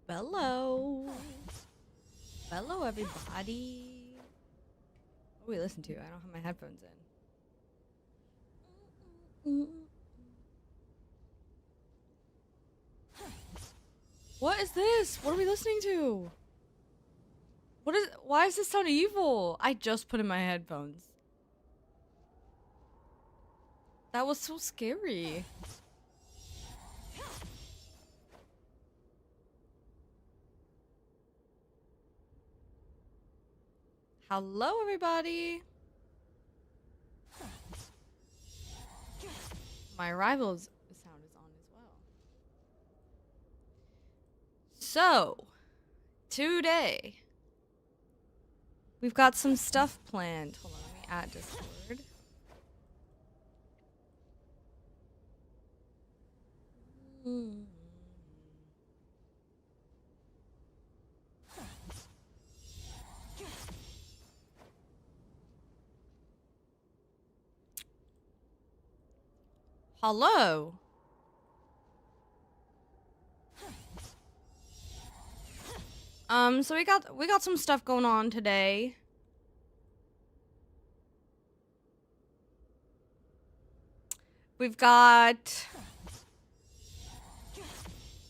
Hello. Hello, everybody. What do we listen to? I don't have my headphones in. What is this? What are we listening to? Why does this sound evil? I just put in my headphones. That was so scary. Hello, everybody. My rival's sound is on as well. So, today, we've got some stuff planned. Hold on, let me add Discord. Hello. So we got some stuff going on today. We've got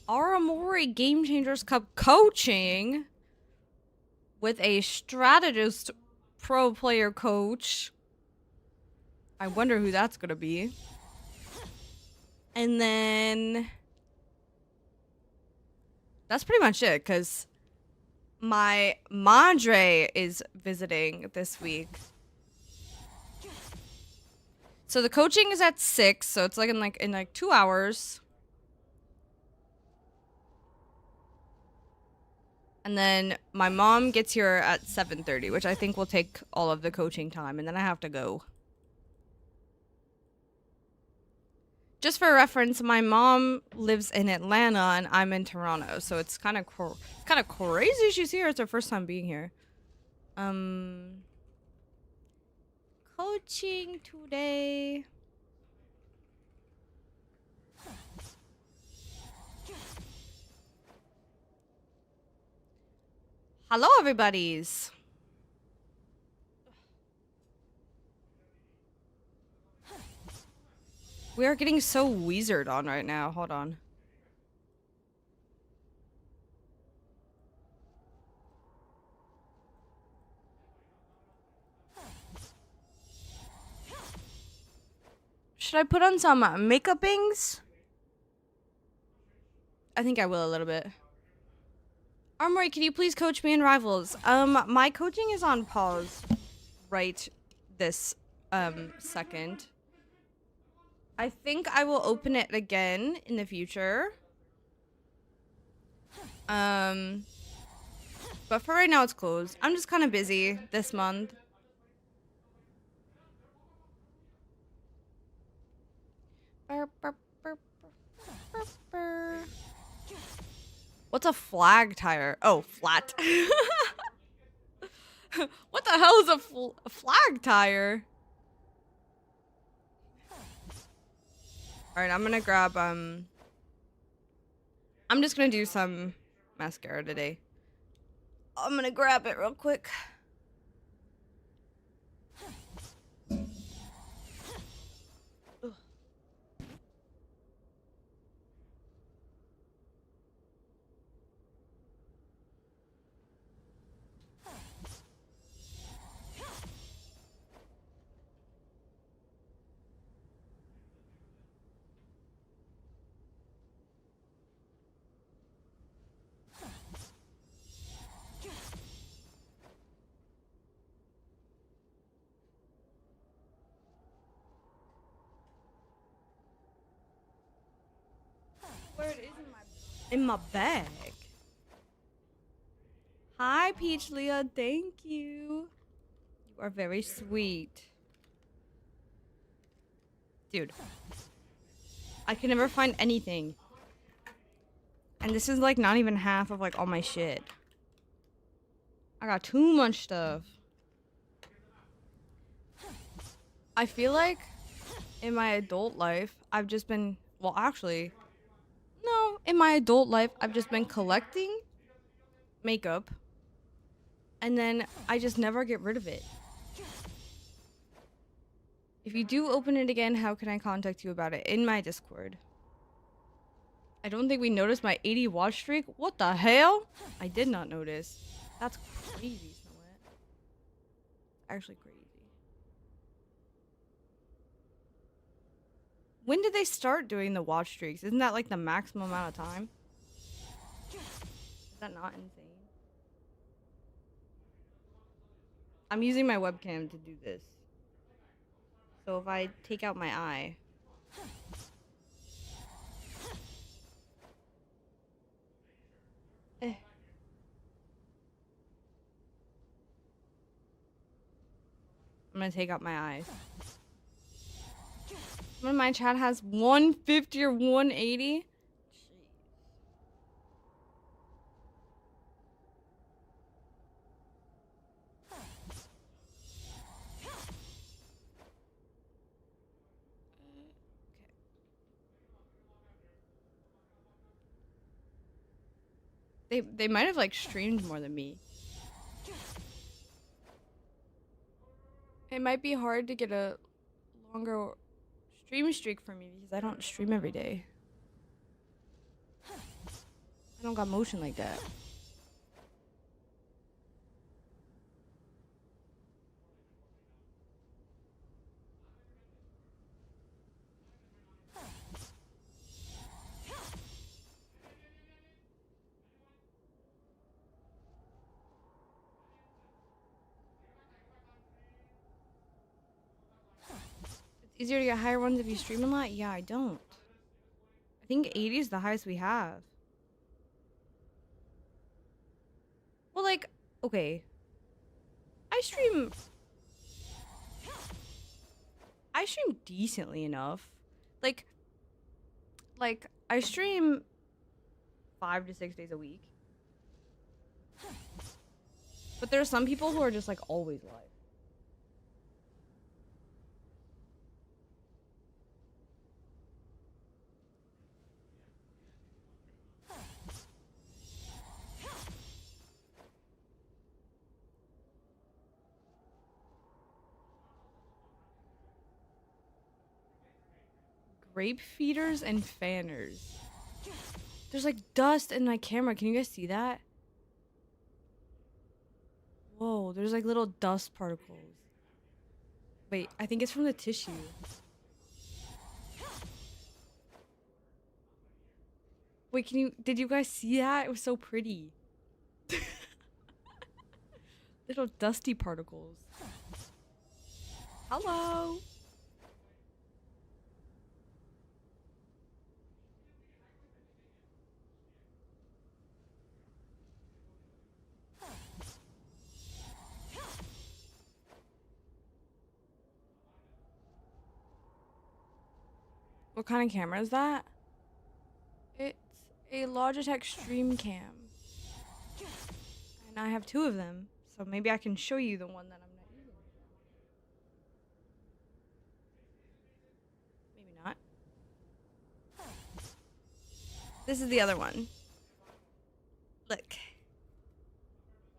Aramori Game Changers Cup coaching with a Strategist pro player coach. I wonder who that's gonna be. And then that's pretty much it, because my madre is visiting this week. So the coaching is at 6, so it's in 2 hours. And then my mom gets here at 7:30, which I think will take all of the coaching time, and then I have to go. Just for reference, my mom lives in Atlanta and I'm in Toronto, so it's kind of crazy she's here. It's her first time being here. Coaching today. Hello, everybody's. We are getting so Weezered on right now. Hold on. Should I put on some makeupings? I think I will a little bit. Armory, can you please coach me in Rivals? My coaching is on pause right this second. I think I will open it again in the future. But for right now it's closed. I'm just kind of busy this month. What's a flag tire? Oh, flat. What the hell is a flag tire? Alright, I'm gonna grab, I'm just gonna do some mascara today. I'm gonna grab it real quick. Where it is in my bag. Hi, Peach Leah. Thank you. You are very sweet. Dude. I can never find anything. And this is like not even half of like all my shit. I got too much stuff. I feel like in my adult life, I've just been, well, actually, no, in my adult life, I've just been collecting makeup, and then I just never get rid of it. If you do open it again, how can I contact you about it? In my Discord. I don't think we noticed my 80 watch streak. What the hell? I did not notice. That's crazy, Snowet. Actually crazy. When did they start doing the watch streaks? Isn't that like the maximum amount of time? Is that not insane? I'm using my webcam to do this. So if I take out my eye. I'm gonna take out my eyes. When my chat has 150 or 180. They might have like streamed more than me. It might be hard to get a longer stream streak for me because I don't stream every day. I don't got motion like that. It's easier to get higher ones if you stream a lot? Yeah, I don't. I think 80 is the highest we have. Well, like, okay. I stream decently enough. Like I stream 5 to 6 days a week. But there are some people who are just like always live. Grape feeders and fanners. There's like dust in my camera. Can you guys see that? Whoa, there's like little dust particles. Wait, I think it's from the tissue. Wait, did you guys see that? It was so pretty. Little dusty particles. Hello. What kind of camera is that? It's a Logitech Stream Cam. And I have 2 of them. So maybe I can show you the one that I'm not using. Maybe not. This is the other one. Look.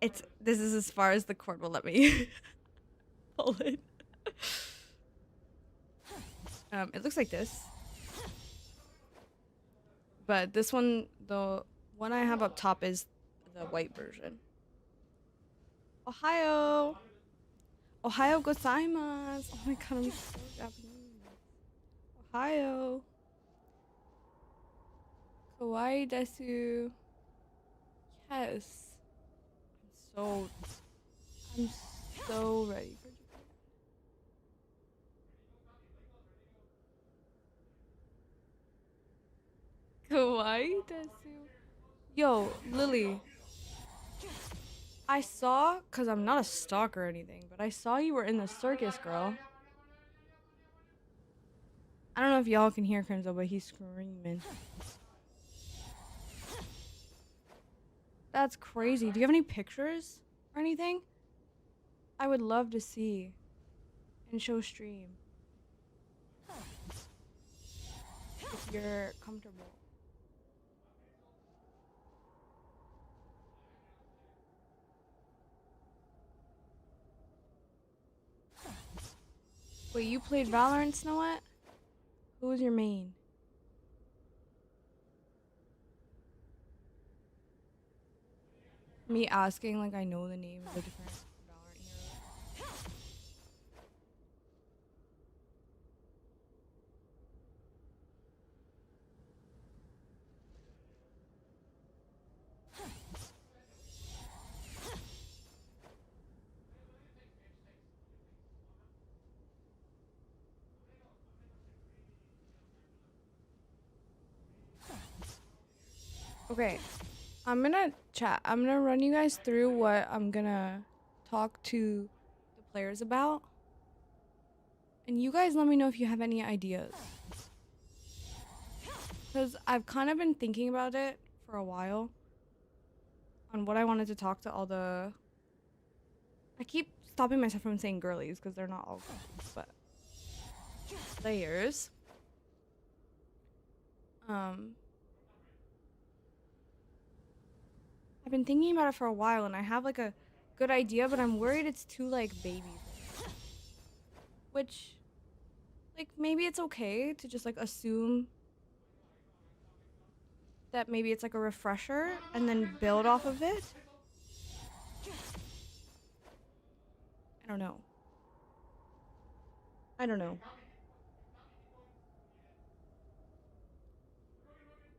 This is as far as the cord will let me pull it. It looks like this. But this one, the one I have up top is the white version. Ohio! Ohio gozaimasu! Oh my god, I'm so Japanese. Ohio! Kawaii desu. Yes. I'm so ready for Japan. Kawaii desu. Yo, Lily. I saw, cause I'm not a stalker or anything, but I saw you were in the circus, girl. I don't know if y'all can hear Crimzo, but he's screaming. That's crazy. Do you have any pictures or anything? I would love to see and show stream. If you're comfortable. Wait, you played Valorant, Snowette? Who was your main? Me asking like I know the name of the different Valorant heroes. Okay, I'm gonna chat. I'm gonna run you guys through what I'm gonna talk to the players about. And you guys let me know if you have any ideas. Because I've kind of been thinking about it for a while. On what I wanted to talk to all the... I keep stopping myself from saying girlies because they're not all girlies, but... players. I've been thinking about it for a while and I have like a good idea, but I'm worried it's too like baby. Which, like, maybe it's okay to just like assume that maybe it's like a refresher and then build off of it. I don't know. I don't know.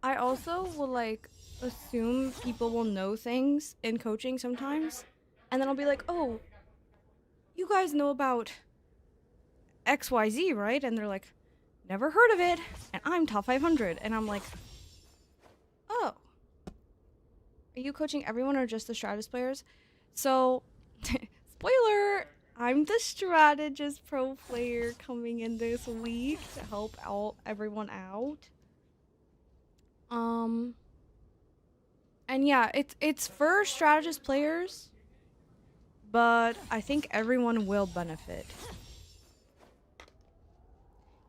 I also will like assume people will know things in coaching sometimes, and then I'll be like, oh, you guys know about XYZ, right? And they're like, never heard of it, and I'm top 500. And I'm like, oh. Are you coaching everyone or just the Strategist players? So, spoiler, I'm the Strategist pro player coming in this week to help out everyone out. And yeah, it's for Strategist players, but I think everyone will benefit.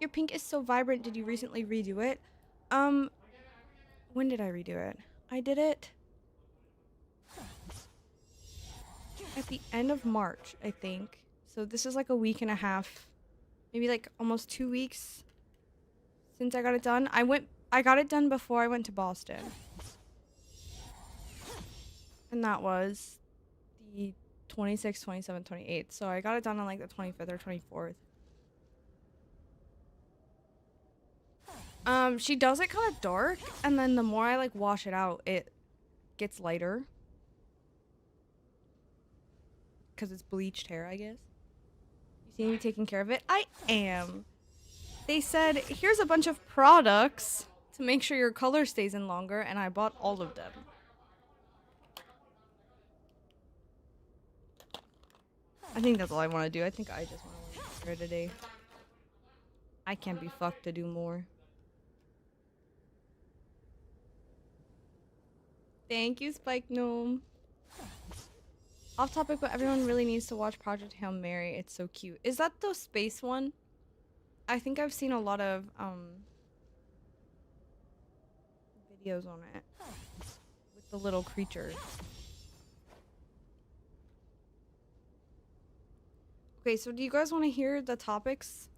Your pink is so vibrant. Did you recently redo it? When did I redo it? I did it at the end of March, I think. So this is like a week and a half, maybe like almost 2 weeks since I got it done. I got it done before I went to Boston. And that was the 26th, 27th, 28th. So I got it done on like the 25th or 24th. She does it kind of dark, and then the more I like wash it out, it gets lighter. Because it's bleached hair, I guess. You see me taking care of it? I am. They said, here's a bunch of products to make sure your color stays in longer, and I bought all of them. I think that's all I want to do. I think I just want to wear hair today. I can't be fucked to do more. Thank you, Spike Gnome. Off topic, but everyone really needs to watch Project Hail Mary. It's so cute. Is that the space one? I think I've seen a lot of videos on it with the little creatures. Okay, so do you guys want to hear the topics?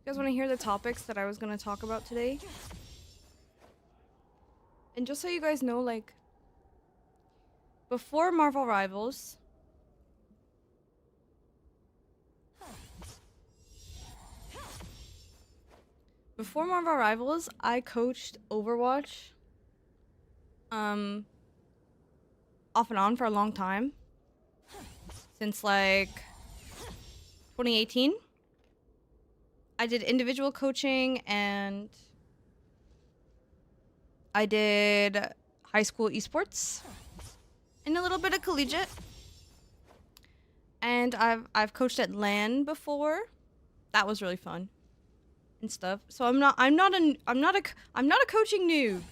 You guys want to hear the topics that I was going to talk about today? And just so you guys know, like, before Marvel Rivals, I coached Overwatch off and on for a long time. Since like 2018. I did individual coaching and I did high school esports and a little bit of collegiate. And I've coached at LAN before. That was really fun and stuff. So I'm not a coaching noob.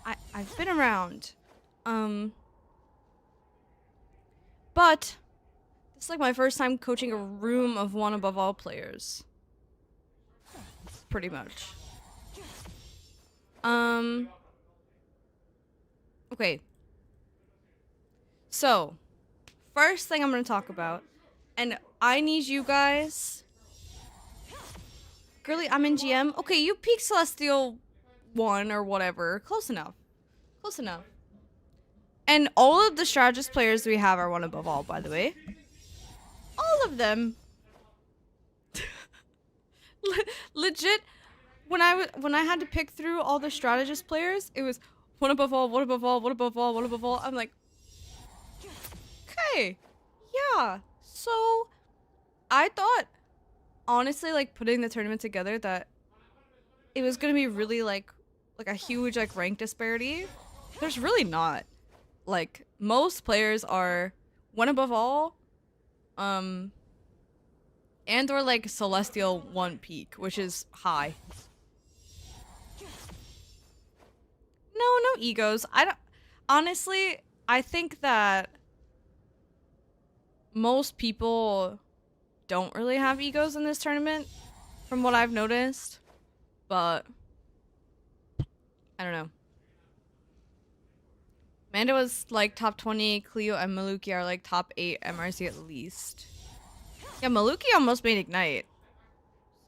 I've been around. But this is like my first time coaching a room of one above all players. Pretty much. Okay. So, first thing I'm going to talk about And I need you guys. Girly, I'm in GM. Okay, you peak Celestial 1 or whatever. Close enough. Close enough. And all of the Strategist players we have are one above all, by the way. All of them. Legit, when I had to pick through all the Strategist players, it was one above all, one above all, one above all, one above all. I'm like, okay, yeah. So, I thought, honestly, like putting the tournament together, that it was gonna be really like a huge like rank disparity. There's really not. Like most players are one above all, and or like Celestial 1 peak, which is high. No egos. I don't. Honestly, I think that most people don't really have egos in this tournament, from what I've noticed. But I don't know. Amanda was like top 20. Cleo and Maluki are like top 8 MRC at least. Yeah, Maluki almost made Ignite.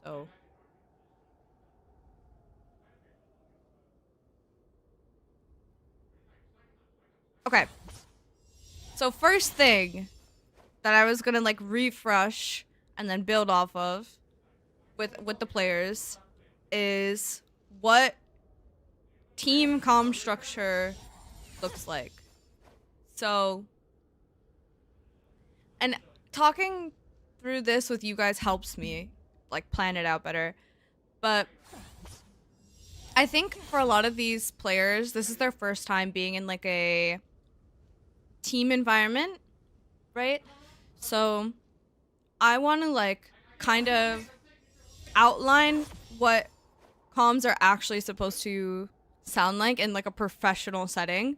So. Okay. So first thing that I was gonna like refresh and then build off of with the players is what team comm structure looks like. So, and talking through this with you guys helps me like plan it out better. But I think for a lot of these players, this is their first time being in like a team environment, right? So I want to like kind of outline what comms are actually supposed to sound like in like a professional setting.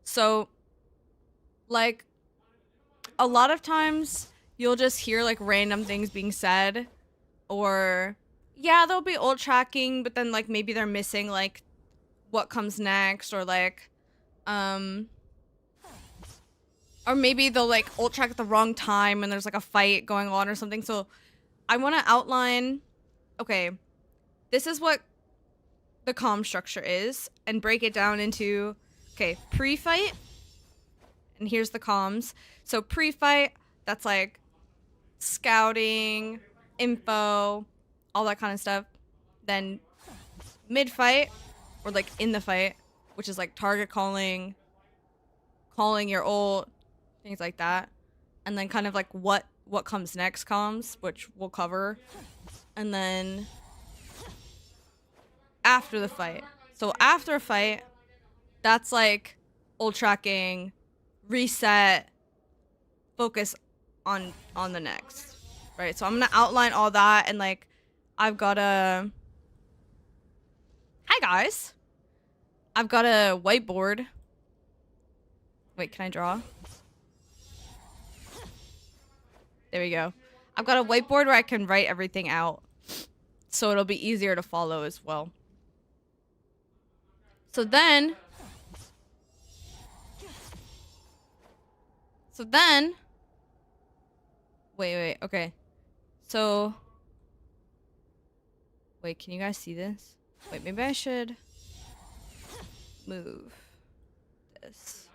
So like a lot of times you'll just hear like random things being said, or yeah, there'll be ult tracking, but then like maybe they're missing like what comes next, or like or maybe they'll like ult track at the wrong time and there's like a fight going on or something. So I want to outline, okay, this is what the comm structure is, and break it down into, okay, pre-fight, and here's the comms. So pre-fight, that's like scouting, info, all that kind of stuff. Then mid-fight, or like in the fight, which is like target calling your ult, things like that. And then kind of like what comes next comms, which we'll cover. And then after the fight. So after a fight, that's like ult tracking, reset, focus on the next. Right? So I'm gonna outline all that, and like I've got a hi guys. I've got a whiteboard. Wait, can I draw? There we go. I've got a whiteboard where I can write everything out, so it'll be easier to follow as well. So then wait, okay. So wait, can you guys see this? Wait, maybe I should move this.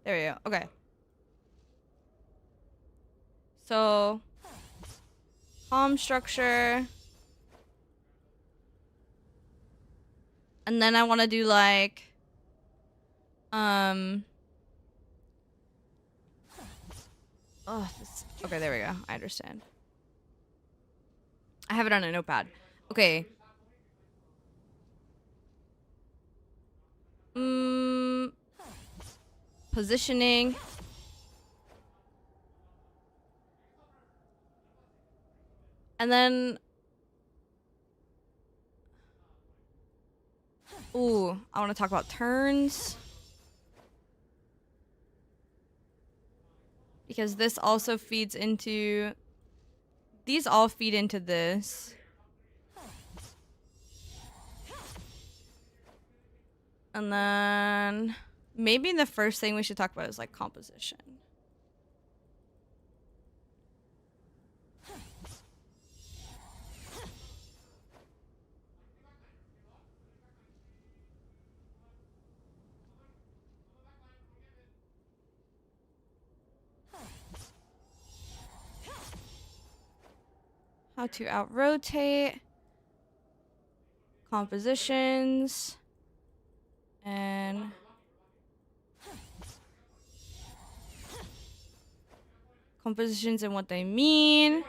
There we go. Okay. So comm structure. And then I want to do like okay, there we go. I understand. I have it on a notepad. Okay. Positioning. And then ooh, I want to talk about turns. Because this also feeds into... These all feed into this. And then... Maybe the first thing we should talk about is, like, composition. How to out-rotate. Compositions. And... compositions and what they mean.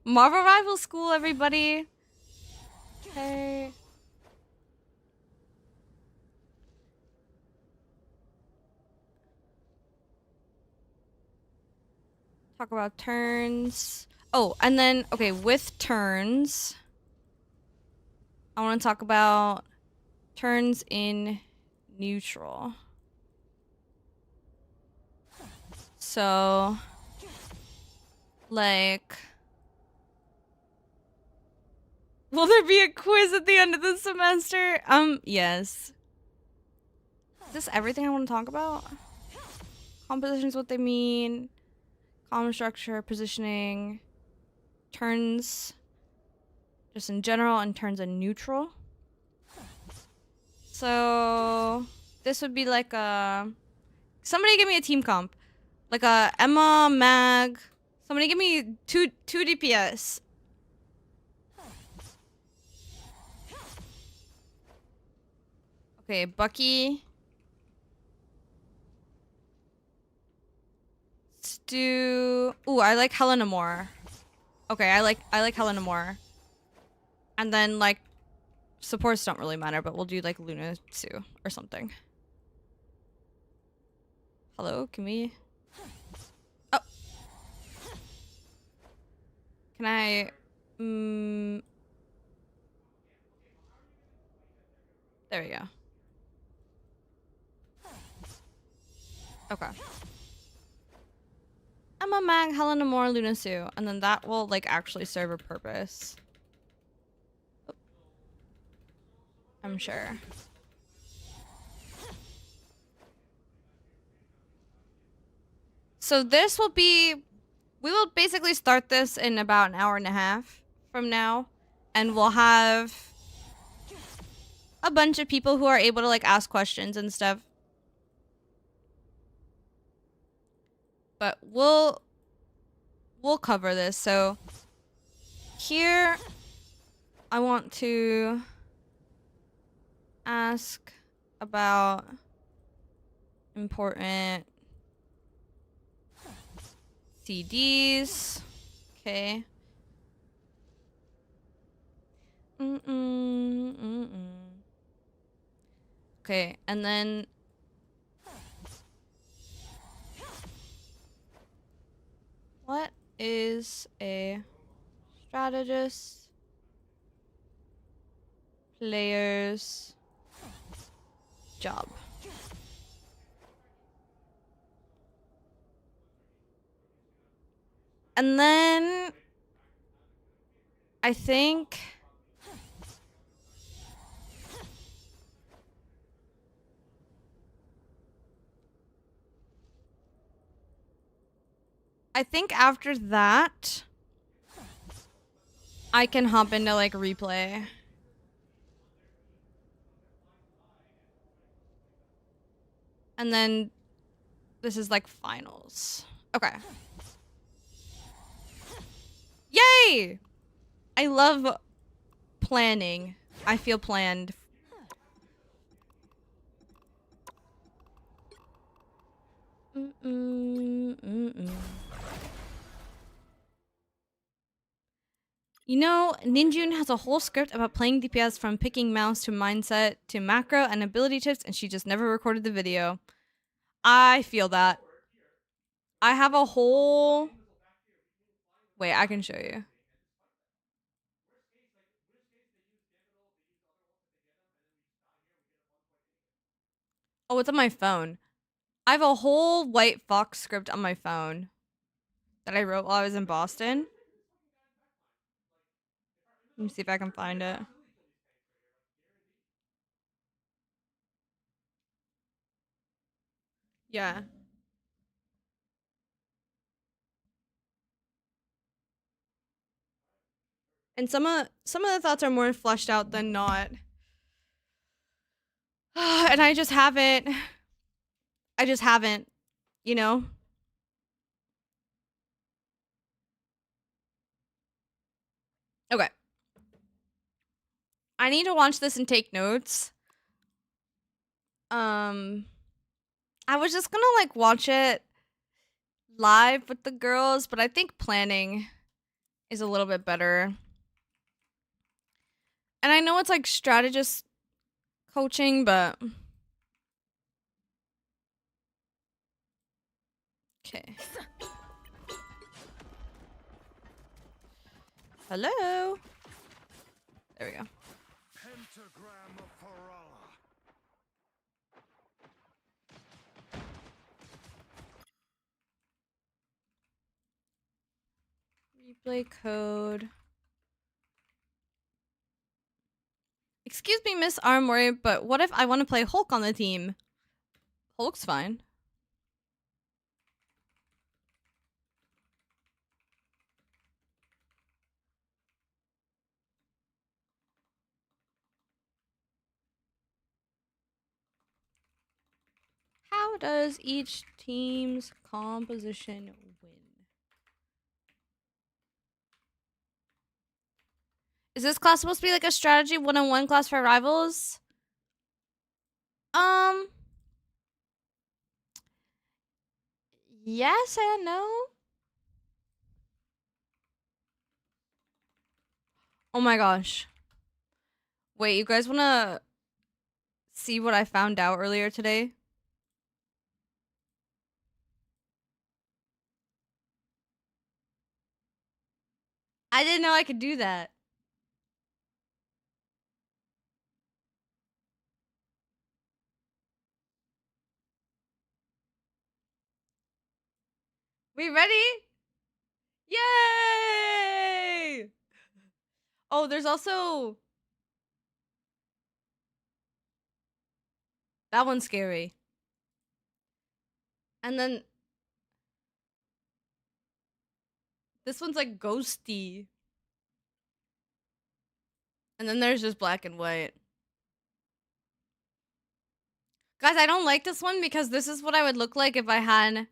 Marvel Rival School, everybody. Okay. Talk about turns. Oh, and then, okay, with turns, I want to talk about turns in neutral. So, like, will there be a quiz at the end of the semester? Yes. Is this everything I want to talk about? Compositions, what they mean, column structure, positioning, turns, just in general, and turns in neutral. So, this would be like a... somebody give me a team comp. Like a Emma, Mag. Somebody give me two DPS. Okay, Bucky. Stu. Ooh, I like Helena more. Okay, I like Helena more. And then like supports don't really matter, but we'll do like Luna Sue or something. Hello, can we? Oh. Can I? There we go. Okay. Emma, Mag, Helena Moore, Luna Sue, and then that will like actually serve a purpose. Oh. I'm sure. So this will be, we will basically start this in about an hour and a half from now, and we'll have a bunch of people who are able to like ask questions and stuff. But we'll cover this. So here I want to ask about important CDs. Okay. Okay, and then what is a strategist player's job? And then I think after that I can hop into like replay. And then this is like finals. Okay. Yay! I love planning. I feel planned. You know, Ninjun has a whole script about playing DPS from picking mouse to mindset to macro and ability tips, and she just never recorded the video. I feel that. I have a whole... Wait, I can show you. Oh, it's on my phone. I have a whole White Fox script on my phone that I wrote while I was in Boston. Let me see if I can find it. Yeah. And some of the thoughts are more fleshed out than not. And I just haven't, you know? Okay. I need to watch this and take notes. I was just gonna like watch it live with the girls, but I think planning is a little bit better. And I know it's like strategist coaching, but okay. Hello. There we go. Pentagram of Ferrara. Replay code. Excuse me, Miss Armory, but what if I want to play Hulk on the team? Hulk's fine. How does each team's composition win? Is this class supposed to be like a strategy one-on-one class for rivals? Yes and no. Oh my gosh. Wait, you guys want to see what I found out earlier today? I didn't know I could do that. We ready? Yay! Oh, there's also... That one's scary. And then... This one's like ghosty. And then there's just black and white. Guys, I don't like this one because this is what I would look like if I had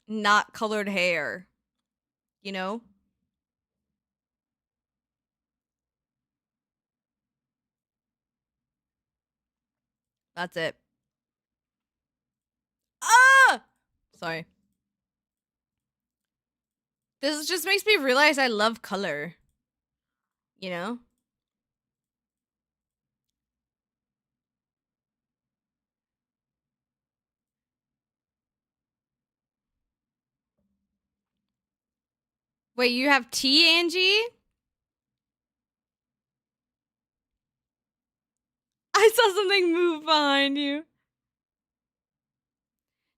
not colored hair. You know? That's it. Ah! Sorry. This just makes me realize I love color. You know? Wait, you have tea, Angie? I saw something move behind you.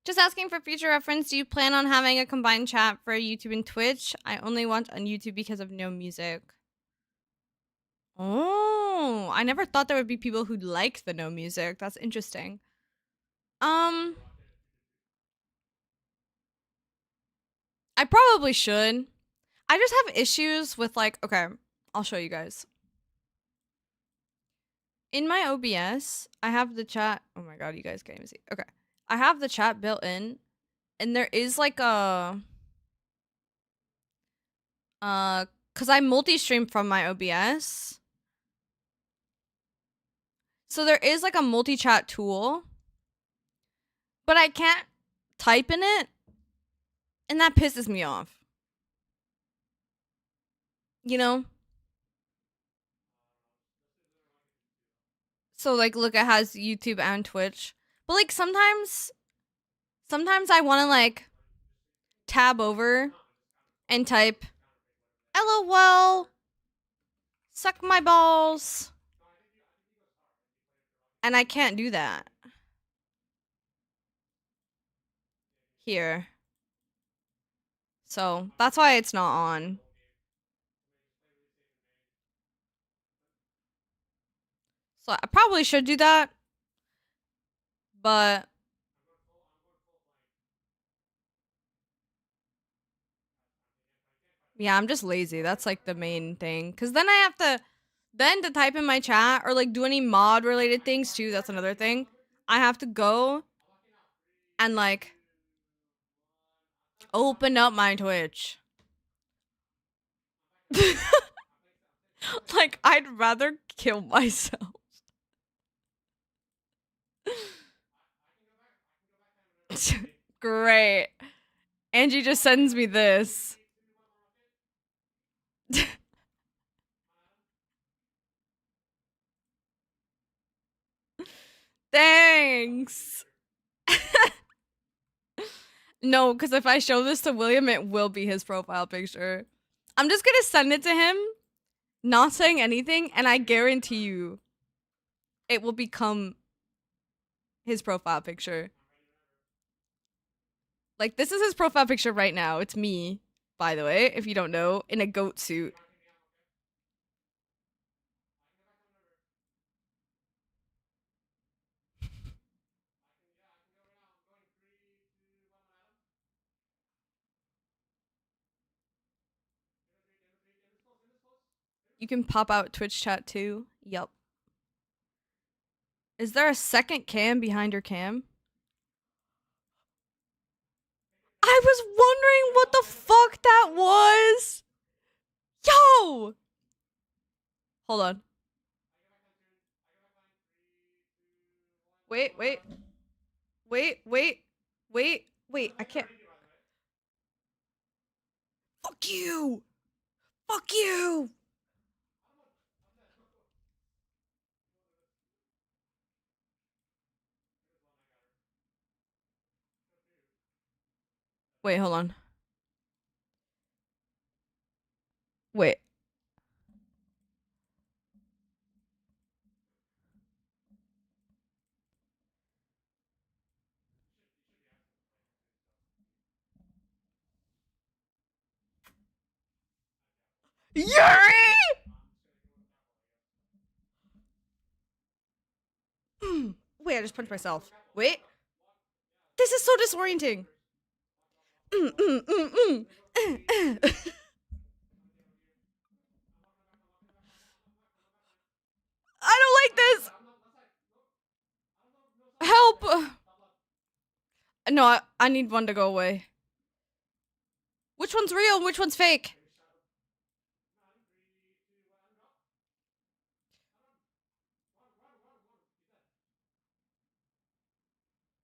Just asking for future reference, do you plan on having a combined chat for YouTube and Twitch? I only want on YouTube because of no music. Oh, I never thought there would be people who like the no music. That's interesting. I probably should. I just have issues with like, okay, I'll show you guys. In my OBS, I have the chat. Oh my god, you guys can't even see. Okay. I have the chat built in, and there is like a cuz I multi-stream from my OBS. So there is like a multi-chat tool, but I can't type in it, and that pisses me off. You know? So like look, it has YouTube and Twitch. But like sometimes I want to like tab over and type LOL, suck my balls. And I can't do that. Here. So, that's why it's not on. So, I probably should do that. But yeah, I'm just lazy. That's like the main thing. Cause then I have to type in my chat or like do any mod related things too. That's another thing. I have to go and like open up my Twitch. Like, I'd rather kill myself. Great. Angie just sends me this. Thanks. No, because if I show this to William, it will be his profile picture. I'm just gonna send it to him, not saying anything, and I guarantee you it will become his profile picture. Like, this is his profile picture right now. It's me, by the way, if you don't know, in a goat suit. You can pop out Twitch chat too. Yup. Is there a second cam behind your cam? I was wondering what the fuck that was. Yo! Hold on. Wait. Wait. I can't. Fuck you! Fuck you! Wait, hold on. Wait. Yuri! Wait, I just punched myself. Wait. This is so disorienting. I don't like this. Help. No, I need one to go away. Which one's real and which one's fake?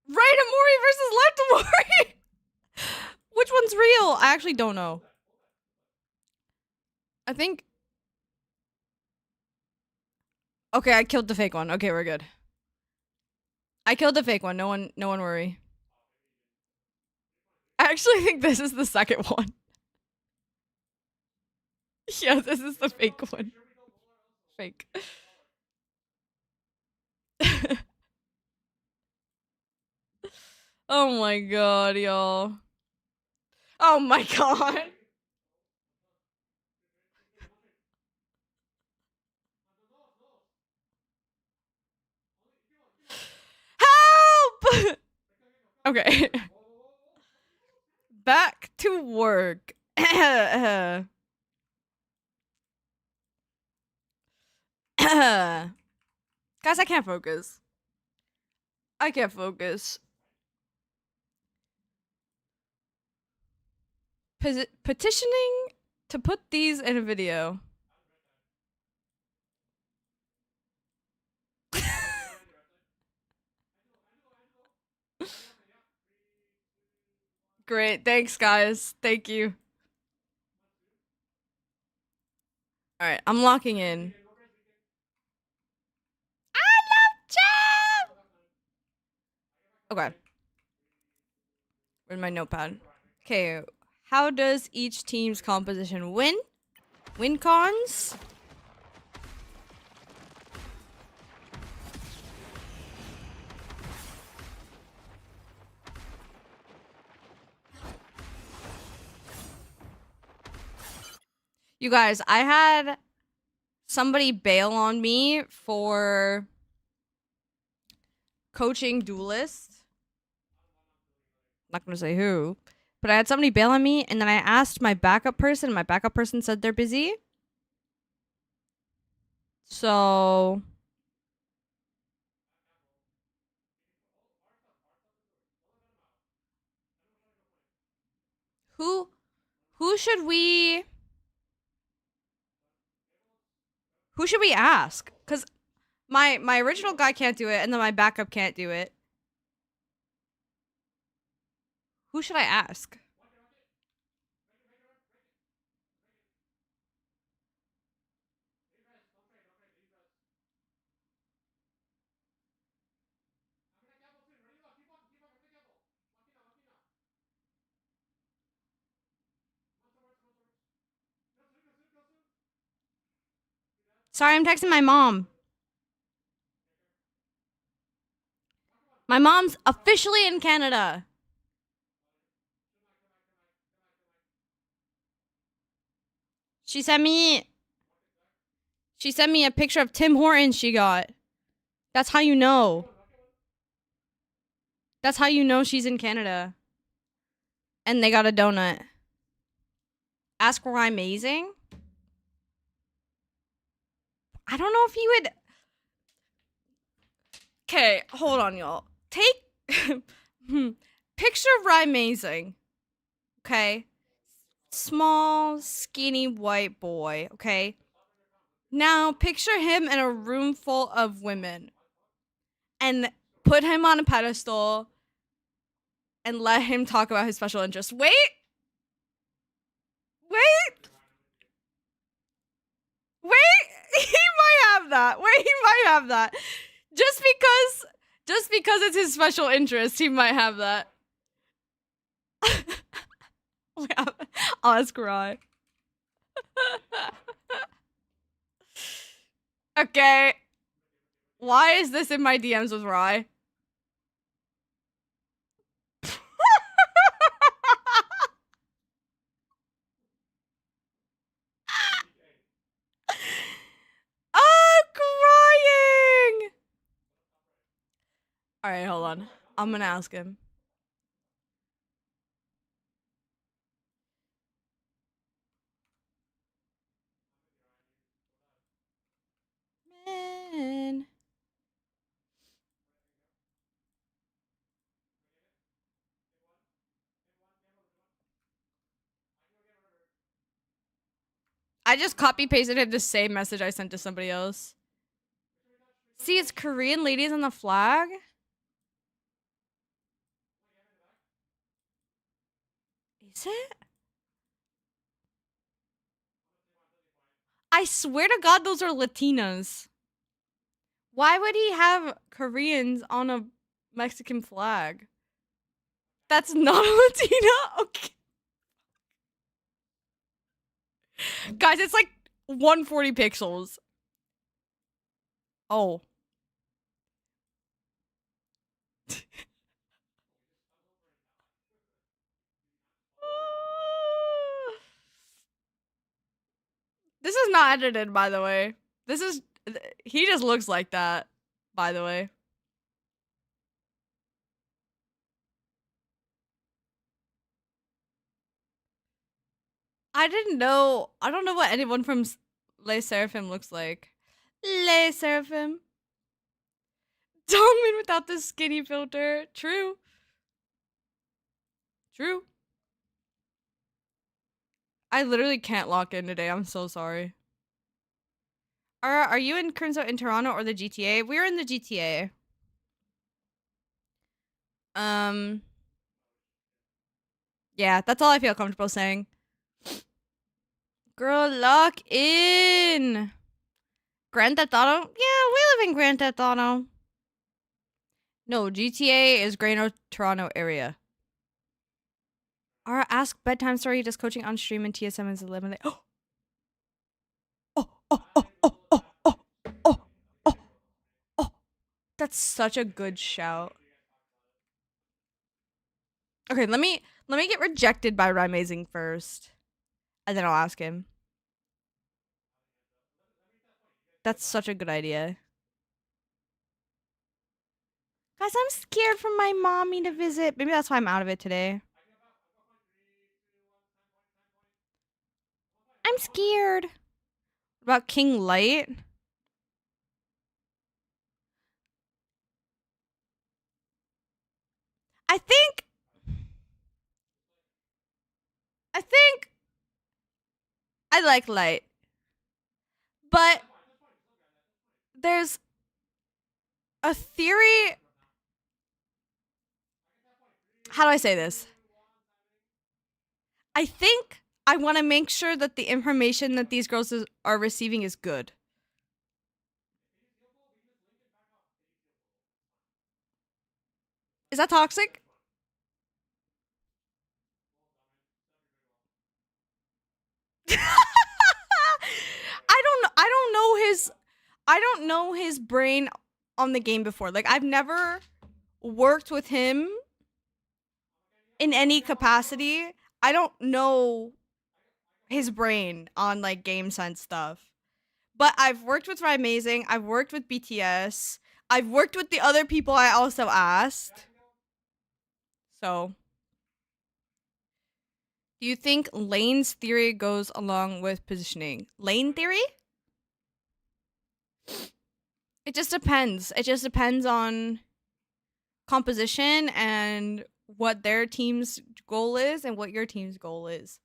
Right Amori versus left Amori. Which one's real? I actually don't know. I think. Okay, I killed the fake one. Okay, we're good. I killed the fake one. No one worry. I actually think this is the second one. Yeah, this is the fake one. Fake. Oh my god, y'all. Oh my god. Help! Okay. Back to work. Guys, I can't focus. I can't focus. Petitioning to put these in a video. Great. Thanks, guys. Thank you. Alright, I'm locking in. I love Jam! Okay. Where's my notepad? Okay, how does each team's composition win? Win cons? You guys, I had somebody bail on me for coaching duelists. Not gonna say who, but I had somebody bail on me, and then I asked my backup person, and my backup person said they're busy. So who should we Who should we ask? Because my original guy can't do it, and then my backup can't do it. Who should I ask? Sorry, I'm texting my mom. My mom's officially in Canada. She sent me a picture of Tim Hortons she got. That's how you know. That's how you know she's in Canada. And they got a donut. Ask where I'm amazing? I don't know if you would. Okay, hold on, y'all. Take picture of Ryan Amazing. Okay. Small, skinny white boy. Okay. Now picture him in a room full of women. And put him on a pedestal and let him talk about his special interest. Wait. He might have that. He might have that. Just because it's his special interest, he might have that. I'll ask Rye. Okay. Why is this in my DMs with Rye? I'm crying. All right, hold on. I'm gonna ask him. Man. I just copy pasted him the same message I sent to somebody else. See, it's Korean ladies on the flag. Is it? I swear to God, those are Latinas. Why would he have Koreans on a Mexican flag? That's not a Latina? Okay. Guys, it's like 140 pixels. Oh. This is not edited, by the way. This is... He just looks like that, by the way. I didn't know... I don't know what anyone from Les Seraphim looks like. Les Seraphim. Dongmin without the skinny filter. True. True. I literally can't lock in today. I'm so sorry. Are you in Crimson in Toronto or the GTA? We're in the GTA. Yeah, that's all I feel comfortable saying. Girl, lock in. Grand Theft Auto? Yeah, we live in Grand Theft Auto. No, GTA is Greater Toronto area. Our Ask Bedtime Story just coaching on stream and TSM is 11. Oh, oh, oh, oh, oh, oh, oh, oh, oh, oh. That's such a good shout. Okay, let me get rejected by Rymazing first. And then I'll ask him. That's such a good idea. Guys, I'm scared for my mommy to visit. Maybe that's why I'm out of it today. I'm scared. What about King Light? I think I like Light. But there's a theory. How do I say this? I think I want to make sure that the information that these girls are receiving is good. Is that toxic? I don't know his brain on the game before. Like I've never worked with him in any capacity. I don't know his brain on like game sense stuff. But I've worked with Ryan Amazing. I've worked with BTS. I've worked with the other people I also asked. So, do you think Lane's theory goes along with positioning? Lane theory? It just depends. It just depends on composition and what their team's goal is and what your team's goal is.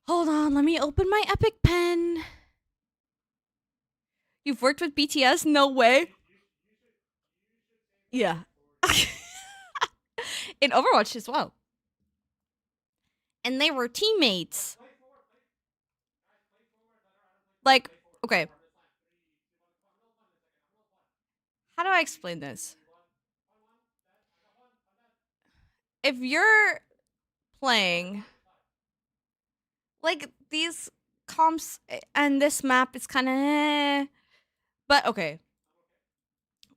Hold on, let me open my Epic Pen. You've worked with BTS? No way. Yeah. In Overwatch as well. And they were teammates. Like, okay. How do I explain this? If you're playing like these comps and this map is kind of but okay.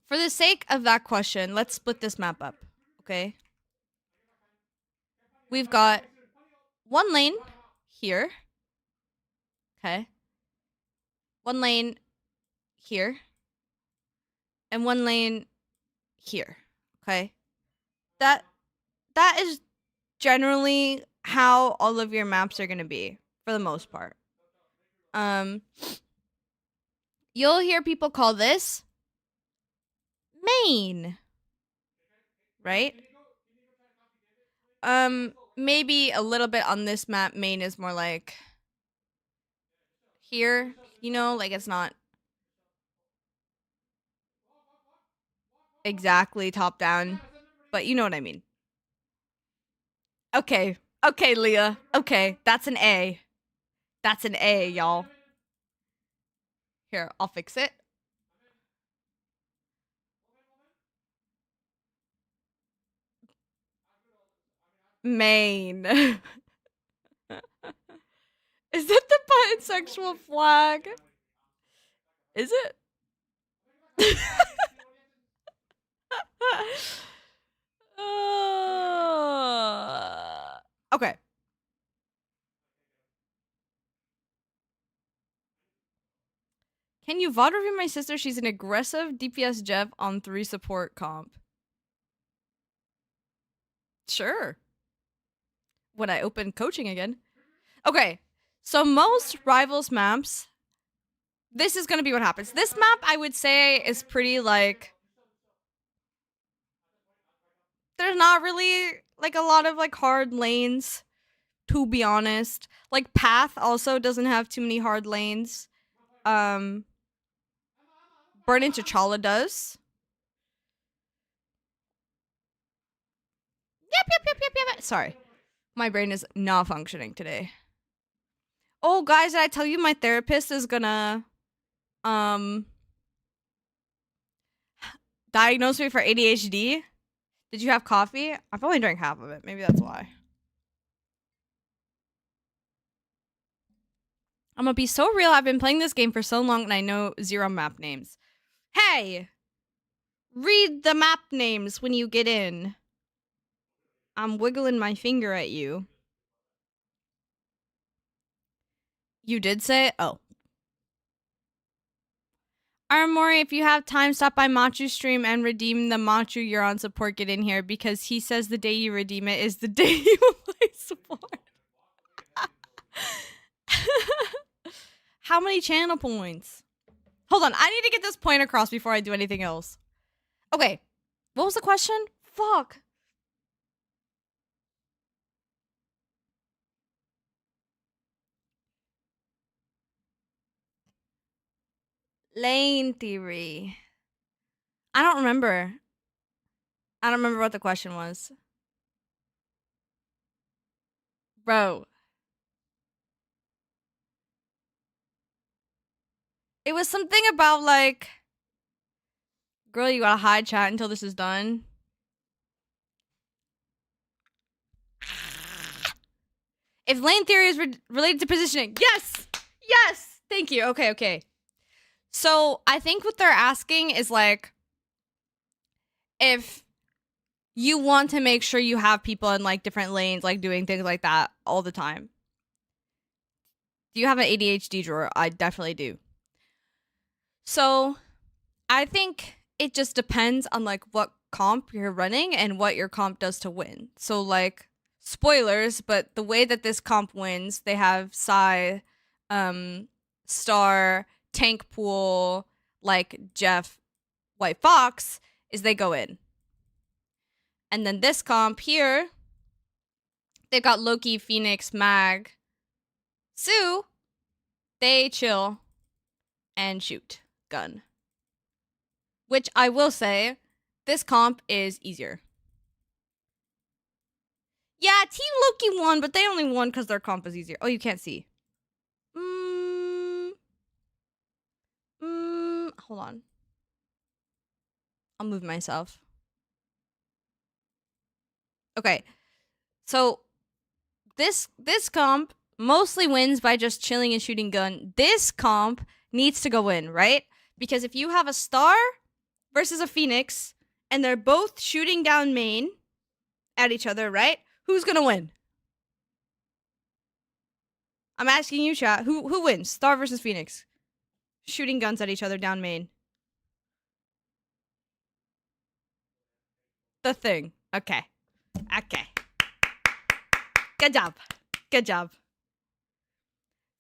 For the sake of that question, let's split this map up, okay? We've got one lane here. Okay. One lane here. And one lane here. Okay? That is generally how all of your maps are going to be for the most part. You'll hear people call this main, right? Maybe a little bit on this map, main is more like here, you know, like it's not exactly top down, but you know what I mean. Okay, Leah. Okay, that's an A. That's an A, y'all. Here, I'll fix it. Main. Is that the bisexual flag? Is it? Okay. Can you VOD review my sister? She's an aggressive DPS Jeff on 3 support comp. Sure. When I open coaching again. Okay. So most rivals maps, this is going to be what happens. This map, I would say, is pretty like there's not really like a lot of like hard lanes, to be honest. Like Path also doesn't have too many hard lanes. Burn into Chala does. Yep. Sorry. My brain is not functioning today. Oh, guys, did I tell you my therapist is gonna diagnose me for ADHD? Did you have coffee? I've only drank half of it. Maybe that's why. I'm gonna be so real. I've been playing this game for so long and I know 0 map names. Hey! Read the map names when you get in. I'm wiggling my finger at you. You did say? Oh. Armory, if you have time, stop by Machu's stream and redeem the Machu you're on support. Get in here because he says the day you redeem it is the day you play support. How many channel points? Hold on, I need to get this point across before I do anything else. Okay, what was the question? Fuck. Lane theory. I don't remember. I don't remember what the question was. Bro. It was something about like, girl, you gotta hide chat until this is done. If lane theory is related to positioning. Yes! Yes! Thank you. Okay, okay. So I think what they're asking is like, if you want to make sure you have people in like different lanes, like doing things like that all the time. Do you have an ADHD drawer? I definitely do. So I think it just depends on like what comp you're running and what your comp does to win. So like, spoilers, but the way that this comp wins, they have Psy, Star, Tank Pool, like Jeff, White Fox, is they go in. And then this comp here, they've got Loki, Phoenix, Mag, Sue, they chill and shoot gun. Which I will say, this comp is easier. Yeah, Team Loki won, but they only won because their comp is easier. Oh, you can't see. Hold on. I'll move myself. Okay. So this comp mostly wins by just chilling and shooting gun. This comp needs to go in, right? Because if you have a Star versus a Phoenix and they're both shooting down main at each other, right? Who's gonna win? I'm asking you, chat. Who wins? Star versus Phoenix. Shooting guns at each other down main. The thing. Okay. Okay. Good job. Good job.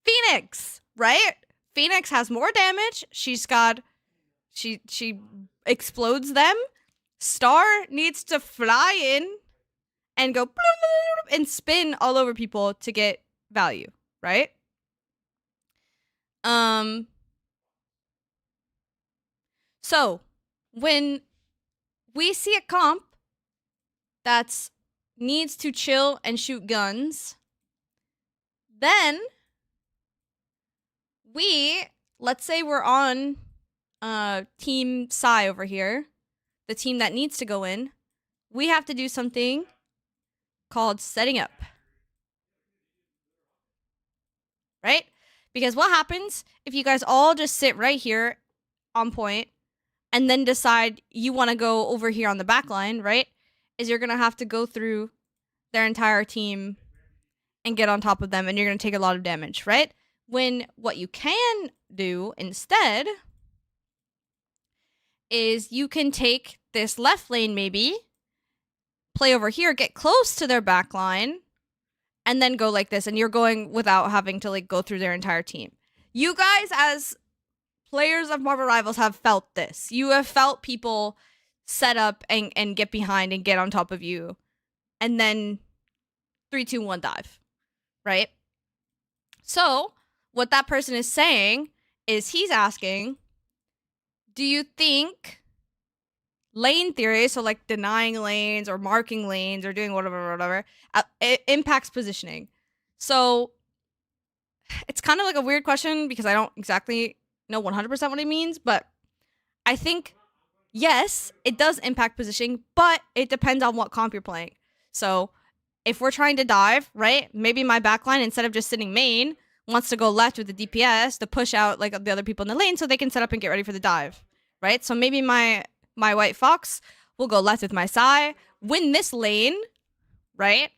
Phoenix, right? Phoenix has more damage. She's got... She explodes them. Star needs to fly in and go and spin all over people to get value, right? So when we see a comp that's needs to chill and shoot guns, then let's say we're on Team Psy over here, the team that needs to go in, we have to do something called setting up. Right? Because what happens if you guys all just sit right here on point and then decide you want to go over here on the back line, right? Is you're going to have to go through their entire team and get on top of them, and you're going to take a lot of damage, right? When what you can do instead is you can take this left lane maybe, play over here, get close to their back line, and then go like this, and you're going without having to like go through their entire team. You guys as players of Marvel Rivals have felt this. You have felt people set up and get behind and get on top of you, and then 3, 2, 1 dive, right? So what that person is saying is he's asking, do you think lane theory, so like denying lanes or marking lanes or doing whatever, it impacts positioning? So it's kind of like a weird question because I don't exactly know 100% what it means, but I think yes, it does impact positioning, but it depends on what comp you're playing. So if we're trying to dive, right, maybe my backline, instead of just sitting main, wants to go left with the DPS to push out like the other people in the lane so they can set up and get ready for the dive, right? So maybe my White Fox will go left with my Psy, win this lane, right?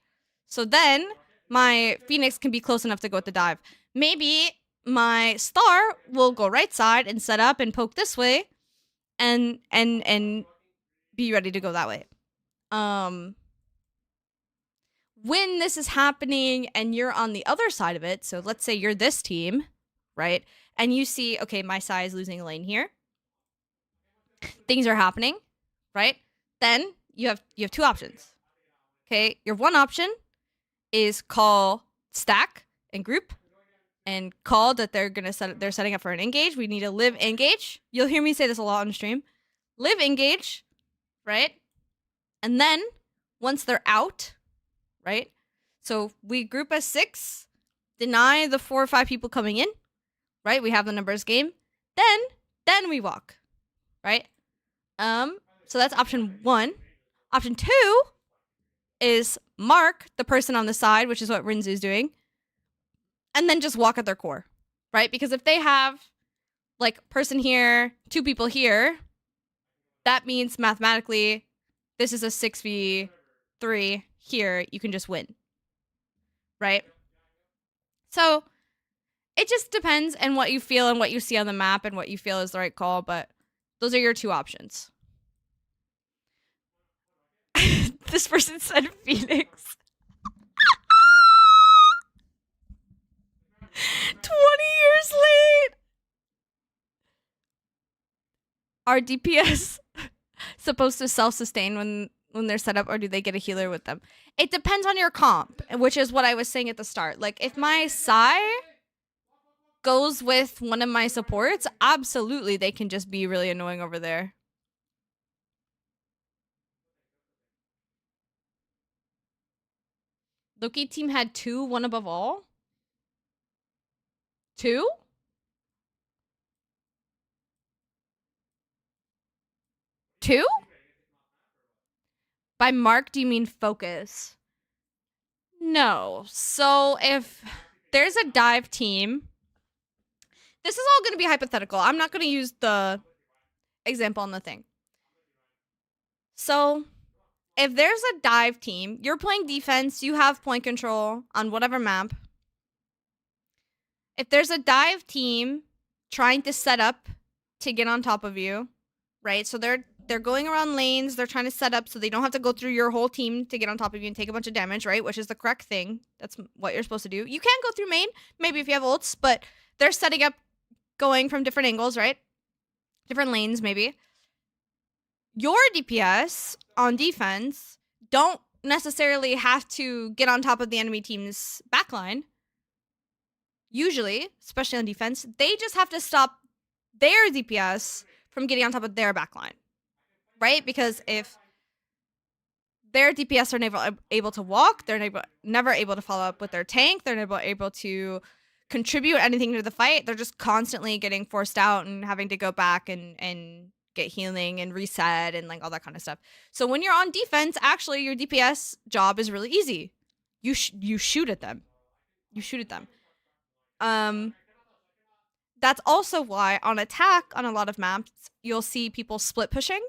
So then my Phoenix can be close enough to go with the dive. Maybe my Star will go right side and set up and poke this way and be ready to go that way. When this is happening and you're on the other side of it, so let's say you're this team, right? And you see, okay, my Psy is losing a lane here. Things are happening, right? Then you have 2 options. Okay, your one option is call stack and group and called that they're setting up for an engage. We need to live engage. You'll hear me say this a lot on stream. Live engage, right? And then once they're out, right? So we group as 6, deny the 4 or 5 people coming in, right? We have the numbers game. Then we walk, right? So that's option 1. Option 2 is mark the person on the side, which is what Rinzu's doing, and then just walk at their core, right? Because if they have like person here, 2 people here, that means mathematically this is a 6v3 here. You can just win, right? So it just depends on what you feel and what you see on the map and what you feel is the right call, but those are your 2 options. This person said Phoenix. 20 years late. Are DPS supposed to self-sustain when they're set up, or do they get a healer with them? It depends on your comp, which is what I was saying at the start. Like, if my Psy goes with one of my supports, absolutely they can just be really annoying over there. Loki team had 2, 1 above all. 2? Two? By mark, do you mean focus? No. So if there's a dive team, this is all going to be hypothetical. I'm not going to use the example on the thing. So if there's a dive team, you're playing defense, you have point control on whatever map. If there's a dive team trying to set up to get on top of you, right? So they're going around lanes, they're trying to set up so they don't have to go through your whole team to get on top of you and take a bunch of damage, right? Which is the correct thing. That's what you're supposed to do. You can go through main, maybe if you have ults, but they're setting up going from different angles, right? Different lanes, maybe. Your DPS on defense don't necessarily have to get on top of the enemy team's backline. Usually, especially on defense, they just have to stop their DPS from getting on top of their backline, right? Because if their DPS are never able to walk, they're never able to follow up with their tank, they're never able to contribute anything to the fight, they're just constantly getting forced out and having to go back and get healing and reset and like all that kind of stuff. So when you're on defense, actually your DPS job is really easy. You shoot at them. You shoot at them. That's also why on attack on a lot of maps, you'll see people split pushing.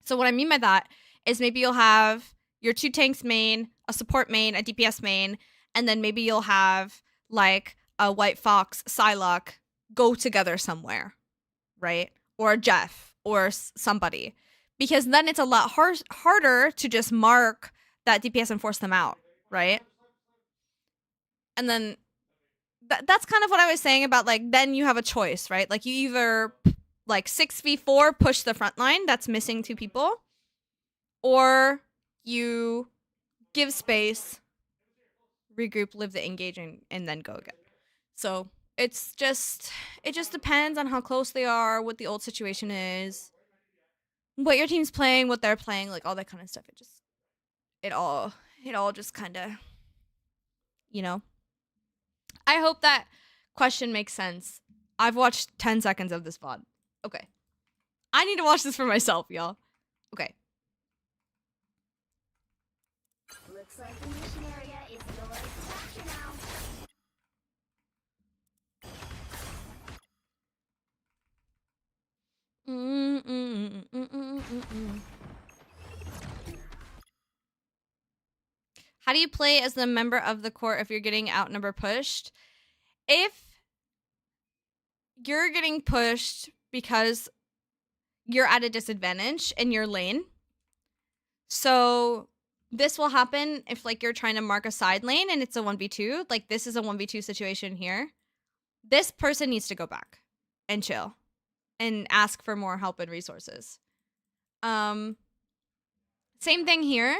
So what I mean by that is maybe you'll have your 2 tanks main, a support main, a DPS main, and then maybe you'll have like a White Fox, Psylocke go together somewhere, right? Or a Jeff or somebody. Because then it's a lot harder to just mark that DPS and force them out, right? And then that's kind of what I was saying about like, then you have a choice, right? Like you either like 6v4 push the front line that's missing 2 people, or you give space, regroup, live the engaging, and then go again. So it just depends on how close they are, what the old situation is, what your team's playing, what they're playing, like all that kind of stuff. It all just kind of, you know. I hope that question makes sense. I've watched 10 seconds of this VOD. Okay. I need to watch this for myself, y'all. Okay. Looks like the mission area is yours to capture now. How do you play as the member of the court if you're getting outnumbered pushed? If you're getting pushed because you're at a disadvantage in your lane, so this will happen if like you're trying to mark a side lane and it's a 1v2, like this is a 1v2 situation here. This person needs to go back and chill and ask for more help and resources. Same thing here.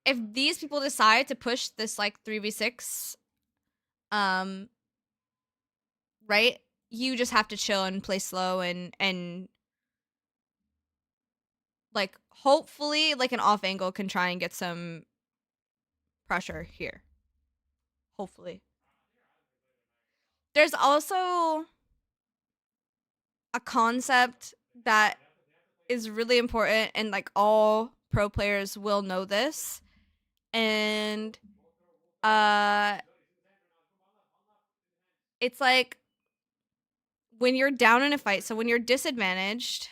If these people decide to push this like 3v6, right? You just have to chill and play slow and like hopefully like an off angle can try and get some pressure here. Hopefully. There's also a concept that is really important, and like all pro players will know this. And it's like when you're down in a fight, so when you're disadvantaged,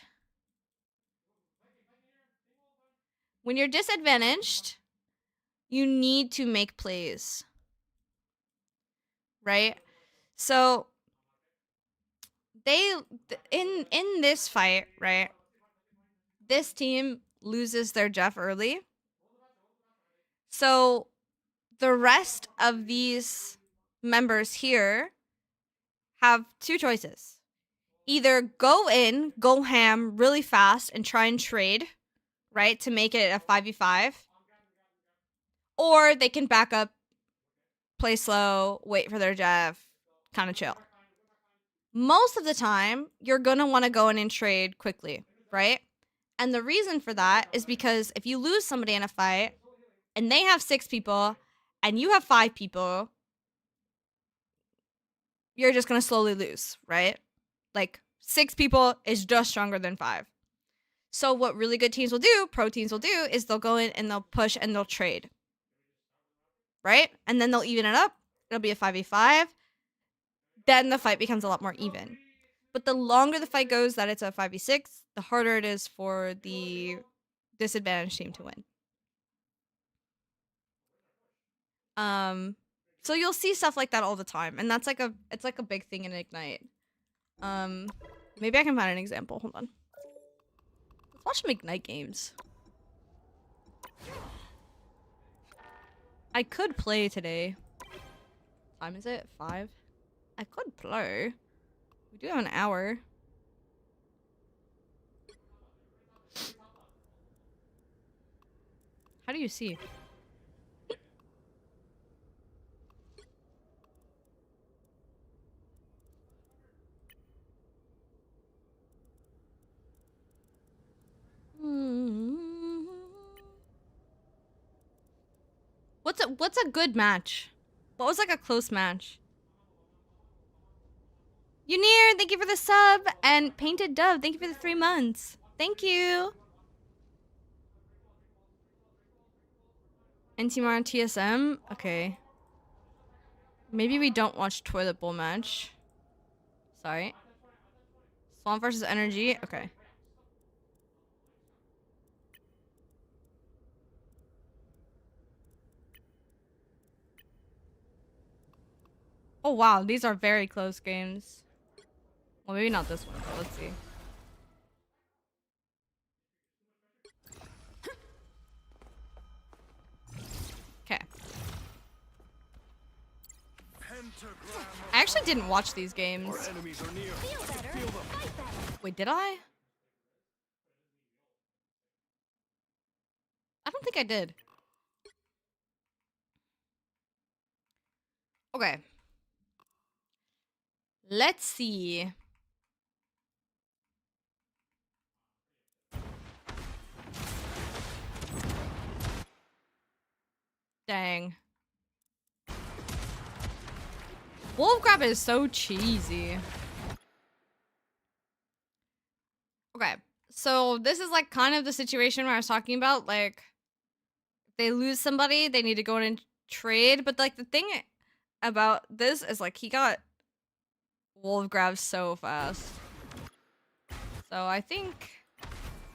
you need to make plays. Right? So they in this fight, right? This team loses their Jeff early. So the rest of these members here have two choices. Either go in, go ham really fast and try and trade, right, to make it a 5v5. Or they can back up, play slow, wait for their Jeff, kind of chill. Most of the time, you're going to want to go in and trade quickly, right? And the reason for that is because if you lose somebody in a fight and they have 6 people and you have 5 people, you're just going to slowly lose, right? Like 6 people is just stronger than 5. So what really good teams will do, pro teams will do, is they'll go in and they'll push and they'll trade, right? And then they'll even it up. It'll be a 5v5. Then the fight becomes a lot more even. But the longer the fight goes that it's a 5v6, the harder it is for the disadvantaged team to win. So you'll see stuff like that all the time, and that's like it's like a big thing in Ignite. Maybe I can find an example. Hold on. Let's watch some Ignite games. I could play today. What time is it? 5? I could play. We do have an hour. How do you see? What's a good match? What was like a close match? Unir, thank you for the sub, and Painted Dove, thank you for the 3 months. Thank you. NTMR on TSM? Okay. Maybe we don't watch Toilet Bowl match. Sorry. Swamp versus Energy? Okay. Oh wow, these are very close games. Well, maybe not this one, but let's see. Okay. I actually didn't watch these games. Wait, did I? I don't think I did. Okay. Let's see. Dang. Wolf Grab is so cheesy. Okay. So this is like kind of the situation where I was talking about, like, if they lose somebody, they need to go in and trade. But like the thing about this is like he got Wolf Grab so fast. So I think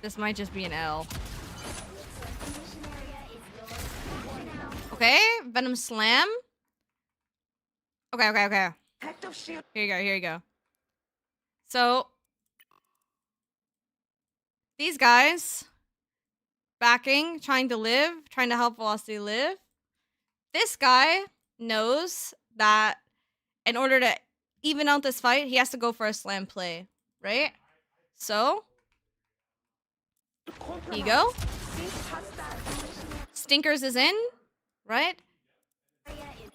this might just be an L. Okay, Venom Slam. Okay. Here you go. So these guys backing, trying to help Velocity live. This guy knows that in order to even out this fight, he has to go for a slam play, right? So here you go. Stinkers is in, right?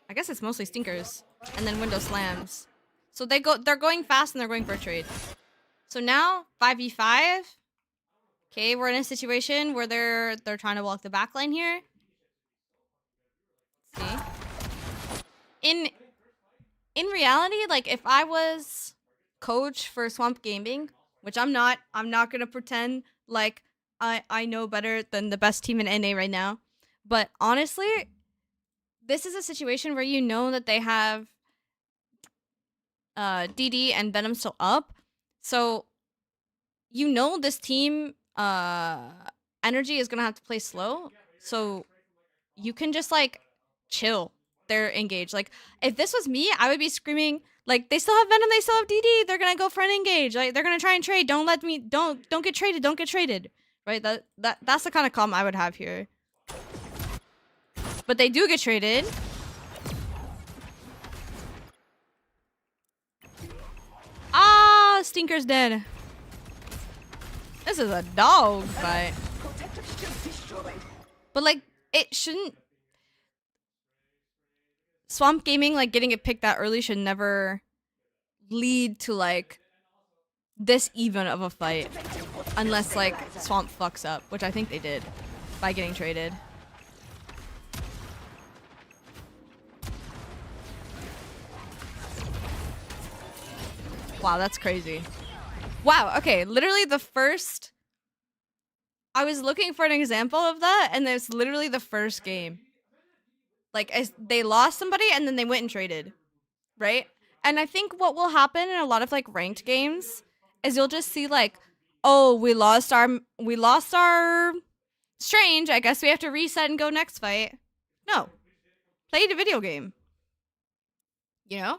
I guess it's mostly Stinkers. And then window slams. So they're going fast and they're going for a trade. So now 5v5. Okay, we're in a situation where they're trying to walk the back line here. Let's see. In reality, like if I was coach for Swamp Gaming, which I'm not gonna pretend like I know better than the best team in NA right now. But honestly, this is a situation where you know that they have DD and Venom still up. So you know this team energy is gonna have to play slow. So you can just like chill. They're engaged. Like if this was me, I would be screaming like they still have Venom, they still have DD. They're gonna go for an engage. Like they're gonna try and trade. Don't get traded. Don't get traded. Right? That's the kind of calm I would have here. But they do get traded. Ah, Stinker's dead. This is a dog fight. But like it shouldn't. Swamp Gaming, like getting it picked that early should never lead to like this even of a fight. Unless like Swamp fucks up, which I think they did by getting traded. Wow, that's crazy. Wow, okay, literally the first... I was looking for an example of that, and it's literally the first game. Like, they lost somebody, and then they went and traded. Right? And I think what will happen in a lot of, like, ranked games is you'll just see, like, oh, we lost our Strange, I guess we have to reset and go next fight. No. Play the video game. You know?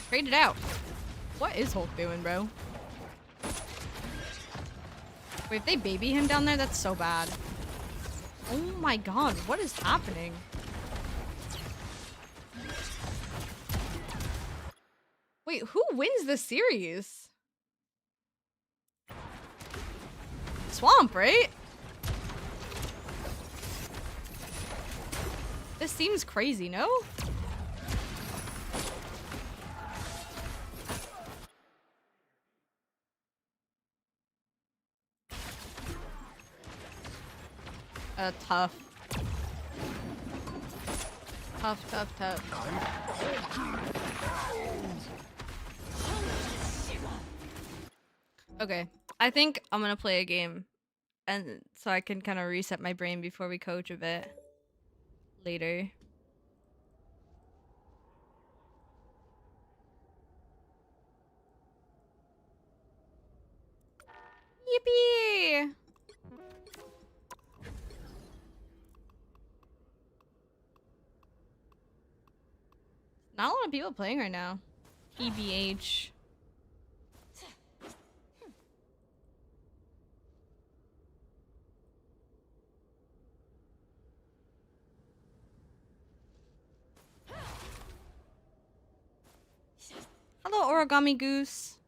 Trade it out. What is Hulk doing, bro? Wait, if they baby him down there, that's so bad. Oh my god, what is happening? Wait, who wins this series? Swamp, right? This seems crazy, no? Tough. Tough. Okay, I think I'm gonna play a game, and so I can kind of reset my brain before we coach a bit later. Yippee! Not a lot of people playing right now. TBH. Hello, Origami Goose.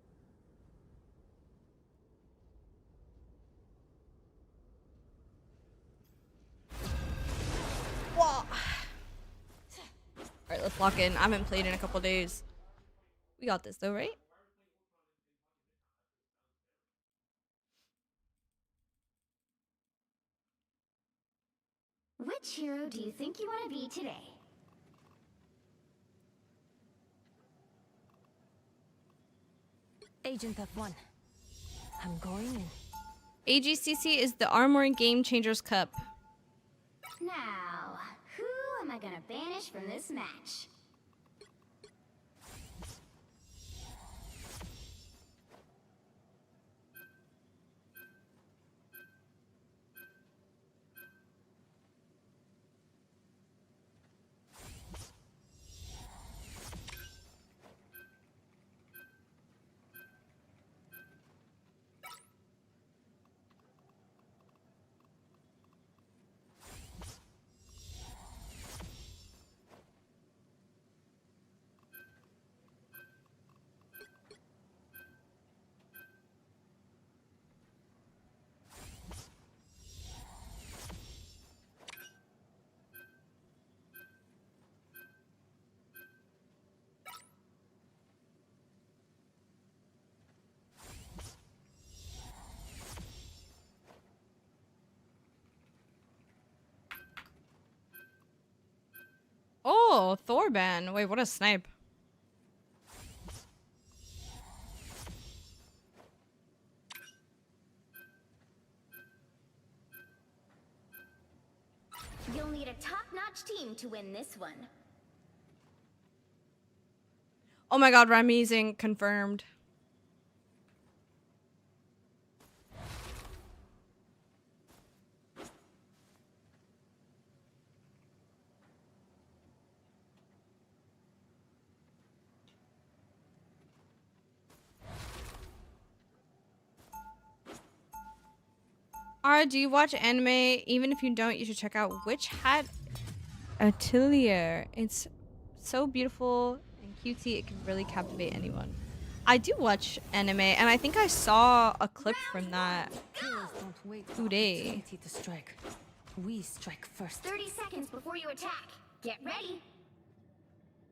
Whoa. Alright, let's lock in. I haven't played in a couple days. We got this though, right? Which hero do you think you want to be today? Agent F1. I'm going in. AGCC is the Armory Game Changers Cup. Now, who am I gonna banish from this match? Oh, Thorban. Wait, what a snipe. You'll need a top-notch team to win this one. Oh my god, Ramizing confirmed. Ara, do you watch anime? Even if you don't, you should check out Witch Hat Atelier. It's so beautiful and cutesy, it can really captivate anyone. I do watch anime, and I think I saw a clip from that Heroes don't wait for today. opportunity to strike. We strike first. 30 seconds before you attack. Get ready.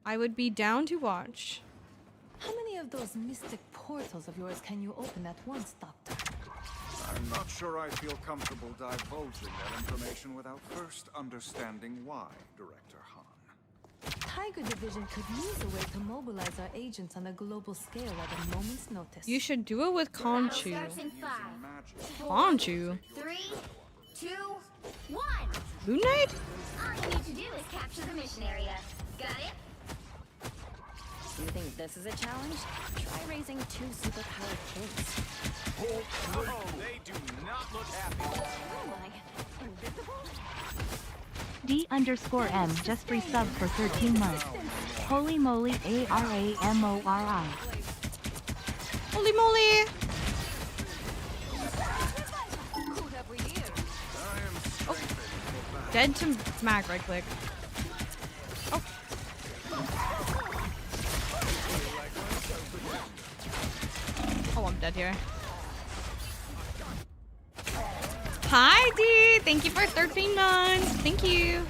I would be down to watch. How many of those mystic portals of yours can you open at once, Doctor? I'm not sure I feel comfortable divulging that information without first understanding why, Director Han. Tiger Division could use a way to mobilize our agents on a global scale at a moment's notice. You should do it with Battle Conchu. starts in 5, Magic. Conchu? 3, 2, 1. Moon Knight? All you need to do is capture the mission area. Got it? You think this is a challenge? Try raising 2 superpowered kids. They do not look happy. Oh my, invisible? D_M just resub for 13 months. Holy moly, ARAMORI. Holy moly! Dead to smack, right click. Oh. Oh, I'm dead here. Hi, D! Thank you for 13 months. Thank you.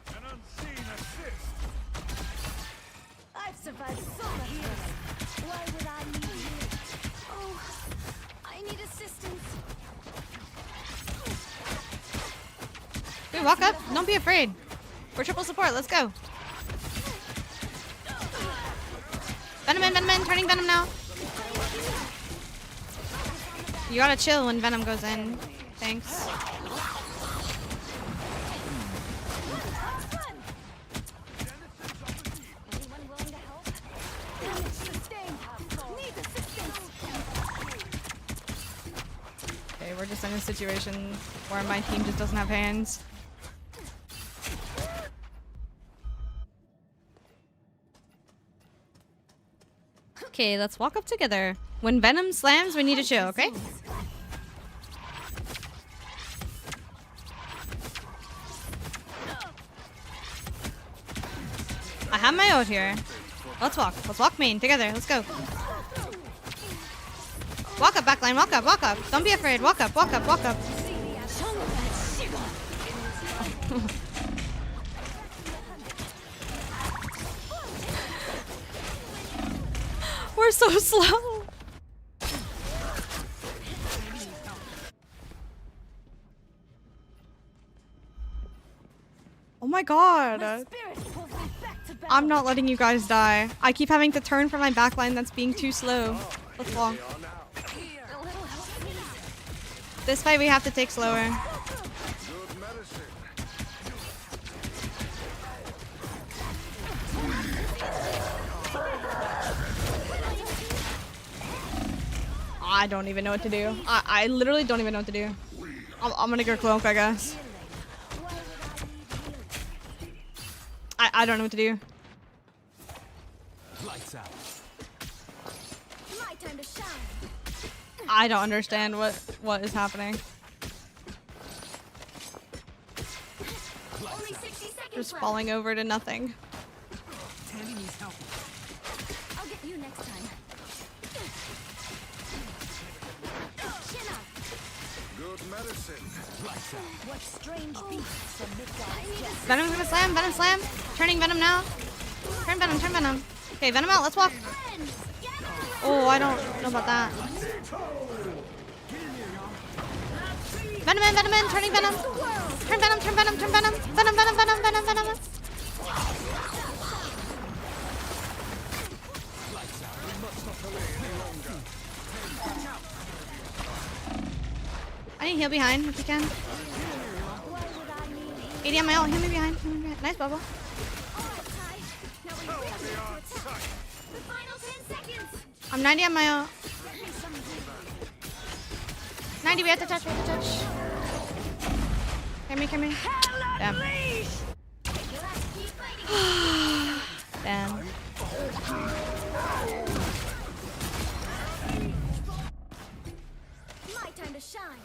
An unseen assist. I've survived so much worse. Why would I need you? Oh, I need assistance. Dude, walk up. Don't be afraid. We're triple support. Let's go. Venom in, Venom in. Turning Venom now. You gotta chill when Venom goes in. Thanks. Anyone willing to help? Okay, we're just in a situation where my team just doesn't have hands. Okay, let's walk up together. When Venom slams, we need to chill, okay? I have my ult here. Let's walk. Let's walk main together. Let's go. Walk up, backline. Walk up, walk up. Don't be afraid. Walk up, walk up, walk up. We're so slow. Oh my god. I'm not letting you guys die. I keep having to turn for my backline that's being too slow. Let's walk. This fight we have to take slower. Good medicine. I don't even know what to do. I literally don't even know what to do. I'm gonna go cloak, I guess. I don't know what to do. Lights out. My time to shine. I don't understand what is happening. Only 60 seconds Just left. falling over to nothing. Tandy needs help. I'll get you next time. Chin up. Good medicine. Lights out. What strange beasts from Midgard's death. Venom's gonna slam. Venom slam. Turning Venom now. Turn Venom. Turn Venom. Okay, Venom out. Let's walk. Oh, I don't know about that. Venom in. Venom in. Turning Venom. Turn Venom. Turn Venom. Turn Venom. Venom. Venom. Venom. Venom. Venom. I need heal behind if you can. 80 on my ult. Heal me behind. Heal me behind. Nice bubble. I'm 90 on my ult. 90, we have to touch, we have to touch. Come here. Damn. Damn. My time to shine.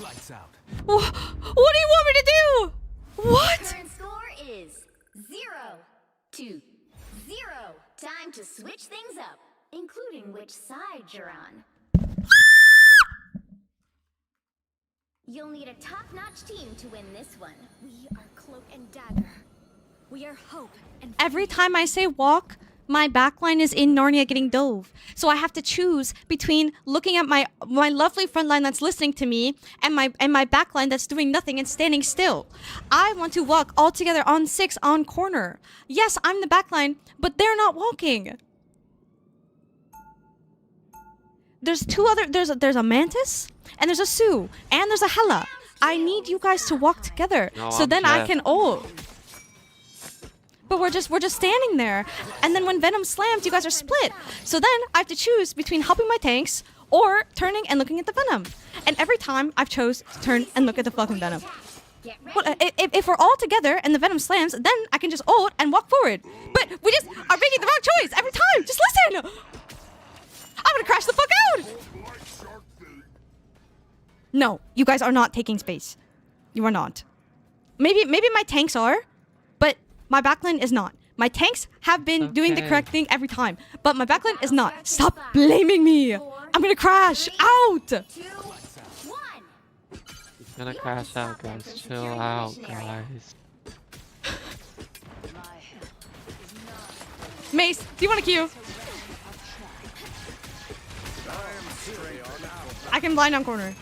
Lights out. What do you want me to do? What? Current score is 0-0. Time to switch things up, including which side you're on. You'll need a top-notch team to win this one. We are cloak and dagger. We are hope and Every time I say walk, my backline is in Narnia getting dove. So I have to choose between looking at my lovely frontline that's listening to me and my backline that's doing nothing and standing still. I want to walk all together on 6 on corner. Yes, I'm the backline, but they're not walking. There's there's a Mantis and there's a Sue and there's a Hela. I need you guys to walk together so then I can ult. But we're just standing there, and then when Venom slams, you guys are split. So then I have to choose between helping my tanks or turning and looking at the Venom. And every time I've chose to turn and look at the fucking Venom. Well, if we're all together and the Venom slams, then I can just ult and walk forward. But we just are making the wrong choice every time. Just listen. I'm gonna crash the fuck out. No, you guys are not taking space. You are not. Maybe my tanks are, but my backline is not. My tanks have been doing the correct thing every time, but my backline is not. Stop blaming me. I'm gonna crash out. 2, 1. It's gonna crash out, guys. Chill out, guys. Mace, do you want a Q? I can blind on corner.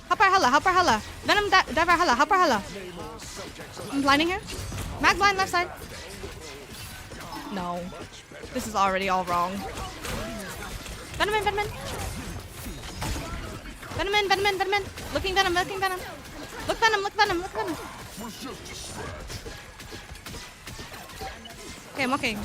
Help our Hela. Venom dive our Hela. Help our Hela. I'm blinding her. Mag blind left side. No. This is already all wrong. Venom in. Looking Venom. Look Venom. Okay, I'm okay.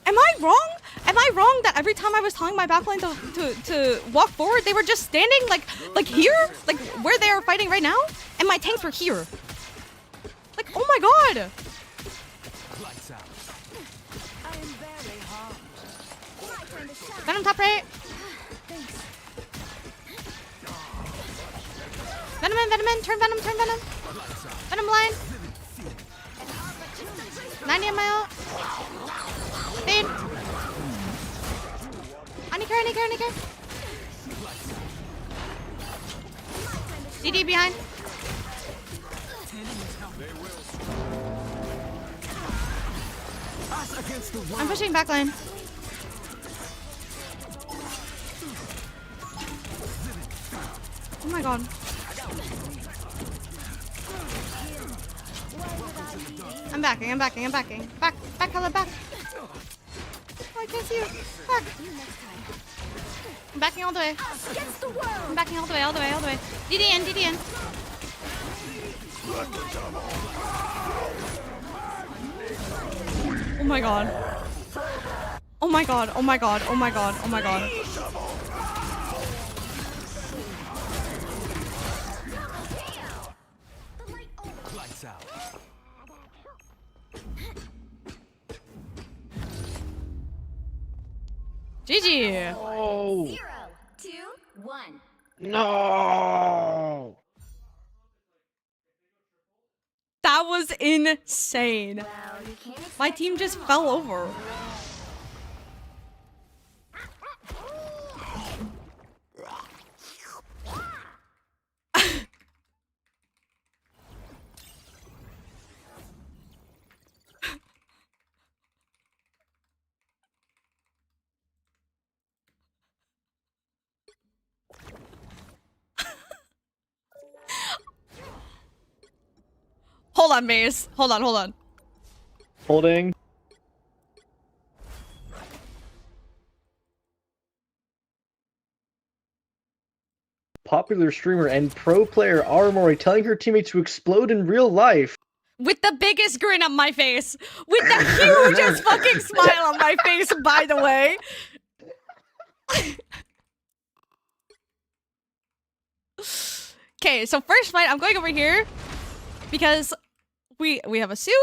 Am I wrong? Am I wrong that every time I was telling my backline to walk forward, they were just standing like here? Like where they are fighting right now? And my tanks were here. Like, oh my god! Venom top right. Venom in. Turn Venom. Venom line. 90 on my ult. Fade. I need care. DD behind. I'm pushing backline. Oh my god. I'm backing. Back, Hela, back. Oh, I can't see you. Back. I'm backing all the way. I'm backing all the way. DD in. Oh my god. Lights out. GG. Oh 0, 2, 1. no! That was insane. Well, you can't expect My team just fell over. Hold on, Mace. Hold on. Holding. Popular streamer and pro player Armory telling her teammates to explode in real life. With the biggest grin on my face. With the hugest fucking smile on my face, by the way. Okay, so first fight, I'm going over here because we have a suit.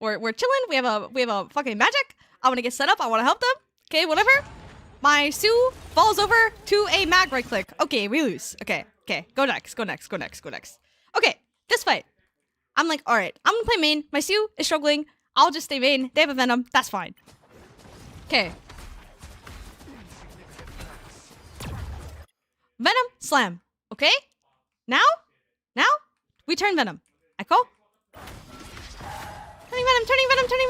We're chilling. We have a fucking magic. I want to get set up. I want to help them. Okay, whatever. My Sue falls over to a mag right click. Okay, we lose. Okay. Go next. Okay, this fight. I'm like, alright, I'm gonna play main. My Sue is struggling. I'll just stay main. They have a Venom. That's fine. Okay. Venom, slam. Okay? Now, we turn Venom. Echo. Turning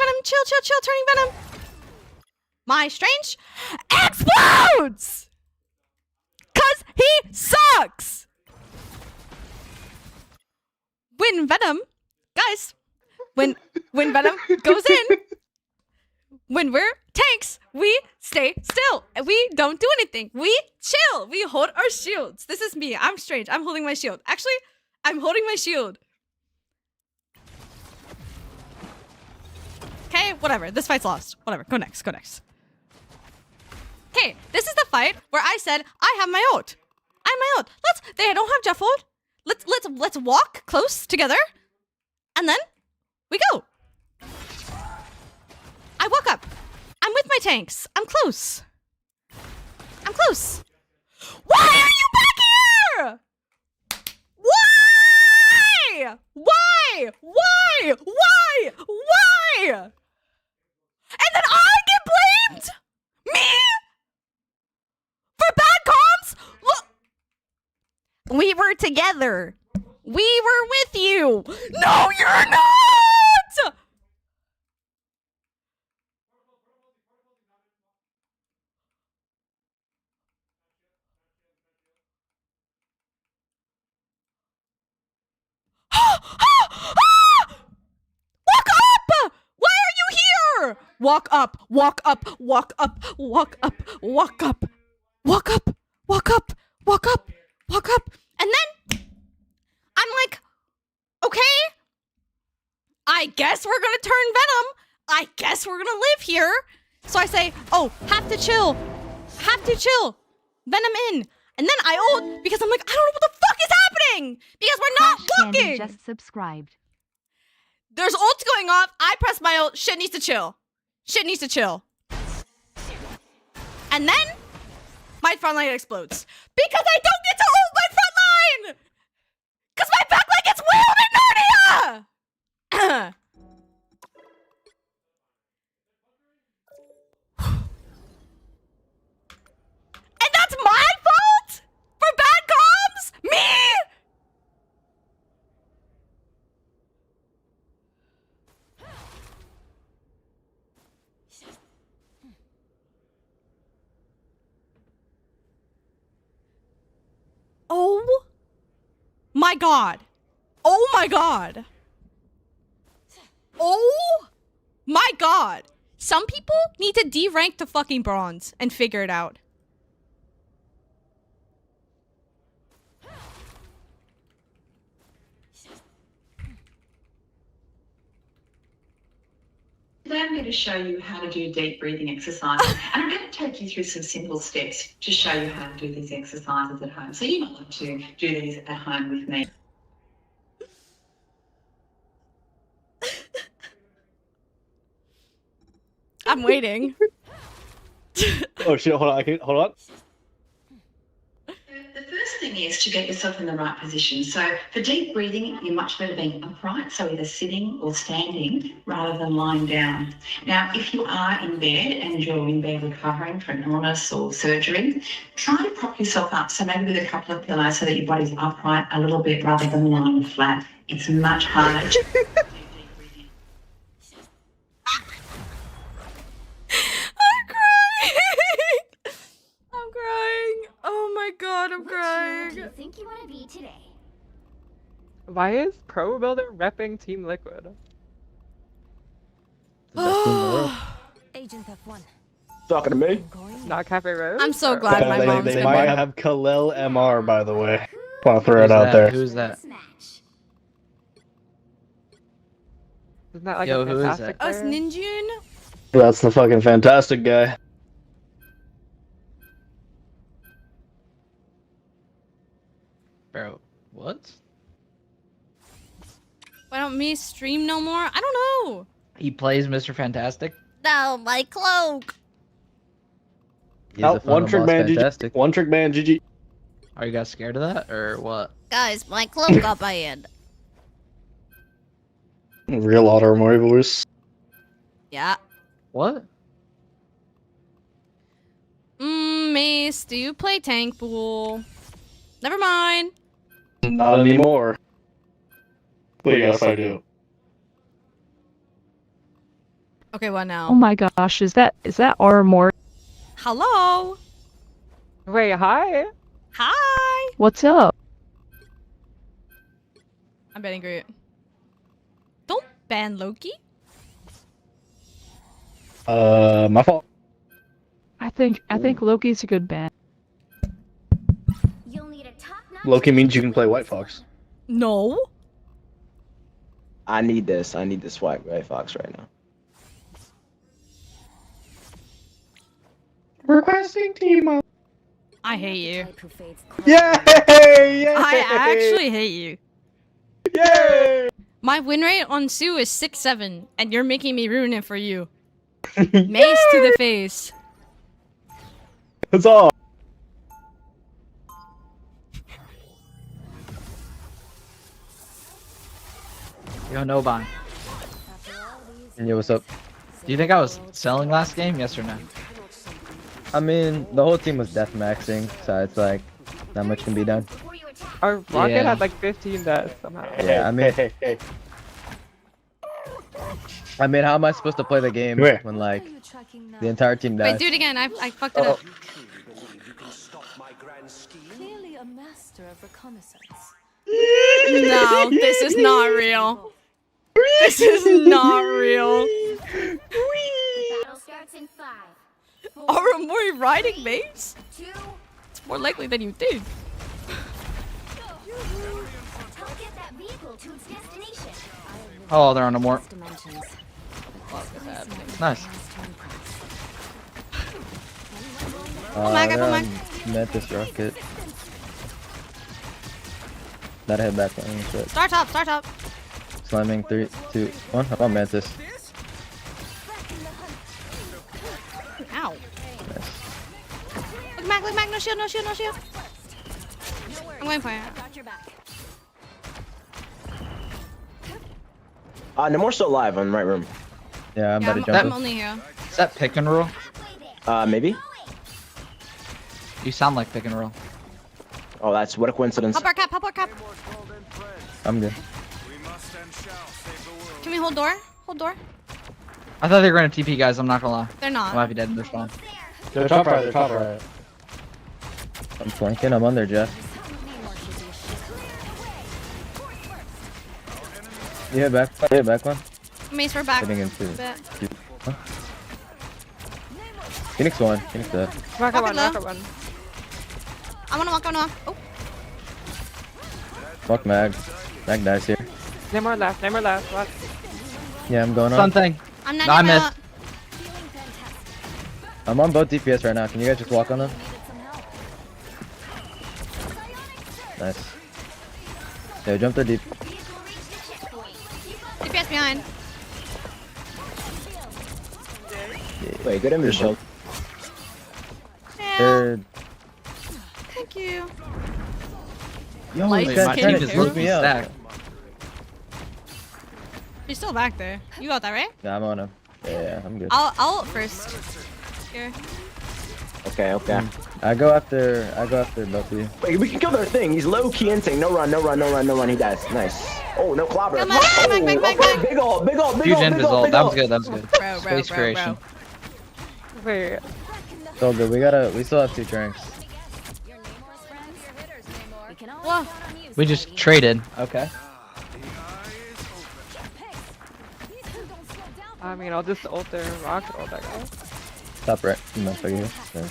Venom. Chill, turning Venom. My Strange explodes! Cause he sucks! When Venom, guys, when Venom goes in, when we're tanks, we stay still. We don't do anything. We chill. We hold our shields. This is me. I'm Strange. I'm holding my shield. Actually, I'm holding my shield. Okay, whatever. This fight's lost. Whatever. Go next. Okay, this is the fight where I said I have my ult. They don't have Jeff ult. Let's walk close together, and then we go. I walk up. I'm with my tanks. I'm close. Why are you back here? Why? And then I get blamed? Me? For bad comms? Look. We were together. We were with you. No, you're not! Walk up! Why are you here? Walk up. And then I'm like, okay, I guess we're gonna turn Venom. I guess we're gonna live here. So I say, oh, have to chill. Venom in. And then I ult because I'm like, I don't know what the fuck is happening because we're not Candy walking. just subscribed. There's ults going off. I press my ult. Shit needs to chill. And then my front line explodes because I don't get to ult my front line because my back line gets wheeled in Narnia. And that's my fault for bad comms? Me? Oh my god. Oh my god. Oh my god. Some people need to de-rank to fucking bronze and figure it out. Today I'm going to show you how to do deep breathing exercises, and I'm going to take you through some simple steps to show you how to do these exercises at home. So you might like to do these at home with me. I'm waiting. Oh shit, hold on. The first thing is to get yourself in the right position. So for deep breathing, you're much better being upright, so either sitting or standing rather than lying down. Now, if you are in bed and you're in bed recovering from illness or surgery, try to prop yourself up, so maybe with a couple of pillows so that your body's upright a little bit rather than lying flat. It's much harder to do deep breathing. I'm crying. Oh my god, I'm Which hero do you crying. think you want to be today? Why is Pro Builder repping Team Liquid? The best team in the world. Agent F1. Talking to me? Not Cafe Rose? I'm so glad my mom's They been might there. have Kalel MR, by the way. I'll throw it out there. Who's that? Isn't that like Yo, a who is fantastic Us player? Ninjun? That's the fucking fantastic guy. Bro, what? Why don't me stream no more? I don't know. He plays Mr. Fantastic? No, my cloak. He's Oh, a fun boss fantastic. One trick man, GG. Are you guys scared of that, or what? Guys, my cloak got banned. Real Armory voice. Yeah. What? Mace, do you play tank pool? Never mind. Not anymore. But yes, I do. Okay, what now? Oh my gosh, is that Armor? Hello. Wait, hi? Hi. What's up? I'm banning Groot. Don't ban Loki. My fault. I think Loki's a good ban. You'll need a top-notch Loki means you can play White Fox. No. I need this. I need this White Fox right now. Requesting team up. I hate you. Type who fades Yay! Yay! I actually hate you. Yay! My win rate on Sue is 6-7, and you're making me ruin it for you. Mace to the face. That's all. Yo, no bond. Yo, what's up? Do you think I was selling last game? Yes or no? I mean, the whole team was death maxing, so it's like, not much can be done. Our Rocket Yeah. had like 15 deaths somehow. Yeah, I mean, Hey. I mean, how am I supposed to play the game Where? when like are you tracking now? the entire team dies? Wait, do it again. I fucked it up. Clearly a master of reconnaissance. No, this is not real. This is not real. battle starts in 5, 4, Are Mori riding Mace? 2. It's more likely than you think. Help get that vehicle to its destination. Oh, they're on a more. Dimensions. Nice. Mag, they're apple on mag. Mantis Rocket. That head back on shit. Start top, start top. Slamming 3, 2, 1. How about Mantis? Ow. Nice. Look, Mag, no shield, no shield, no shield. I'm going for it. Got your back. Nemore's still alive on right room. Yeah, I'm Yeah, about to I'm jump only here. Is that pick and roll? Maybe. You sound like pick and roll. Oh, that's what a coincidence. Pop our cap, pop our cap. in. I'm good. Can we hold door? Hold door. I thought they were gonna TP, guys. I'm not gonna lie. They're I'm not. happy dead. They're spawn. They're top right, they're top right. I'm flanking. I'm on there, Jeff. You hit back one. Mace, we're back. Hitting into. Bit. Huh? Phoenix one. Phoenix dead. Rocket Rocket one, low. rocket one. I wanna walk, I wanna walk. Oh, Fuck Mag. Mag dies here. Name more left, name more left. What? Yeah, I'm going on. Something. I'm not No, I even missed. out. I'm on both DPS right now. Can you guys just walk on them? Nice. Yeah, jump the deep. DPS behind. Wait, good image shield. Yeah. Third. Thank you. Yo, Lights this guy's my skin trying team to is care. sneak me looking out. stacked. You're still back there. You got that, right? Yeah, I'm on him. Yeah, I'm good. I'll ult first. Here. Okay, okay. I go after both of you. Wait, we can kill their thing. He's low key inting. No run, no run, no run, no run. He dies. Nice. Oh, no clobber. Come on, Oh, back, okay. Big ult, big ult, big Huge ult, end big ult, result. big That was ult. good. That was good. Bro, Space creation. Wait, It's all good. We still have 2 tranks. Whoa. We just traded. Okay. I mean, I'll just ult there and rock ult that guy. Top right. Motherfucker here. There.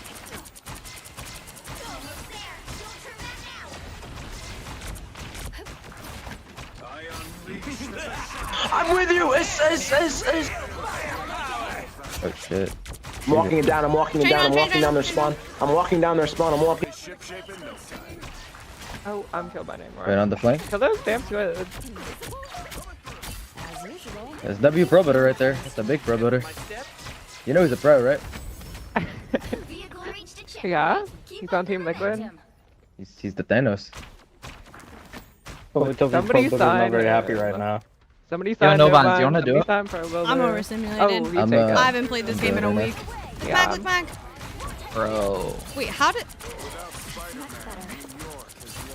I'm with you. It's. Oh shit. I'm walking it down. I'm walking it down. I'm walking down their spawn. I'm walking down their spawn. I'm walking. Oh, I'm killed by Namor. Right on the flank. Kill those damn good. There's W Pro Builder right there. That's a big Pro Builder. You know he's a pro, right? Yeah? He's on Team Liquid? He's the Thanos. Somebody I'm signed. not very happy right now. Somebody signed. no Vines, you wanna do it? I'm overstimulated. Oh, I haven't played this game in a week. Look back, look back. Bro. Wait, how did...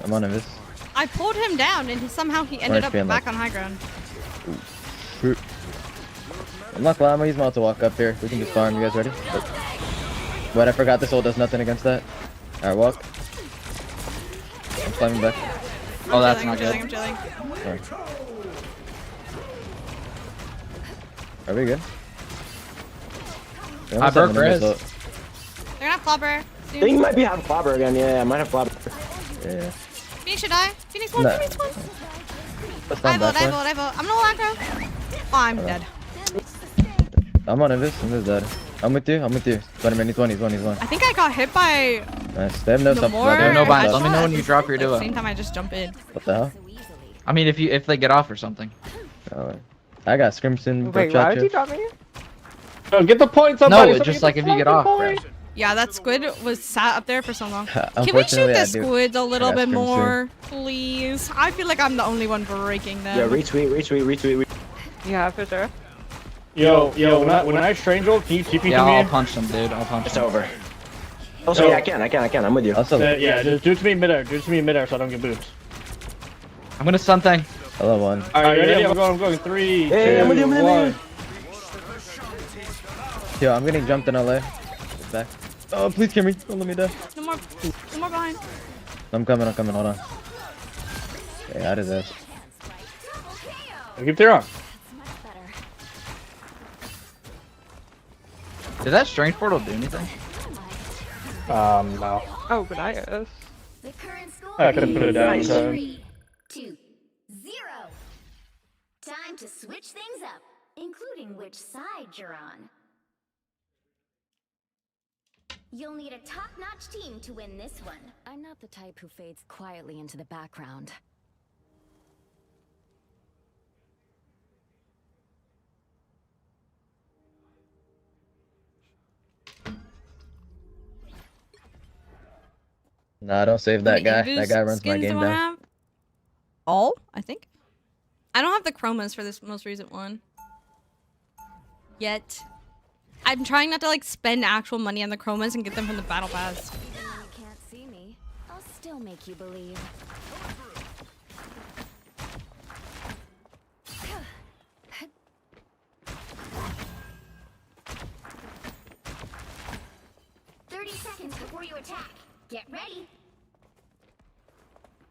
I'm on this. I pulled him down and somehow he ended up back on high ground. I'm not glad I'm gonna use Mal to walk up here. We can just farm. You guys ready? But I forgot this ult does nothing against that. Alright, walk. I'm climbing back. Oh, that's not I'm good. chilling. Right. Are we good? I broke Riz. They're gonna have Clobber I soon. think you might be having Clobber again. Yeah, I might have Clobber. Yeah. Phoenix should die. Phoenix one, Nah. Phoenix one. Let's I not vote, back I one. vote, I vote. I'm no aggro. Oh, I'm dead. I'm on Invis. Invis dead. I'm with you. I'm with you. 20 minutes. He's one. I think I got hit by Nice. They have no the stuff. more. They have no binds. I Let me know shot. when you drop your At the duo. same time, I just jump in. What the hell? I mean, if they get off or something. Oh, I got Scrimson. Wait, why would you drop me? Oh, get the points up, No, buddy. it's Somebody just get like the if you get fucking off, bro. point. Yeah, that squid was sat up there for so long. Can we shoot Unfortunately, the I do. squids a little I got bit scream more, please? I feel like I'm the only one breaking them. Yeah, retweet. Yeah, for sure. Yo, when I strange ult, can you TP Yeah, to me? I'll punch them, dude. I'll punch It's them. over. Also, yeah, I can. I'm with you. Also, Yeah, just do it to me midair. Do it to me midair so I don't get booped. I'm gonna stun thing. hello one. Alright, ready? I'm going. 3, Hey, 2, I'm with you, 1. Yo, I'm getting jumped in LA. Get back. Oh, please kill me. Don't let me die. No more behind. I'm coming. Hold on. Okay, how did this? Keep there on. Did that strength portal do anything? No. Oh, but I is. The current score I could have put it down. is So. 3, 2, 0. Time to switch things up, including which side you're on. You'll need a top-notch team to win this one. I'm not the type who fades quietly into the background. Nah, don't save that How guy. many That guy runs my skins game do I down. have? All, I think. I don't have the chromas for this most recent one. Yet. I'm trying not to like spend actual money on the chromas and get them from the battle pass. You can't see me. I'll still make you believe. Seconds before you attack. Get ready.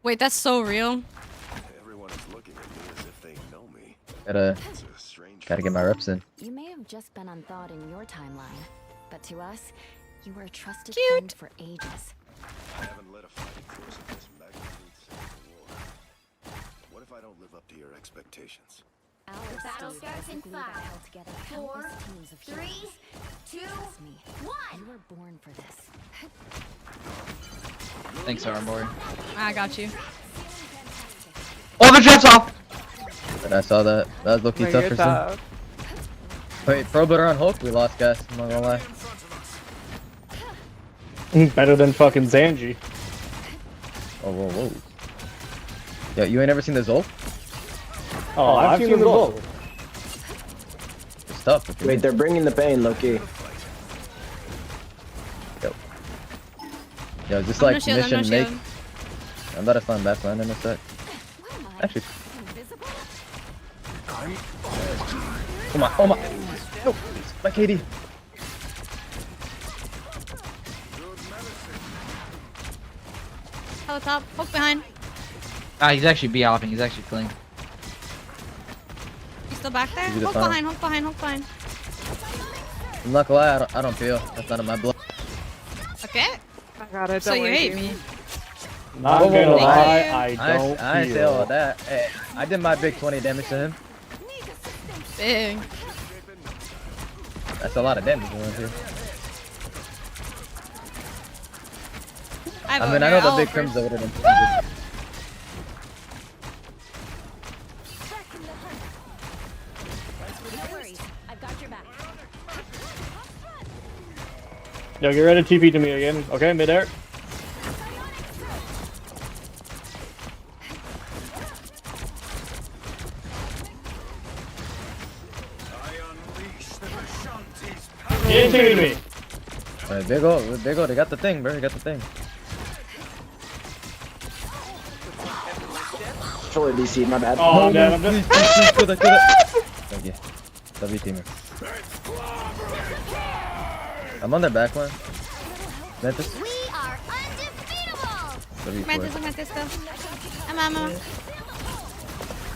Wait, that's so real. Everyone is looking at me as if they know me. Gotta get my reps in. You may have just been unthawed in your timeline, but to us, you were a trusted Cute. friend for ages. I haven't led a fighting force of this magnitude since the war. What if I don't live up to your expectations? Our The battle Steve starts in we have 5, held together 4, countless teams of 3, heroes. 2, Trust me, 1. you were born for this. Thanks, Armory. I got you. Oh, the jet's off! And I saw that. That was low-key Wait, tough you're for some. tough. Wait, Pro Builder on Hulk? We lost, guys. I'm not gonna lie. Better than fucking Zanji. Oh, whoa. Yo, you ain't ever seen the Zolf? Oh, I've seen the goal. It's tough. Wait, they're bringing the pain, Loki. Yo, just I'm like no shield, I'm no mission make. shield. I'm about to find backline in a sec. Actually, Invisible? oh my. No, my KD. Hello top. Poke behind. Ah, he's actually B-hopping. He's actually clean. Still back there? Give you the Hook final. behind, hook behind, hook behind. I'm not gonna lie, I don't feel. That's not in my blood. Okay. I got it. So Don't you worry, hate dude. me. Not Whoa, whoa, gonna whoa, lie, whoa. I don't I ain't say all that. Hey, I did my big 20 damage to him. Big. That's a lot of damage around here. I mean, I know the big crims over them. No worries. I've got your back. Yo, get ready to TP to me again. Okay, midair. Get into me. Alright, big ol', they got the thing, bro. They got the thing. Fully DC, my bad. Oh, man, I'm just. Kill that. Thank you. W teamer. I'm on their back line. Mantis. We are undefeatable. W4. Mantis, Mantis, go. I'm.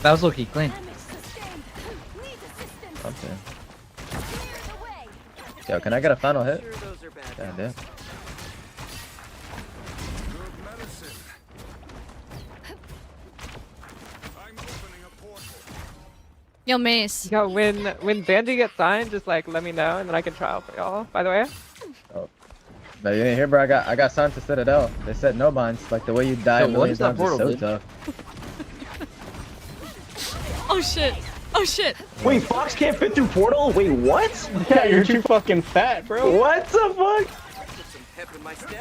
That was low-key clean. Okay. Yo, can I get a final hit? God damn. Yo, Mace. Yo, when Bandy gets signed, just like let me know and then I can try out for y'all. By the way. Oh. But you didn't hear, bro. I got signed to Citadel. They said no binds. Like the way you die Yo, what millions is that times is so portal, dude? tough. Oh shit. Oh shit. Wait, Fox can't fit through portal? Wait, what? Yeah, you're too fucking fat, bro. What the fuck?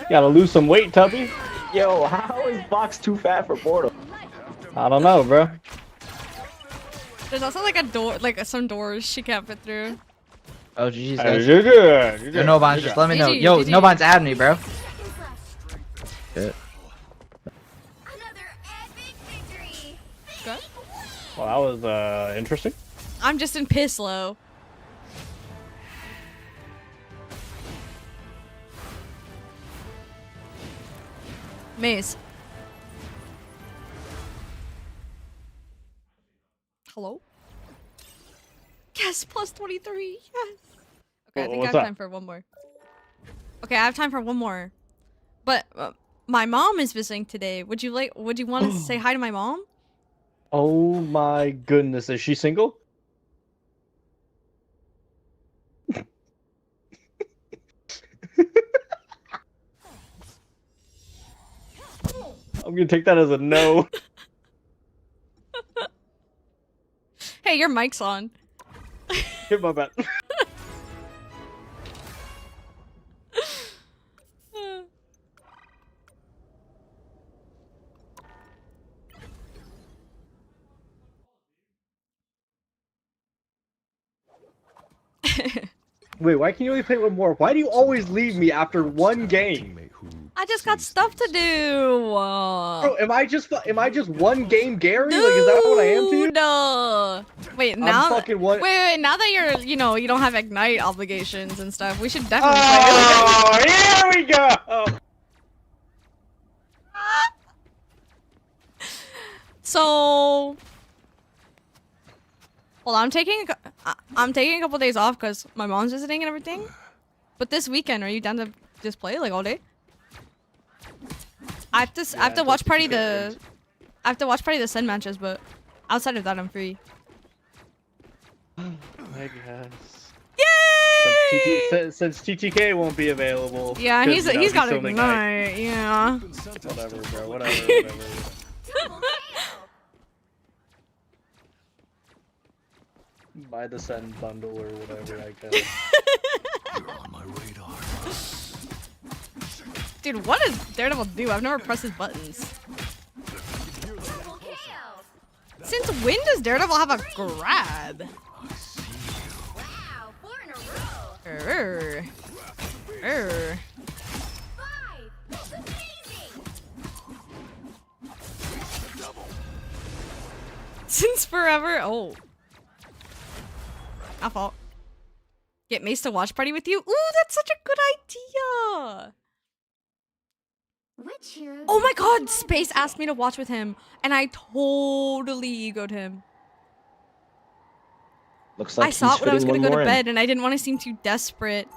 Gotta lose some weight, Tubby. Yo, how is Fox too fat for portal? I don't know, bro. There's also like a door, like some doors she can't fit through. Oh, GG's, Hey, guys. you're good. You're Yo, good. no binds, You're just good. let me know. GG, Yo, GG. no binds, add me, bro. Shit. Another epic victory. Good. Well, that was interesting. I'm just in piss low. Maze. Hello? Yes, plus 23. Yes. Okay, I think I What's have up? time for one more. Okay, I have time for one more. But my mom is visiting today. Would you want to say hi to my mom? Oh my goodness, is she single? I'm gonna take that as a no. Hey, your mic's on. Hit my bet. Wait, why can you only play one more? Why do you always leave me after one game? I just got stuff to do. Bro, am I just one game Gary? Like, is that what I am to you? No. Wait, now. fucking one- Wait. Now that you're, you don't have Ignite obligations and stuff, we should definitely play. Oh, here we go. So. Well, I'm taking a couple days off because my mom's visiting and everything. But this weekend, are you down to just play like all day? I have to watch party the Sen matches, but outside of that, I'm free. I guess. Yay! Since TTK won't be available. Yeah, 'cause, he's got still Ignite. Yeah. Whatever, bro. Whatever. Buy the Sen bundle or whatever I can. You're on my radar. Dude, what does Daredevil do? I've never pressed his buttons. Since when does Daredevil have a grab? Wow, 4 in a row. Err. 5. That's amazing. Since forever. Oh. My fault. Get Mace to watch party with you? Ooh, that's such a good idea. Which hero? Oh my god, Space asked me to watch with him, and I totally egoed him. Looks like I saw he's it when I was fitting gonna one go to more in. bed, and I didn't want to seem too desperate.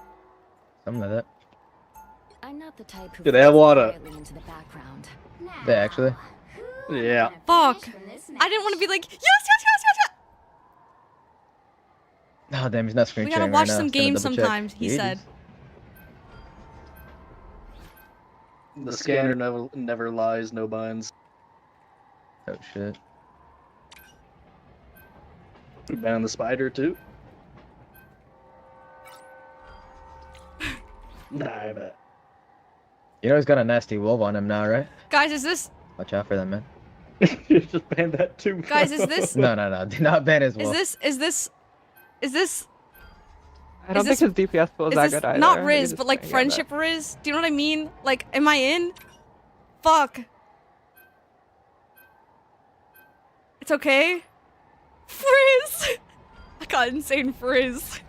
Something like that. I'm not the type who Do they have water? quietly into the background. They actually. Yeah. Fuck. I didn't want to be like, yes, yes, yes, yes, yes. Oh damn, he's not screen We gotta sharing watch right now. some It's gonna games double check. sometimes, he Yeah, it said. is. The scanner never lies, no binds. Oh shit. We banned the spider too. Nah, I bet. You know he's got a nasty wolf on him now, right? Guys, is this... Watch out for them, man. You just banned that too. Guys, is this... No, no, no. Do not ban his wolf. Is this... I don't is think his DPS pool is that this good either. not He's Riz, just but like playing friendship Riz? Do you know what I mean? Like, am I in? Fuck. It's okay? Frizz! I got insane frizz.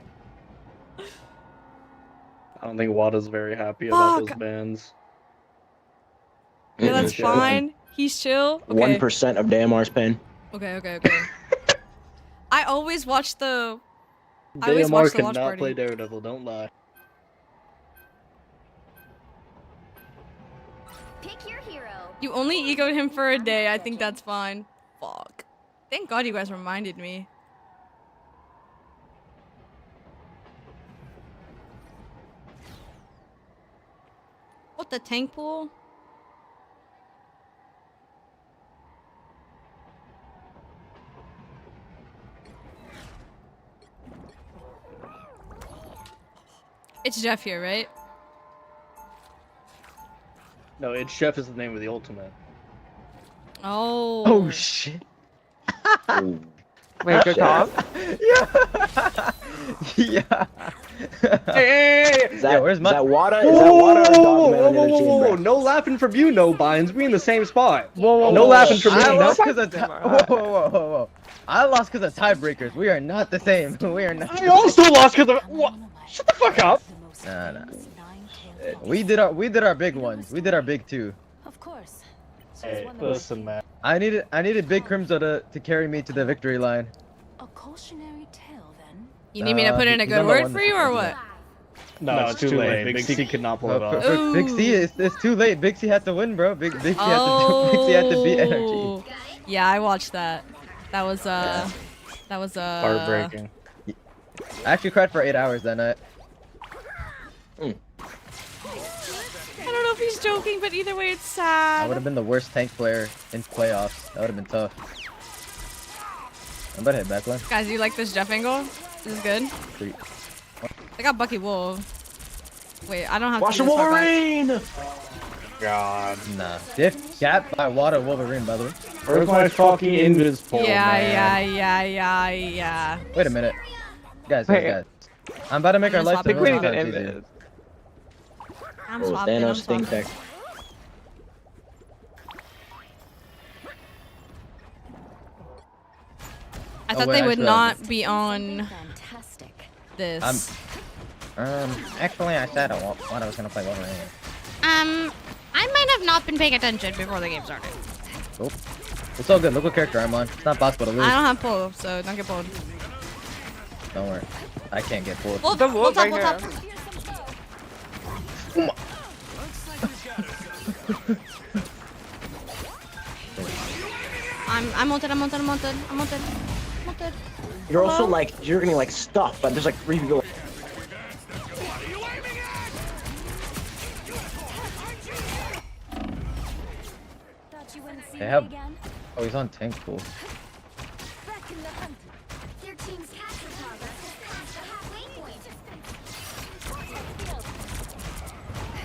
I don't think Wada's very happy about Fuck. those bans. Yeah, that's Chill. fine. He's chill. Okay. 1% of Damar's pen. Okay, okay, okay. I always watch the... I always watch DMR the watch cannot party. play Daredevil, don't lie. Pick your hero. You only egoed him for a day. I think that's fine. Fuck. Thank God you guys reminded me. What, the tank pool? It's Jeff here, right? No, it's Chef is the name of the ultimate. Oh. Oh shit. Wait, good call. Yeah. Yeah. Is that, where's my... is that Wada? Is that Wada or Dogman on the other team, bro? No laughing from you, no binds. We in the same spot. Whoa, No laughing from I me. lost No. because of whoa. I lost because of tiebreakers. We are not the same. We are not. I also lost because of what? Shut the fuck up. Nah. We did our big ones. We did our big two. Of course. Hey, listen, man. I needed Big Crimzo to carry me to the victory line. A cautionary tale, then. You need me to put in a he's good on the word one for that- you or what? No, it's too late. Big C could not pull it off. Big C, it's too late. Big C had to win, bro. Big C had to beat Energy. Oh. Yeah, I watched that. That was Heartbreaking. I actually cried for 8 hours that night. I don't know if he's joking, but either way, it's I sad. would have been the worst tank player in playoffs. That would have been tough. I'm about to hit backline. Guys, you like this Jeff angle? This is good. Sweet. I got Bucky Wolf. Wait, I don't have Watch to the do this far back. Wolverine! God. Nah. Diff capped by Water Wolverine, by the way. Where's my fucking invis pole, Yeah. Wait a minute. Guys. I'm about to make our I'm life swapping. the I think we need most an easier. invis. I'm Oh, swapping, I'm Thanos stink swapping. tech. I thought wait, they would actually, not be on Fantastic. this. Actually, I said I was gonna play Wolverine. I might have not been paying attention before the game started. Oh. It's all good. Look what character I'm on. It's not possible to lose. I don't have pull, so don't get pulled. Don't worry. I can't get pulled. We'll The top, wolf right we'll top. here. I'm ulted. You're also like, you're getting like stuff, but there's like 3 people. Thought you wouldn't see They me have. again. Oh, he's on tank pool. Back in the hunt. Their team's capture progress has passed the halfway point.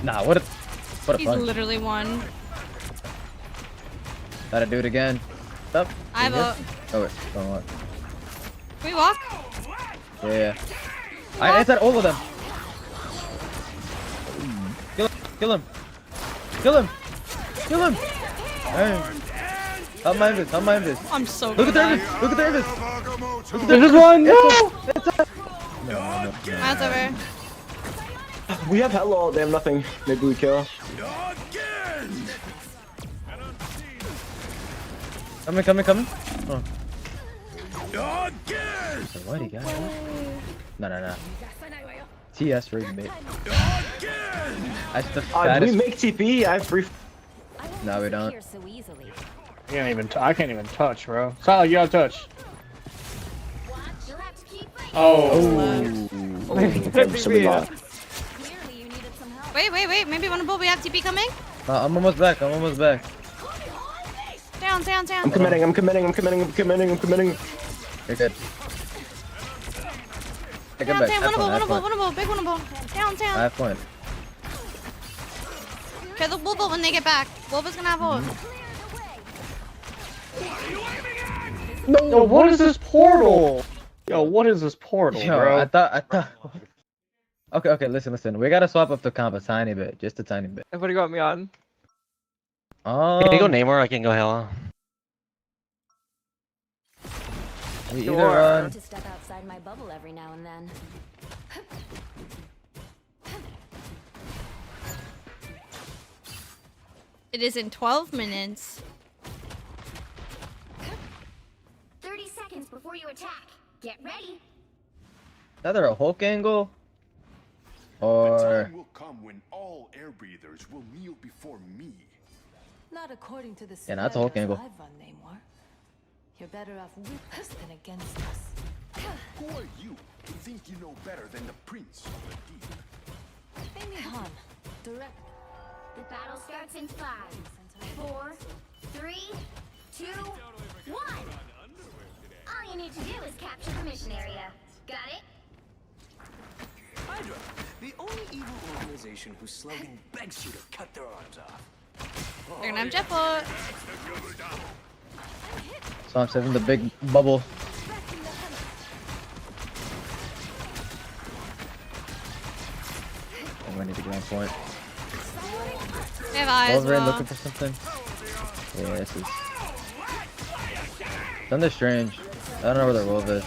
Nah, what a He's punch. literally won. Gotta do it again. Stop. I have a. Oh wait, don't want. Can we walk? Yeah. I said all of them. Kill him. Hey. Help my invis. I'm so Look at good. the invis. This is one. No. No. That's over. We have hello, they have nothing. Maybe we kill. Coming. Oh. What he got? No. TS rated mate. That's the fattest. we make TP. I have free. No, we don't. I can't even touch, bro. Solid, you gotta touch. Oh. Somebody lost. Wait. Maybe one of we have TP coming? I'm almost back. Down. I'm committing. You're good. Take it back. Winnable, big winnable. Down. I have point. Okay, the Wolf when they get back. Wolf is gonna have ult. No, what is this portal? Yo, what is this portal, Yo, bro? I thought. Okay, listen. We gotta swap up the comp a tiny bit, just a tiny bit. What do you got me on? Can you go Namor? I can go Hela. We either run. To step outside my bubble every now and then. It is in 12 minutes. 30 seconds before you attack. Get ready. Either a Hulk angle, The or time will come when all air breathers will kneel before me. Not according to the yeah, that's a Hulk angle. I've run, Namor. You're better off with us than against us. Who are you to think you know better than the Prince of the Deep? Amy Han, direct. The battle starts in 5, 4, 3, 2, 1. All you need to do is capture the mission area. Got it? Hydra, the only evil organization whose slogan begs you to cut their arms off. They're gonna have jet bot. so I'm saving the big bubble. I'm gonna need to get on point. They have eyes. Wolverine looking for something. Yeah, this is. Thunder Strange. I don't know where their wolf is.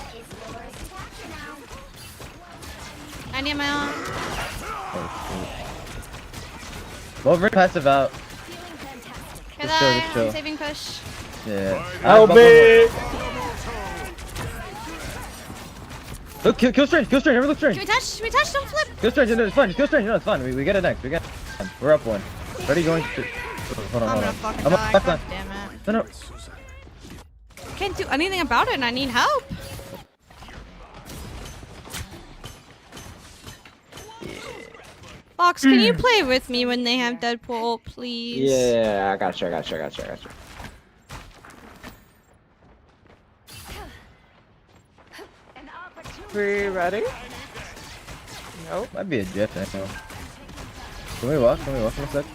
I need my own. Oh, Wolverine passive out. Okay, Just chill, there. just chill. I'm saving push. Yeah. Help me! Look, kill Strange, never look Strange. Can we touch? Don't flip. Kill Strange, no, it's fine, just kill Strange, no, it's fine. We get it next, We're up one. Ready, going to... Hold on. I'm gonna fucking I'm die. up, God damn it. No. Can't do anything about it and I need help. Fox, can you play with me when they have Deadpool, please? Yeah, I got you. We ready? Nope. Might be a Jeff angle. Can we walk in a sec?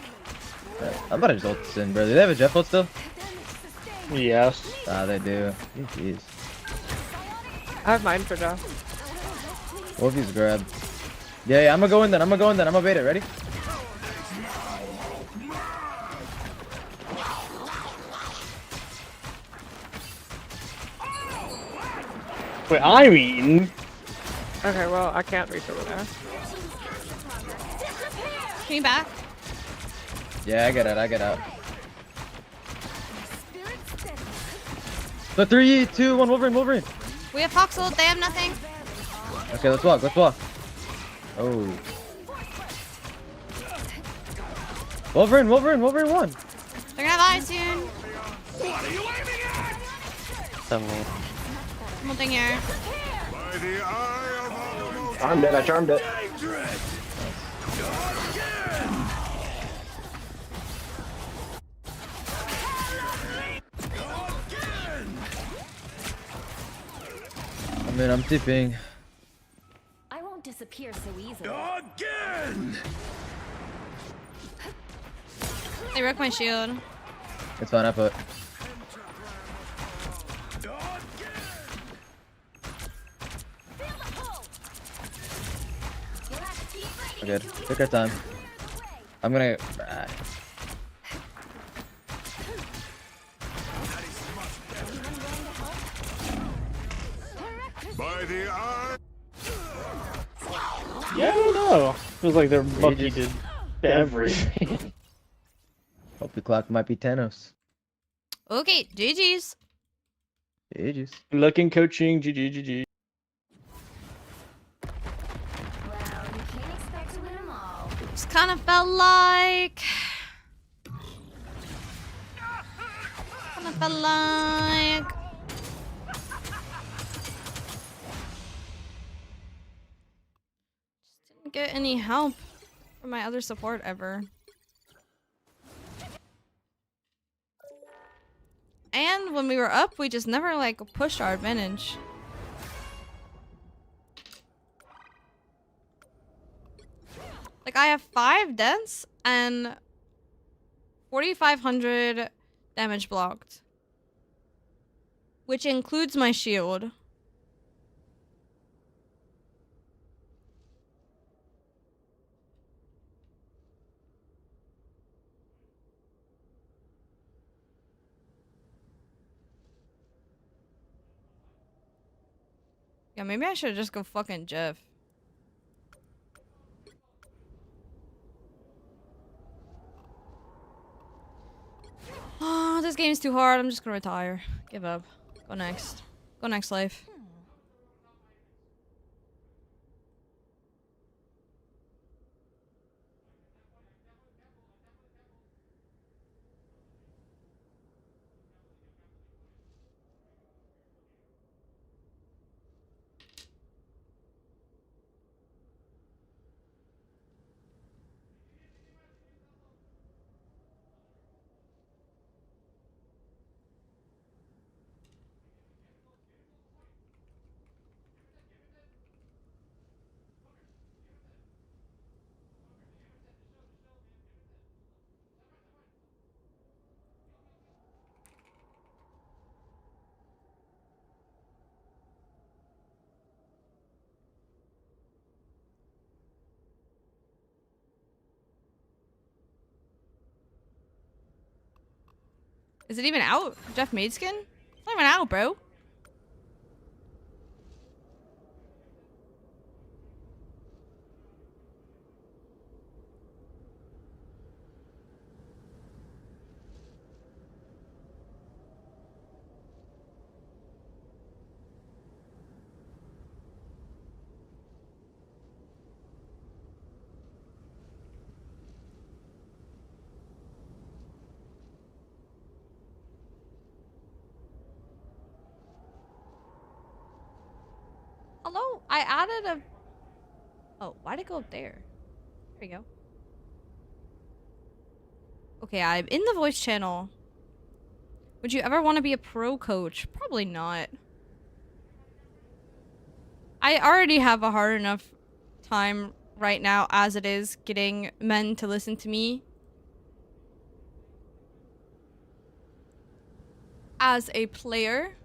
Right. I'm about to just ult this in, bro. Do they have a Jeff ult still? Yes. Ah, they do. Jeez. I have mine for now. Wolfie's grabbed. Yeah, I'm gonna go in then. I'm gonna bait it. Ready? Wait, I'm eating. Okay, well, I can't reach over there. Can you back? Yeah, I get out. So 3, 2, 1, Wolverine. We have Fox ult, they have nothing. Okay, let's walk. Oh. Wolverine won. They're gonna have eyes soon. Something. One thing here. Charmed it. I charmed it. I mean, I'm tipping. I won't disappear so easily. Again! They broke my shield. It's fine, I put. We're good. Take our time. I'm gonna. By the eye. Yeah, I don't know. Feels like their Bucky did everything. Hope the clock might be Thanos. Okay, GG's. Ages. Looking coaching. GG, GG. Well, you can't expect to win them all. Just kind of felt like. Kind of felt like. Just didn't get any help from my other support ever. And when we were up, we just never like pushed our advantage. Like I have 5 dents and 4,500 damage blocked, which includes my shield. Yeah, maybe I should just go fucking Jeff. Oh, this game's too hard. I'm just gonna retire. Give up. Go next. Go next life. Is it even out? Jeff Madeskin? It's not even out, bro. Hello? I added a... Oh, why'd it go up there? There we go. Okay, I'm in the voice channel. Would you ever want to be a pro coach? Probably not. I already have a hard enough time right now as it is getting men to listen to me. As a player,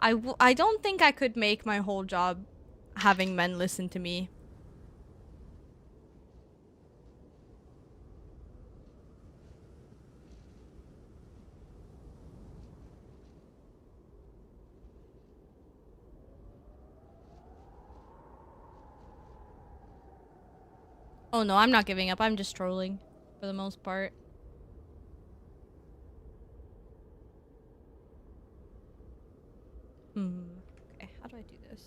I don't think I could make my whole job having men listen to me. Oh no, I'm not giving up. I'm just trolling for the most part. Okay, how do I do this?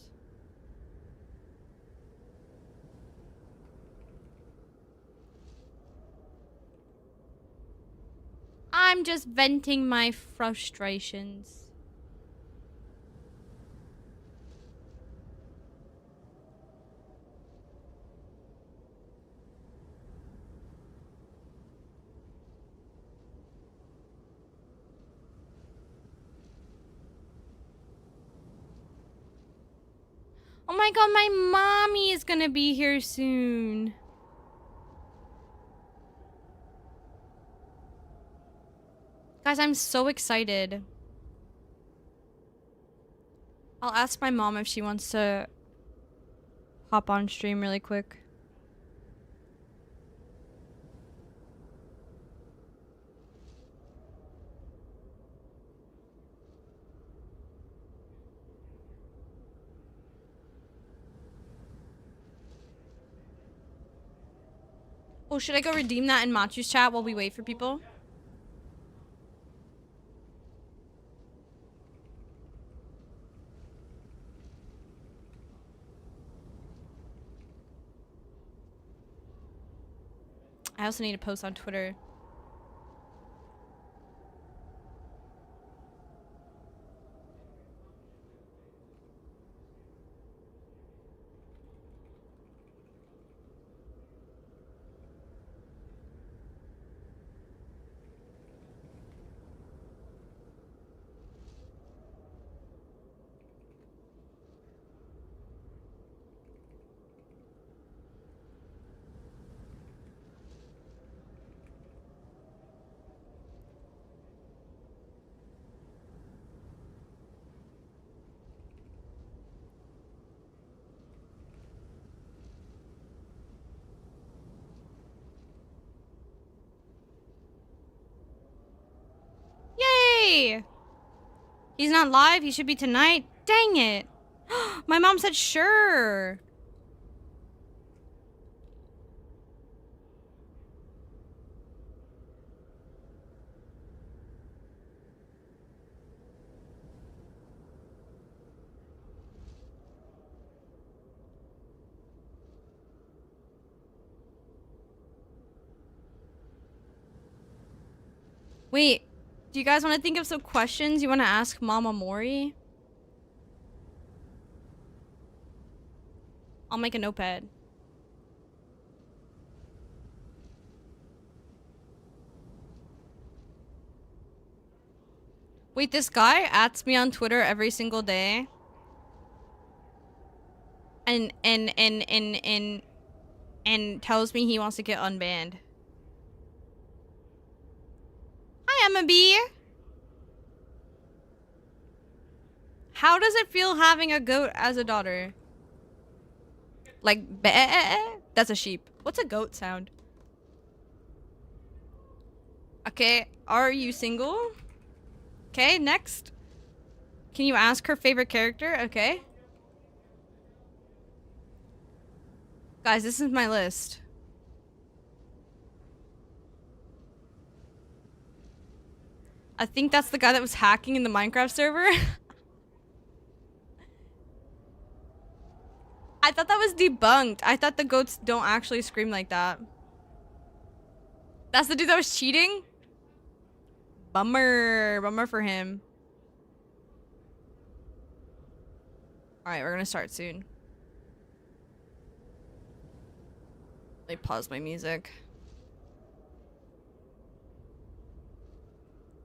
I'm just venting my frustrations. Oh my god, my mommy is gonna be here soon. Guys, I'm so excited. I'll ask my mom if she wants to hop on stream really quick. Oh, should I go redeem that in Machu's chat while we wait for people? I also need to post on Twitter. Yay! He's not live. He should be tonight. Dang it. My mom said sure. Wait, do you guys want to think of some questions you want to ask Mama Mori? I'll make a notepad. Wait, this guy adds me on Twitter every single day. And tells me he wants to get unbanned. Hi, Emma B. How does it feel having a goat as a daughter? Like, that's a sheep. What's a goat sound? Okay, are you single? Okay, next. Can you ask her favorite character? Okay. Guys, this is my list. I think that's the guy that was hacking in the Minecraft server. I thought that was debunked. I thought the goats don't actually scream like that. That's the dude that was cheating? Bummer. Bummer for him. Alright, we're gonna start soon. Let me pause my music.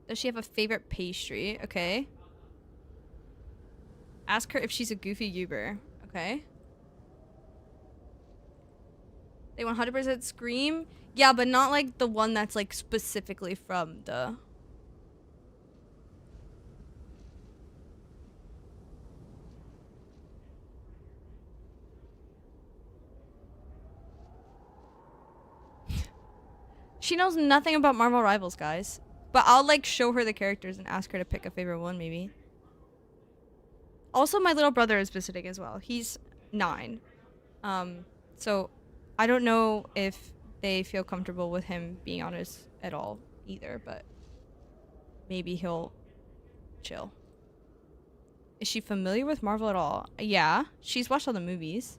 Does she have a favorite pastry? Okay. Ask her if she's a goofy goober. Okay. They 100% scream? Yeah, but not like the one that's like specifically from the... She knows nothing about Marvel Rivals, guys. But I'll like show her the characters and ask her to pick a favorite one, maybe. Also, my little brother is visiting as well. He's 9. So I don't know if they feel comfortable with him being honest at all either, but maybe he'll chill. Is she familiar with Marvel at all? Yeah, she's watched all the movies.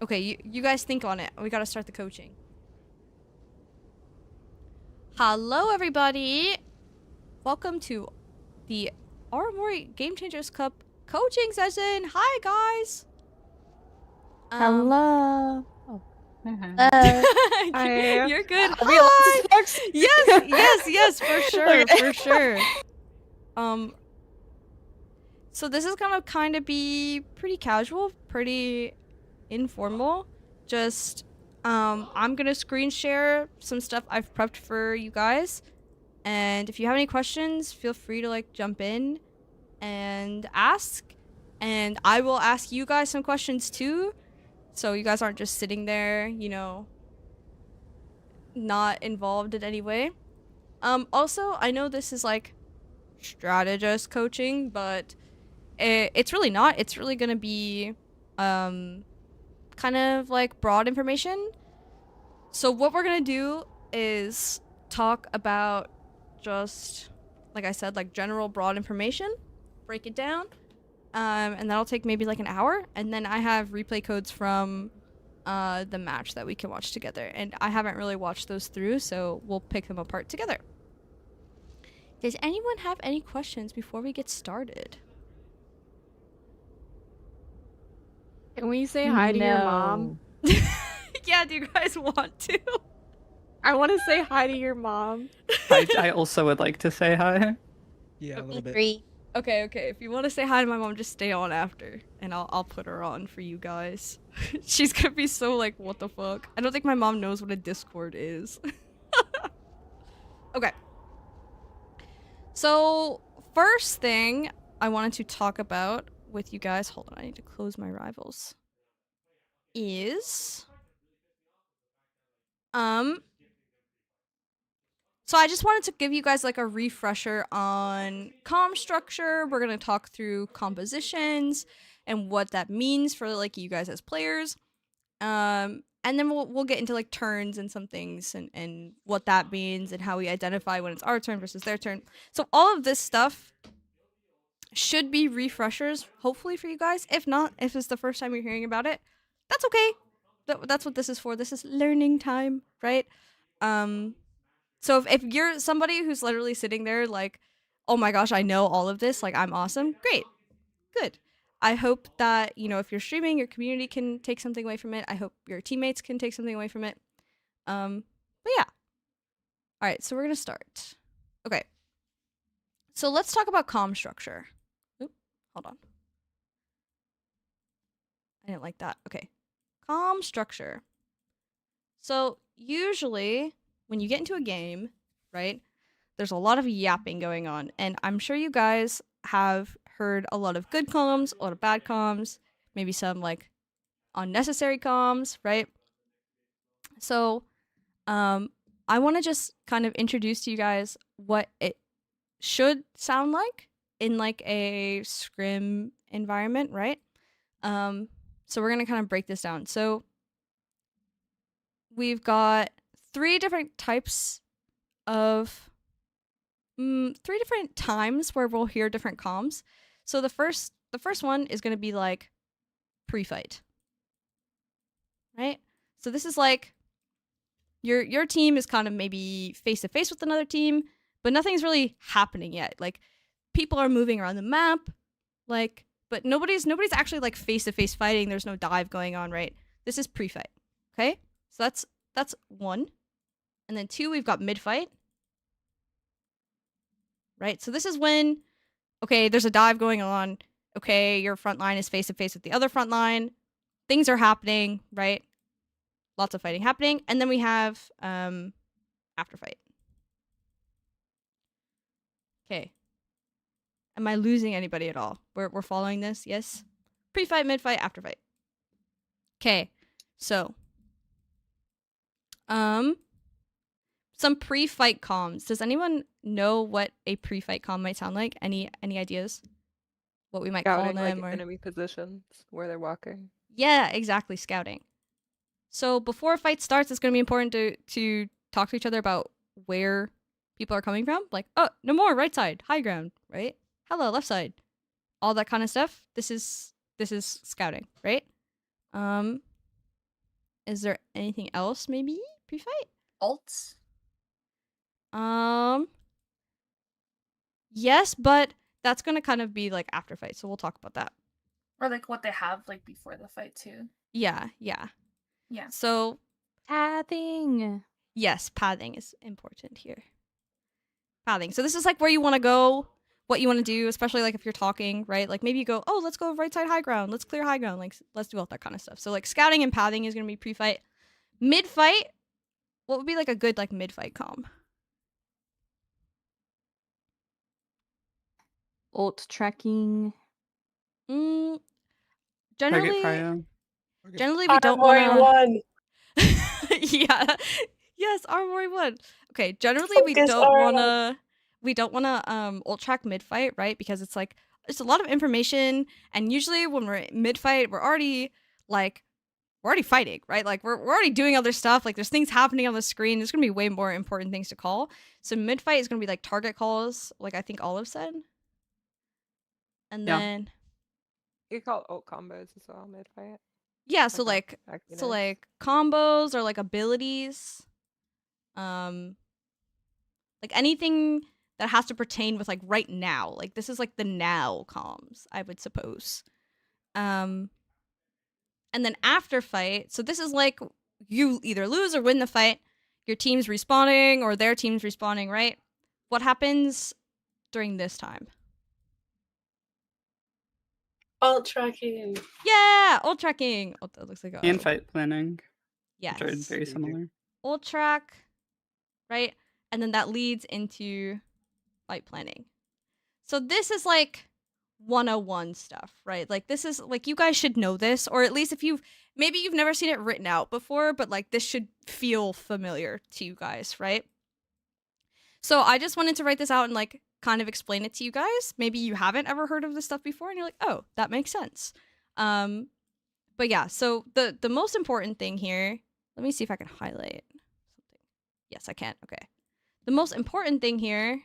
Okay, you guys think on it. We gotta start the coaching. Hello, everybody. Welcome to the Armory Game Changers Cup coaching session. Hi, guys. Hello. Oh. Hi. You're good. Are we allowed to Hi. text? Yes, for sure, Okay. for sure. So this is gonna kind of be pretty casual, pretty informal. Just, I'm gonna screen share some stuff I've prepped for you guys. And if you have any questions, feel free to like jump in and ask. And I will ask you guys some questions too. So you guys aren't just sitting there, you know, not involved in any way. Also, I know this is like strategist coaching, but it's really not. It's really gonna be, kind of like broad information. So what we're gonna do is talk about just, like I said, like general broad information, break it down, and that'll take maybe like an hour. And then I have replay codes from the match that we can watch together. And I haven't really watched those through, so we'll pick them apart together. Does anyone have any questions before we get started? Can we say hi to your mom? Yeah, do you guys want to? I want to say hi to your mom. I also would like to say hi. Yeah, a little bit. Okay, if you want to say hi to my mom, just stay on after, and I'll put her on for you guys. She's gonna be so like, what the fuck? I don't think my mom knows what a Discord is. Okay. So, first thing I wanted to talk about with you guys, hold on, I need to close my rivals, is, so I just wanted to give you guys like a refresher on comm structure. We're going to talk through compositions and what that means for like you guys as players. And then we'll get into like turns and some things and what that means and how we identify when it's our turn versus their turn. So all of this stuff should be refreshers, hopefully for you guys. If not, if it's the first time you're hearing about it, that's okay. That's what this is for. This is learning time, right? So if you're somebody who's literally sitting there like, oh my gosh, I know all of this, like I'm awesome, great, good. I hope that, you know, if you're streaming, your community can take something away from it. I hope your teammates can take something away from it. But yeah. All right, so we're going to start. Okay. So let's talk about comm structure. Oop, hold on. I didn't like that. Okay. Comm structure. So usually when you get into a game, right, there's a lot of yapping going on. And I'm sure you guys have heard a lot of good comms, a lot of bad comms, maybe some like unnecessary comms, right? So I want to just kind of introduce to you guys what it should sound like in like a scrim environment, right? So we're going to kind of break this down. So we've got three different types of 3 different times where we'll hear different comms. So the first one is going to be like pre-fight, right? So this is like your team is kind of maybe face to face with another team, but nothing's really happening yet. Like people are moving around the map, like, but nobody's actually like face to face fighting. There's no dive going on, right? This is pre-fight. Okay, so that's 1, and then 2 we've got mid-fight. Right? So this is when, okay, there's a dive going on. Okay, your front line is face to face with the other front line. Things are happening, right? Lots of fighting happening. And then we have after fight. Okay. Am I losing anybody at all? We're following this? Yes? Pre-fight, mid-fight, after fight. Okay. So some pre-fight comms. Does anyone know what a pre-fight comm might sound like? Any ideas? What we might Scouting, call them, like or enemy positions where they're walking. Yeah, exactly, scouting. So before a fight starts, it's going to be important to talk to each other about where people are coming from. Like, oh, no more right side, high ground, right? Hello, left side. All that kind of stuff. This is scouting, right? Is there anything else maybe pre-fight? Ults? Yes, but that's gonna kind of be like after fight, so we'll talk about that. Or like what they have like before the fight too. Yeah. Yeah. So Pathing. yes, pathing is important here. Pathing. So this is like where you want to go, what you want to do, especially like if you're talking, right? Like maybe you go, oh, let's go right side high ground, let's clear high ground, like let's do all that kind of stuff. So like scouting and pathing is gonna be pre-fight. Mid-fight, what would be like a good like mid-fight comm? Ult tracking. Generally we don't want to. Yeah. Yes, Armory 1. Okay, generally we don't want to ult track mid fight, right? Because it's like it's a lot of information, and usually when we're mid fight, we're already fighting, right? Like we're already doing other stuff. Like there's things happening on the screen. There's gonna be way more important things to call. So mid fight is gonna be like target calls, like I think Olive said. And then You call ult combos as well mid fight. Yeah, so like combos or like abilities. Like anything that has to pertain with like right now. Like this is like the now comms, I would suppose. And then after fight, so this is like you either lose or win the fight. Your team's respawning or their team's respawning, right? What happens during this time? Ult tracking. Yeah, ult tracking. Oh, that looks like a And fight planning. Yes. Which are very similar. Ult track, right? And then that leads into fight planning. So this is like 101 stuff, right? Like this is like you guys should know this, or at least if you've maybe you've never seen it written out before, but like this should feel familiar to you guys, right? So I just wanted to write this out and like kind of explain it to you guys. Maybe you haven't ever heard of this stuff before and you're like, oh, that makes sense. But yeah, so the most important thing here, let me see if I can highlight something. Yes, I can. Okay. The most important thing here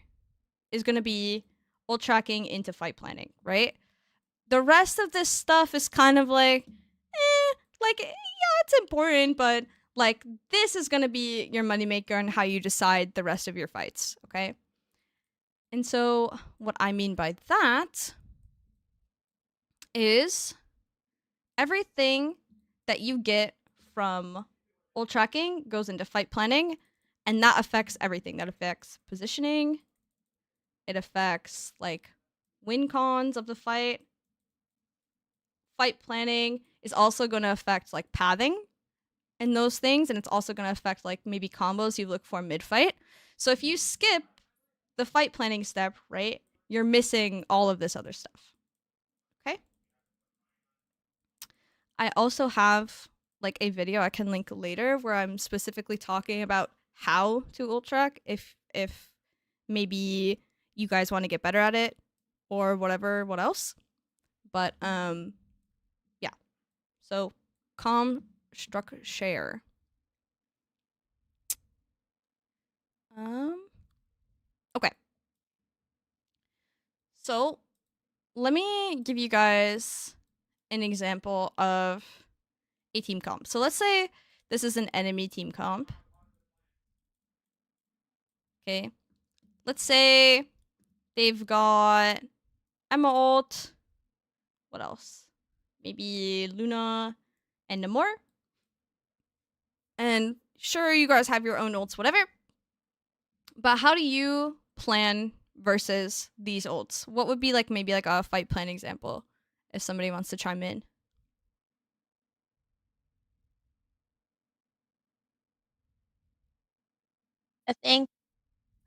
is going to be ult tracking into fight planning, right? The rest of this stuff is kind of like, yeah, it's important, but like this is going to be your moneymaker on how you decide the rest of your fights, okay? And so what I mean by that is everything that you get from ult tracking goes into fight planning, and that affects everything. That affects positioning. It affects like win cons of the fight. Fight planning is also going to affect like pathing and those things, and it's also going to affect like maybe combos you look for mid-fight. So if you skip the fight planning step, right, you're missing all of this other stuff. Okay? I also have like a video I can link later where I'm specifically talking about how to ult track if maybe you guys want to get better at it or whatever, what else. But yeah. So struct share. Okay. So let me give you guys an example of a team comp. So let's say this is an enemy team comp. Okay. Let's say they've got Emma ult. What else? Maybe Luna and Namor. And sure, you guys have your own ults, whatever. But how do you plan versus these ults? What would be like maybe like a fight plan example if somebody wants to chime in? I think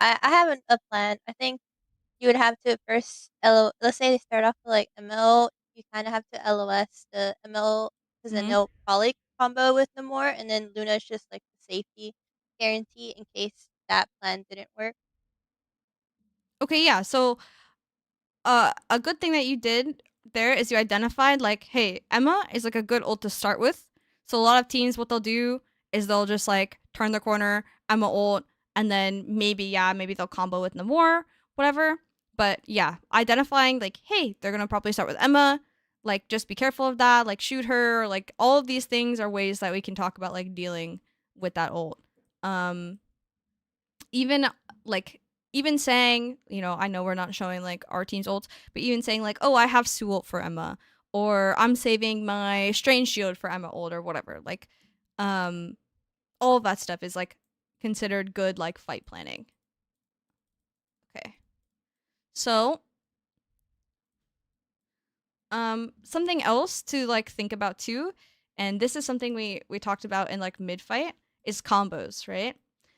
I have a plan. I think you would have to first let's say they start off with like ML, you kind of have to LOS the ML because then they'll probably combo with Namor, and then Luna is just like the safety guarantee in case that plan didn't work. Okay, yeah. So a good thing that you did there is you identified like, hey, Emma is like a good ult to start with. So a lot of teams, what they'll do is they'll just like turn the corner, Emma ult, and then maybe they'll combo with Namor, whatever. But yeah, identifying like, hey, they're gonna probably start with Emma. Like, just be careful of that. Like, shoot her. Like, all of these things are ways that we can talk about like dealing with that ult. Even saying, you know, I know we're not showing like our team's ults, but even saying like, oh, I have Sue ult for Emma, or I'm saving my Strange Shield for Emma ult, or whatever. Like, all of that stuff is like considered good like fight planning. Okay. So, something else to like think about too, and this is something we talked about in like mid fight, is combos, right?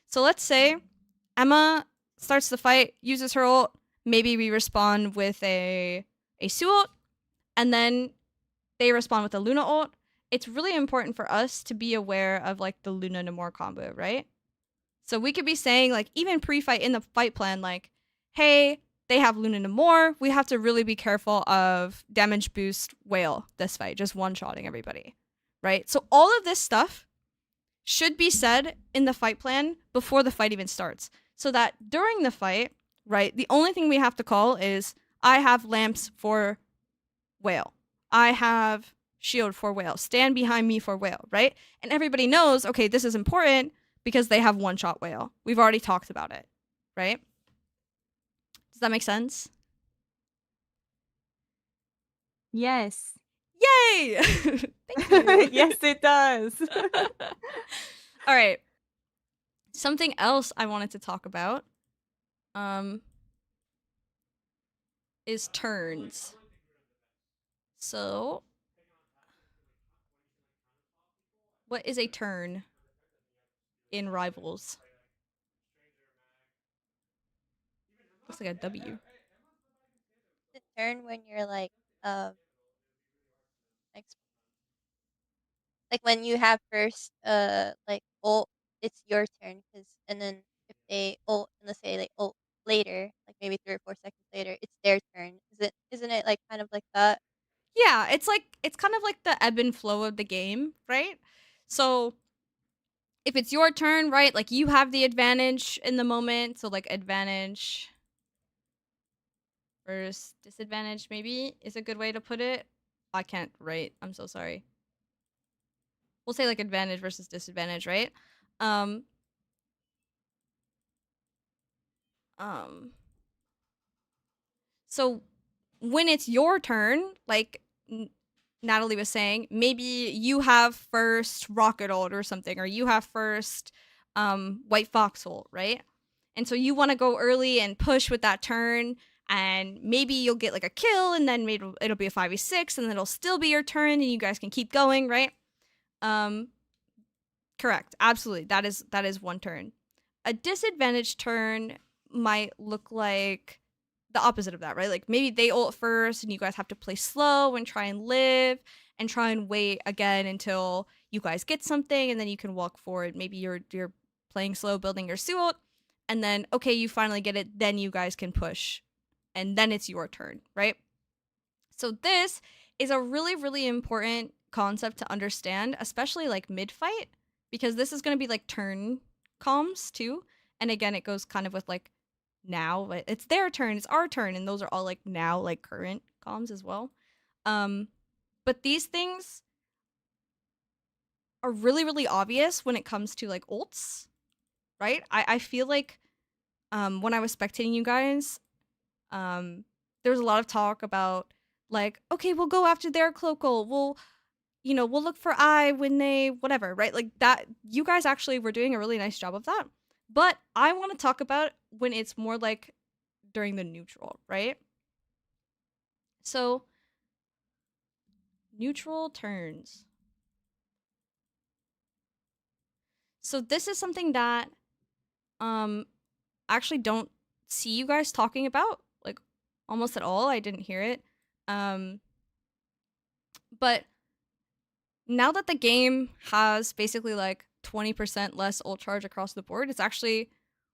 So let's say Emma starts the fight, uses her ult, maybe we respond with a Sue ult, and then they respond with a Luna ult. It's really important for us to be aware of like the Luna Namor combo, right? So we could be saying like even pre-fight in the fight plan, like, hey, they have Luna Namor, we have to really be careful of damage boost whale this fight, just one-shotting everybody, right? So all of this stuff should be said in the fight plan before the fight even starts. So that during the fight, right, the only thing we have to call is, I have lamps for whale. I have shield for whale. Stand behind me for whale, right? And everybody knows, okay, this is important because they have one-shot whale. We've already talked about it, right? Does that make sense? Yes. Yay! Thank you. Yes, it does. All right. Something else I wanted to talk about is turns. So, what is a turn in Rivals? Looks like a W. The turn when you're like like when you have first like ult, it's your turn, and then if they ult, and let's say they ult later, like maybe 3 or 4 seconds later, it's their turn. Isn't it like kind of like that? Yeah, it's kind of like the ebb and flow of the game, right? So if it's your turn, right, like you have the advantage in the moment, so like advantage versus disadvantage maybe is a good way to put it. I can't write. I'm so sorry. We'll say like advantage versus disadvantage, right? So when it's your turn, like Natalie was saying, maybe you have first rocket ult or something, or you have first white fox ult, right? And so you want to go early and push with that turn, and maybe you'll get like a kill, and then maybe it'll be a 5v6, and then it'll still be your turn, and you guys can keep going, right? Correct, absolutely. That is one turn. A disadvantaged turn might look like the opposite of that, right? Like maybe they ult first and you guys have to play slow and try and live and try and wait again until you guys get something, and then you can walk forward. Maybe you're playing slow, building your ult, and then okay, you finally get it, then you guys can push. And then it's your turn, right? So this is a really, really important concept to understand, especially like mid-fight, because this is going to be like turn comms too. And again, it goes kind of with like now, it's their turn, it's our turn, and those are all like now, like current comms as well. But these things are really, really obvious when it comes to like ults, right? I feel like when I was spectating you guys, there was a lot of talk about like, okay, we'll go after their cloakle, we'll look for I when they whatever, right? Like that, you guys actually were doing a really nice job of that. But I want to talk about when it's more like during the neutral, right? So neutral turns. So this is something that I actually don't see you guys talking about like almost at all. I didn't hear it. But now that the game has basically like 20% less ult charge across the board, it's actually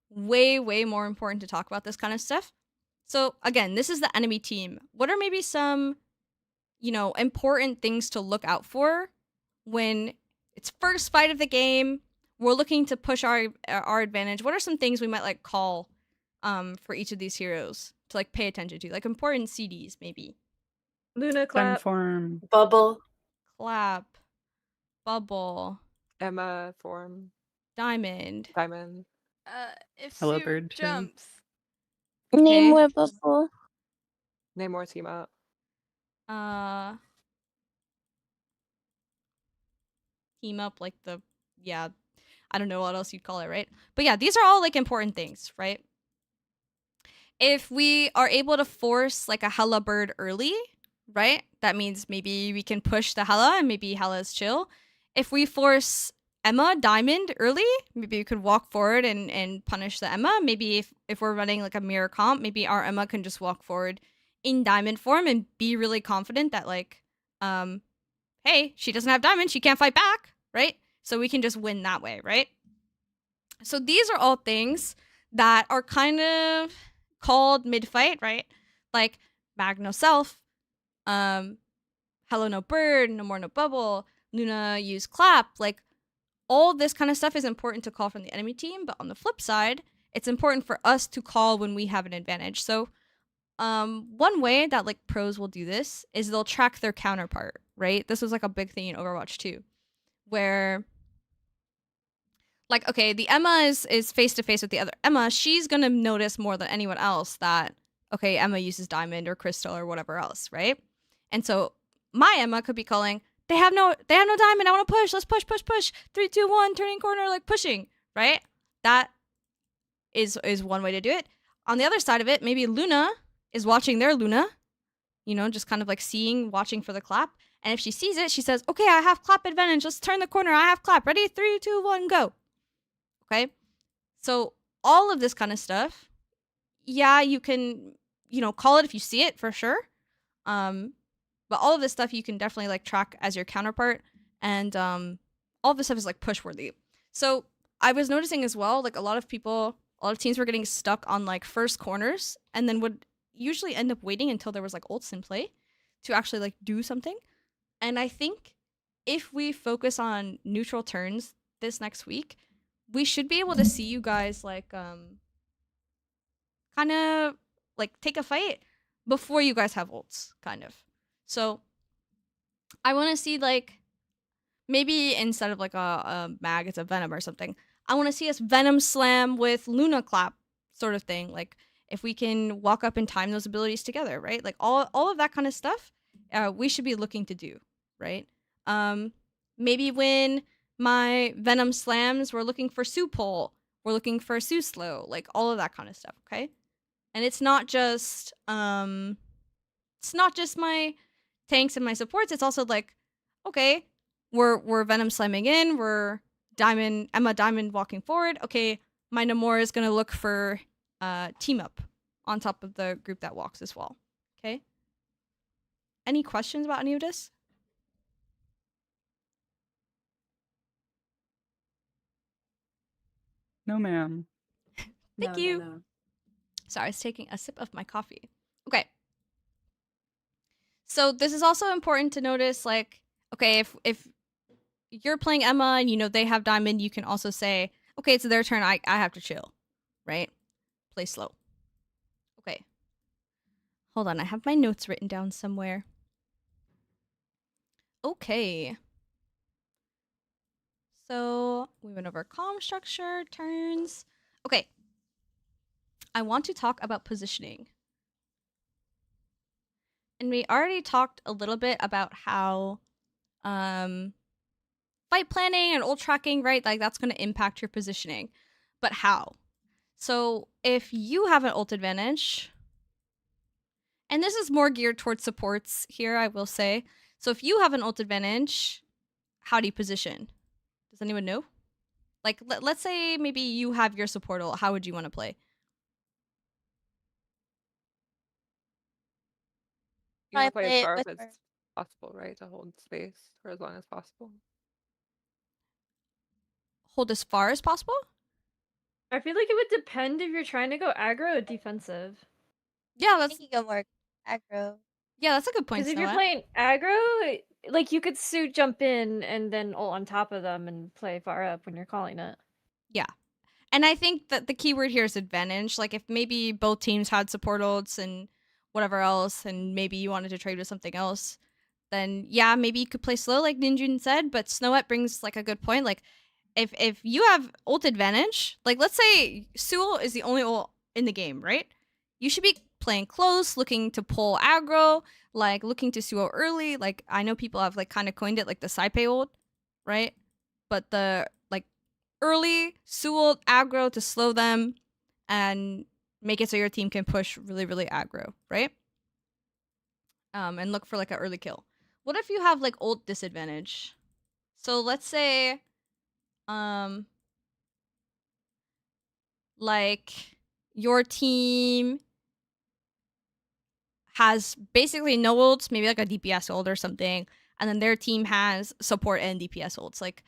way, way more important to talk about this kind of stuff. So again, this is the enemy team. What are maybe some, important things to look out for when it's first fight of the game? We're looking to push our advantage. What are some things we might like call for each of these heroes to like pay attention to? Like important CDs maybe. Luna clap. Form. Bubble. Clap. Bubble. Emma form. Diamond. If Hello, Sue bird. jumps. Name more bubble. Name more team up. Team up, like I don't know what else you'd call it, right? But yeah, these are all like important things, right? If we are able to force like a Hela bird early, right? That means maybe we can push the Hela and maybe Hela's chill. If we force Emma diamond early, maybe we could walk forward and punish the Emma. Maybe if we're running like a mirror comp, maybe our Emma can just walk forward in diamond form and be really confident that like, hey, she doesn't have diamond, she can't fight back, right? So we can just win that way, right? So these are all things that are kind of called mid-fight, right? Like Magno Self, Hello No Bird, No More No Bubble, Luna use Clap. Like all this kind of stuff is important to call from the enemy team, but on the flip side, it's important for us to call when we have an advantage. So one way that like pros will do this is they'll track their counterpart, right? This was like a big thing in Overwatch 2, where like, okay, the Emma is face to face with the other Emma. She's gonna notice more than anyone else that, okay, Emma uses diamond or crystal or whatever else, right? And so my Emma could be calling, they have no diamond. I want to push. Let's push, push, push. 3, 2, 1, turning corner, like pushing, right? That is one way to do it. On the other side of it, maybe Luna is watching their Luna, you know, just kind of like seeing, watching for the clap. And if she sees it, she says, okay, I have clap advantage. Let's turn the corner. I have clap. Ready? 3, 2, 1, go. Okay. So all of this kind of stuff, yeah, you can, you know, call it if you see it for sure. But all of this stuff you can definitely like track as your counterpart, and all of this stuff is like push worthy. So I was noticing as well, like a lot of teams were getting stuck on like first corners, and then would usually end up waiting until there was like ults in play to actually like do something. And I think if we focus on neutral turns this next week, we should be able to see you guys like kind of like take a fight before you guys have ults, kind of. So I want to see like maybe instead of like a mag, it's a venom or something. I want to see us venom slam with Luna clap sort of thing. Like if we can walk up and time those abilities together, right? Like all of that kind of stuff, we should be looking to do, right? Maybe when my venom slams, we're looking for Sue pull, we're looking for Sue slow, like all of that kind of stuff, okay? And it's not just my tanks and my supports. It's also like, okay, we're venom slamming in, we're Emma diamond walking forward. Okay, my Namor is gonna look for team up on top of the group that walks as well. Okay. Any questions about any of this? No, ma'am. Thank you. Sorry, I was taking a sip of my coffee. Okay. So this is also important to notice, like, okay, if you're playing Emma and you know they have diamond, you can also say, okay, it's their turn. I have to chill, right? Play slow. Okay. Hold on, I have my notes written down somewhere. Okay. So we went over comm structure, turns. Okay. I want to talk about positioning. And we already talked a little bit about how fight planning and ult tracking, right? Like that's going to impact your positioning. But how? So if you have an ult advantage, and this is more geared towards supports here, I will say. So if you have an ult advantage, how do you position? Does anyone know? Like, let's say maybe you have your support ult. How would you want to play? You want to play as play it far with as her. possible, right? To hold space for as long as possible. Hold as far as possible? I feel like it would depend if you're trying to go aggro or defensive. Yeah, I think you go more aggro. Yeah, that's a good point. Because if you're playing aggro, like you could suit jump in and then ult on top of them and play far up when you're calling it. Yeah. And I think that the key word here is advantage. Like if maybe both teams had support ults and whatever else, and maybe you wanted to trade with something else, then yeah, maybe you could play slow like Ninjun said, but Snowette brings like a good point. Like if you have ult advantage, like let's say Sewell is the only ult in the game, right? You should be playing close, looking to pull aggro, like looking to Sewell early. Like I know people have like kind of coined it like the Saipe ult, right? But the like early Sewell aggro to slow them and make it so your team can push really, really aggro, right? And look for like an early kill. What if you have like ult disadvantage? So let's say like your team has basically no ults, maybe like a DPS ult or something, and then their team has support and DPS ults. Like,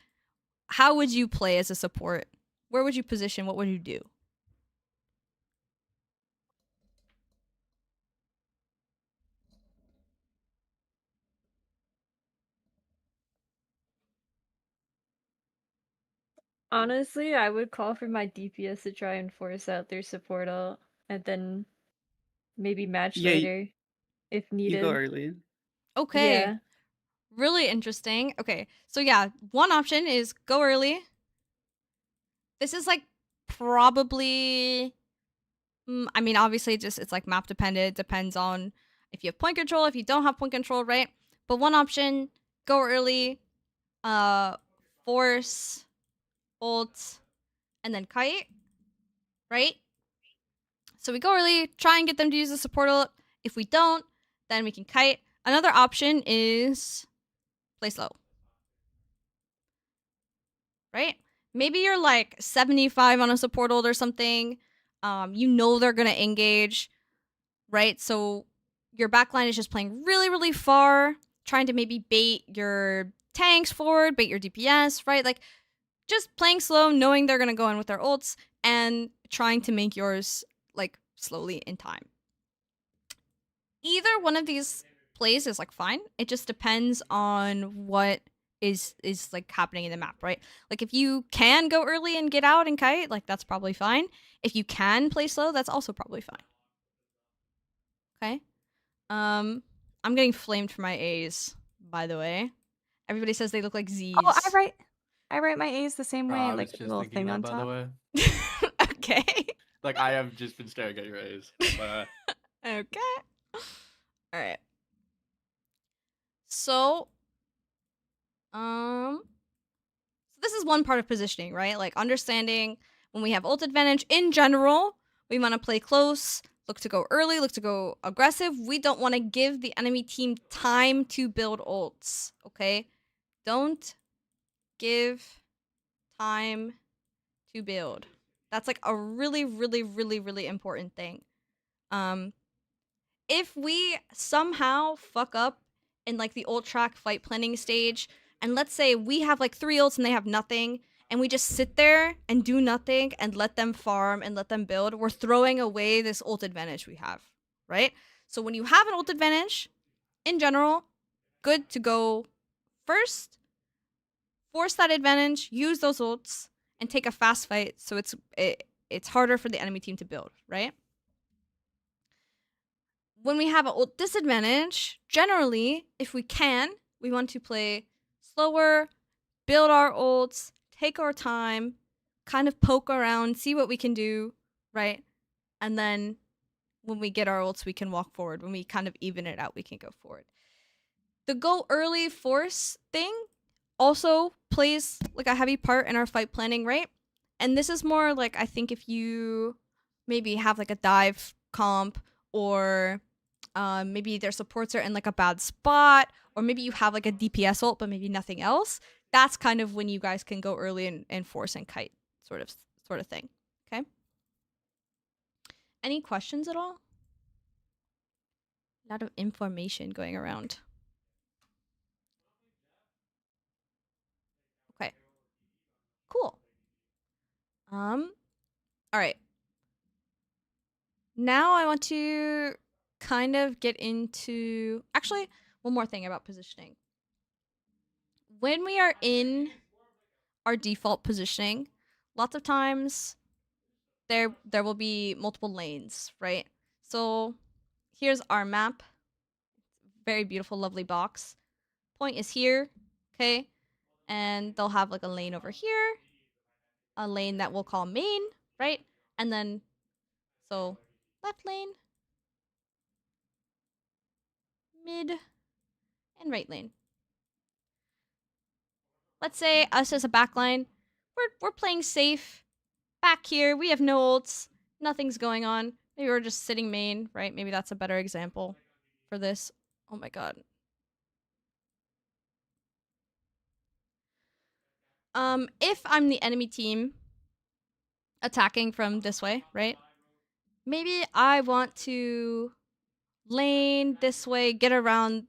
how would you play as a support? Where would you position? What would you do? Honestly, I would call for my DPS to try and force out their support ult, and then maybe match Yeah, later if you go needed. early. Okay. Yeah. Really interesting. Okay. So yeah, one option is go early. This is like probably I mean, obviously it's like map dependent. It depends on if you have point control, if you don't have point control, right? But one option, go early, force, ult, and then kite, right? So we go early, try and get them to use the support ult. If we don't, then we can kite. Another option is play slow. Right? Maybe you're like 75 on a support ult or something. You know they're gonna engage, right? So your backline is just playing really, really far, trying to maybe bait your tanks forward, bait your DPS, right? Like just playing slow, knowing they're gonna go in with their ults, and trying to make yours like slowly in time. Either one of these plays is like fine. It just depends on what is like happening in the map, right? Like if you can go early and get out and kite, like that's probably fine. If you can play slow, that's also probably fine. Okay. I'm getting flamed for my A's, by the way. Everybody says they look like Z's. Oh, I write my A's the same way, I was like just a little thinking thing that, on by top. the way. Okay. Like, I have just been staring at your A's. Okay. All right. So this is one part of positioning, right? Like understanding when we have ult advantage in general, we want to play close, look to go early, look to go aggressive. We don't want to give the enemy team time to build ults, okay? Don't give time to build. That's like a really, really, really, really important thing. If we somehow fuck up in like the ult track fight planning stage, and let's say we have like 3 ults and they have nothing, and we just sit there and do nothing and let them farm and let them build, we're throwing away this ult advantage we have, right? So when you have an ult advantage, in general, good to go first, force that advantage, use those ults, and take a fast fight so it's harder for the enemy team to build, right? When we have an ult disadvantage, generally, if we can, we want to play slower, build our ults, take our time, kind of poke around, see what we can do, right? And then when we get our ults, we can walk forward. When we kind of even it out, we can go forward. The go early force thing also plays like a heavy part in our fight planning, right? And this is more like, I think if you maybe have like a dive comp, or maybe their supports are in like a bad spot, or maybe you have like a DPS ult but maybe nothing else, that's kind of when you guys can go early and force and kite sort of thing. Okay, any questions at all? A lot of information going around. Okay, cool. All right, now I want to kind of get into, actually, one more thing about positioning. When we are in our default positioning, lots of times there will be multiple lanes, right? So here's our map. Very beautiful, lovely box. Point is here, okay? And they'll have like a lane over here, a lane that we'll call main, right? And then, so left lane, mid, and right lane. Let's say us as a backline, we're playing safe. Back here, we have no ults, nothing's going on. Maybe we're just sitting main, right? Maybe that's a better example for this. Oh my god. If I'm the enemy team attacking from this way, right? Maybe I want to lane this way, get around,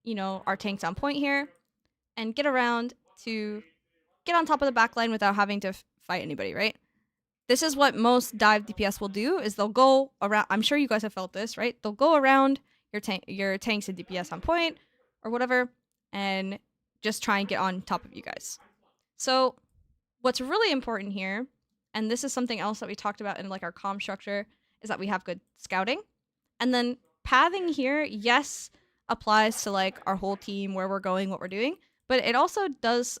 you know, our tanks on point here, and get around to get on top of the back line without having to fight anybody, right? This is what most dive DPS will do, is they'll go around. I'm sure you guys have felt this, right? They'll go around your tanks and DPS on point or whatever, and just try and get on top of you guys. So what's really important here, and this is something else that we talked about in like our comm structure, is that we have good scouting. And then pathing here, yes, applies to like our whole team, where we're going, what we're doing, but it also does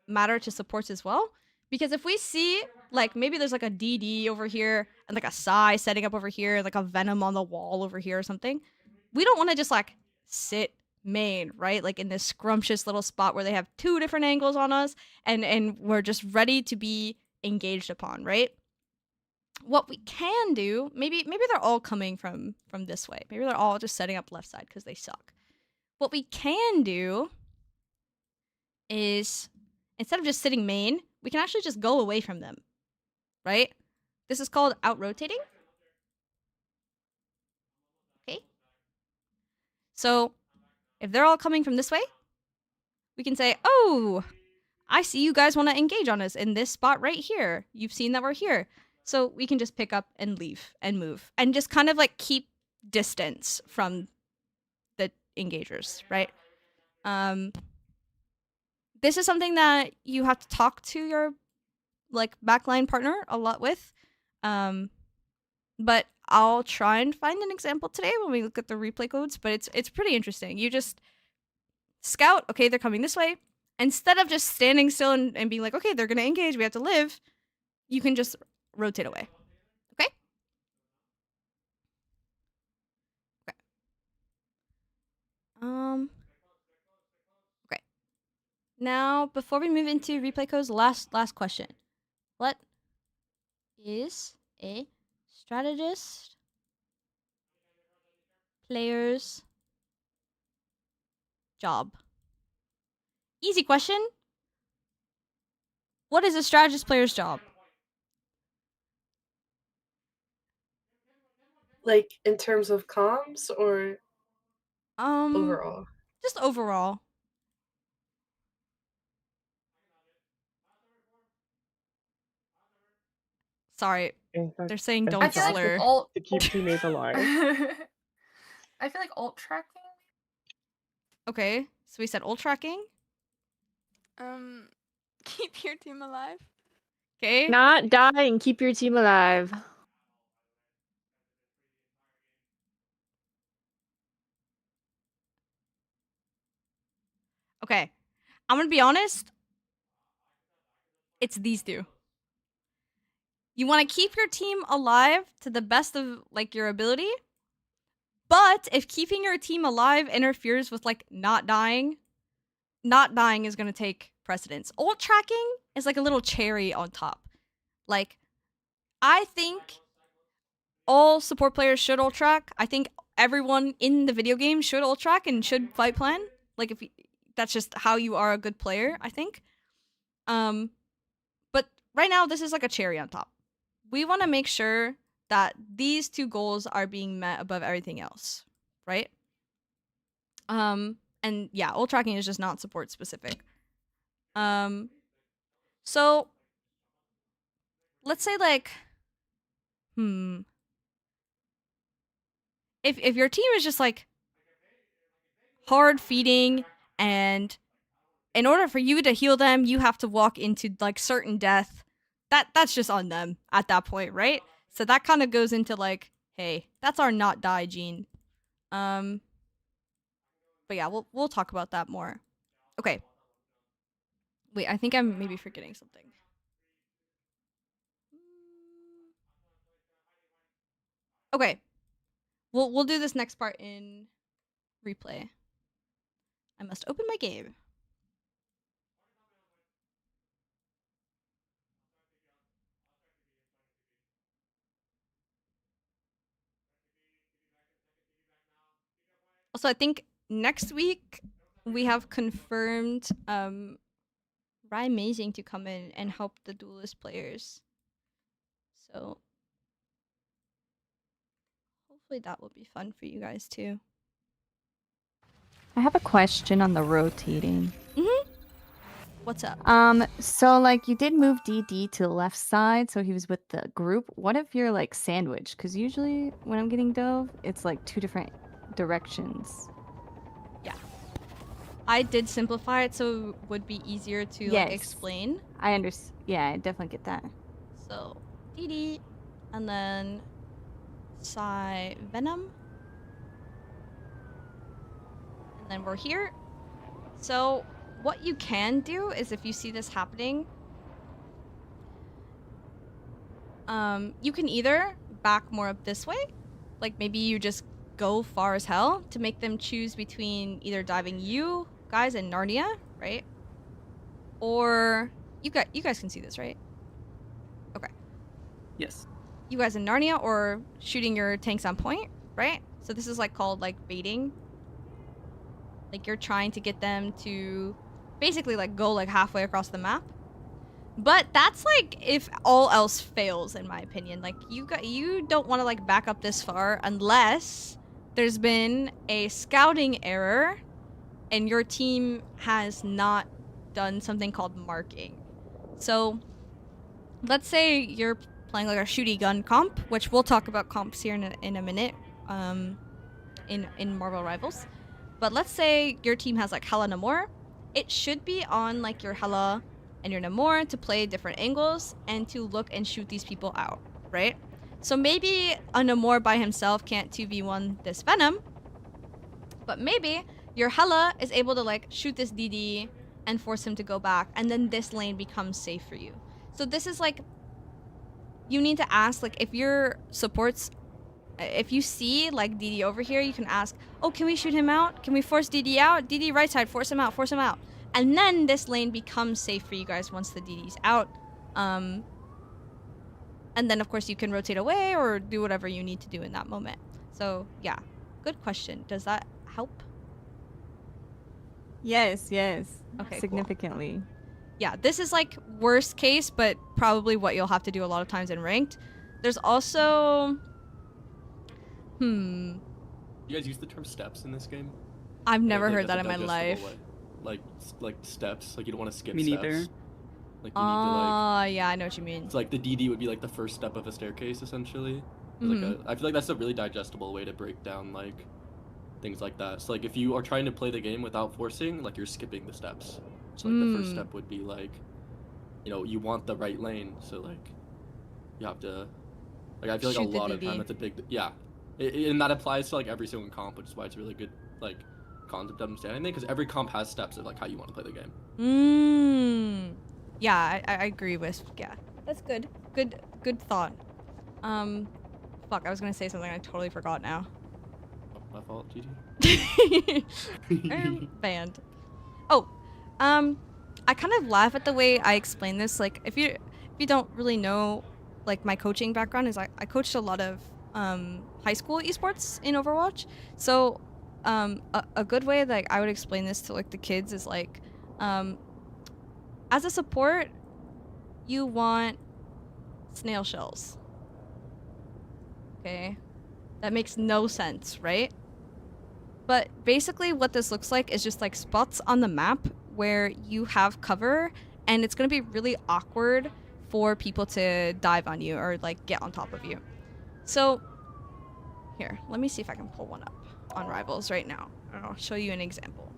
matter to supports as well. Because if we see like maybe there's like a DD over here and like a Psy setting up over here, like a Venom on the wall over here or something, we don't want to just like sit main, right? Like in this scrumptious little spot where they have 2 different angles on us and we're just ready to be engaged upon, right? What we can do, maybe they're all coming from this way. Maybe they're all just setting up left side because they suck. What we can do is instead of just sitting main, we can actually just go away from them, right? This is called out-rotating. Okay. So if they're all coming from this way, we can say, oh, I see you guys want to engage on us in this spot right here. You've seen that we're here. So we can just pick up and leave and move and just kind of like keep distance from the engagers, right? This is something that you have to talk to your like backline partner a lot with. But I'll try and find an example today when we look at the replay codes, but it's pretty interesting. You just scout, okay, they're coming this way. Instead of just standing still and being like, okay, they're going to engage, we have to live, you can just rotate away. Okay? Okay. Okay. Now, before we move into replay codes, last question. What is a strategist player's job? Easy question. What is a strategist player's job? Like in terms of comms or overall? Just overall. Sorry. They're saying don't slur. To keep teammates alive. I feel like ult tracking. Okay, so we said ult tracking. Keep your team alive. Okay. Not die and keep your team alive. Okay. I'm gonna be honest. It's these 2. You want to keep your team alive to the best of like your ability. But if keeping your team alive interferes with like not dying is going to take precedence. Ult tracking is like a little cherry on top. Like, I think all support players should ult track. I think everyone in the video game should ult track and should fight plan. Like, if that's just how you are a good player, I think. But right now, this is like a cherry on top. We want to make sure that these 2 goals are being met above everything else, right? And yeah, ult tracking is just not support specific. So let's say like, if your team is just like hard feeding and in order for you to heal them, you have to walk into like certain death. That's just on them at that point, right? So that kind of goes into like, hey, that's our not die gene. But yeah, we'll talk about that more. Okay. Wait, I think I'm maybe forgetting something. Okay. We'll do this next part in replay. I must open my game. Also, I think next week we have confirmed Ryan Amazing to come in and help the duelist players. So hopefully that will be fun for you guys too. I have a question on the rotating. What's up? So like you did move DD to the left side, so he was with the group. What if you're like sandwiched? Because usually when I'm getting dove, it's like 2 different directions. Yeah. I did simplify it so it would be easier to like explain. I understand. Yeah, I definitely get that. So DD and then Venom. And then we're here. So what you can do is if you see this happening, you can either back more up this way, like maybe you just go far as hell to make them choose between either diving you guys in Narnia, right? Or you guys can see this, right? Okay. Yes. You guys in Narnia or shooting your tanks on point, right? So this is like called like baiting. Like you're trying to get them to basically like go like halfway across the map. But that's like if all else fails, in my opinion. Like you don't want to like back up this far unless there's been a scouting error and your team has not done something called marking. So let's say you're playing like a shooty gun comp, which we'll talk about comps here in a minute in Marvel Rivals. But let's say your team has like Hela Namor. It should be on like your Hela and your Namor to play different angles and to look and shoot these people out, right? So maybe a Namor by himself can't 2v1 this Venom, but maybe your Hela is able to like shoot this DD and force him to go back, and then this lane becomes safe for you. So this is like, you need to ask, like if your supports, if you see like DD over here, you can ask, oh, can we shoot him out? Can we force DD out? DD right side, force him out, force him out. And then this lane becomes safe for you guys once the DD's out. And then of course you can rotate away or do whatever you need to do in that moment. So yeah, good question. Does that help? Yes, yes. Okay, significantly. Cool. Yeah, this is like worst case, but probably what you'll have to do a lot of times in ranked. There's also... You guys use the term steps in this game? I've never heard that in my life. Like steps, like you don't want to skip Me steps. neither. Like you need to like... yeah, I know what you mean. It's like the DD would be like the first step of a staircase, essentially. I feel like that's a really digestible way to break down like things like that. So like if you are trying to play the game without forcing, like you're skipping the steps. So like the first step would be like, you know, you want the right lane, so like you have to, like I feel like a lot of time it's a big, yeah. And that applies to like every single comp, which is why it's a really good like concept of understanding it, because every comp has steps of like how you want to play the game. Yeah, I agree with, yeah. That's good. Good thought. Fuck, I was gonna say something I totally forgot now. Oh, my fault, GG. I'm banned. Oh, I kind of laugh at the way I explain this. Like, if you don't really know, like my coaching background is I coached a lot of high school esports in Overwatch. So a good way that I would explain this to like the kids is like, as a support, you want snail shells. Okay, that makes no sense, right? But basically what this looks like is just like spots on the map where you have cover, and it's going to be really awkward for people to dive on you or like get on top of you. So here, let me see if I can pull one up on Rivals right now. I'll show you an example.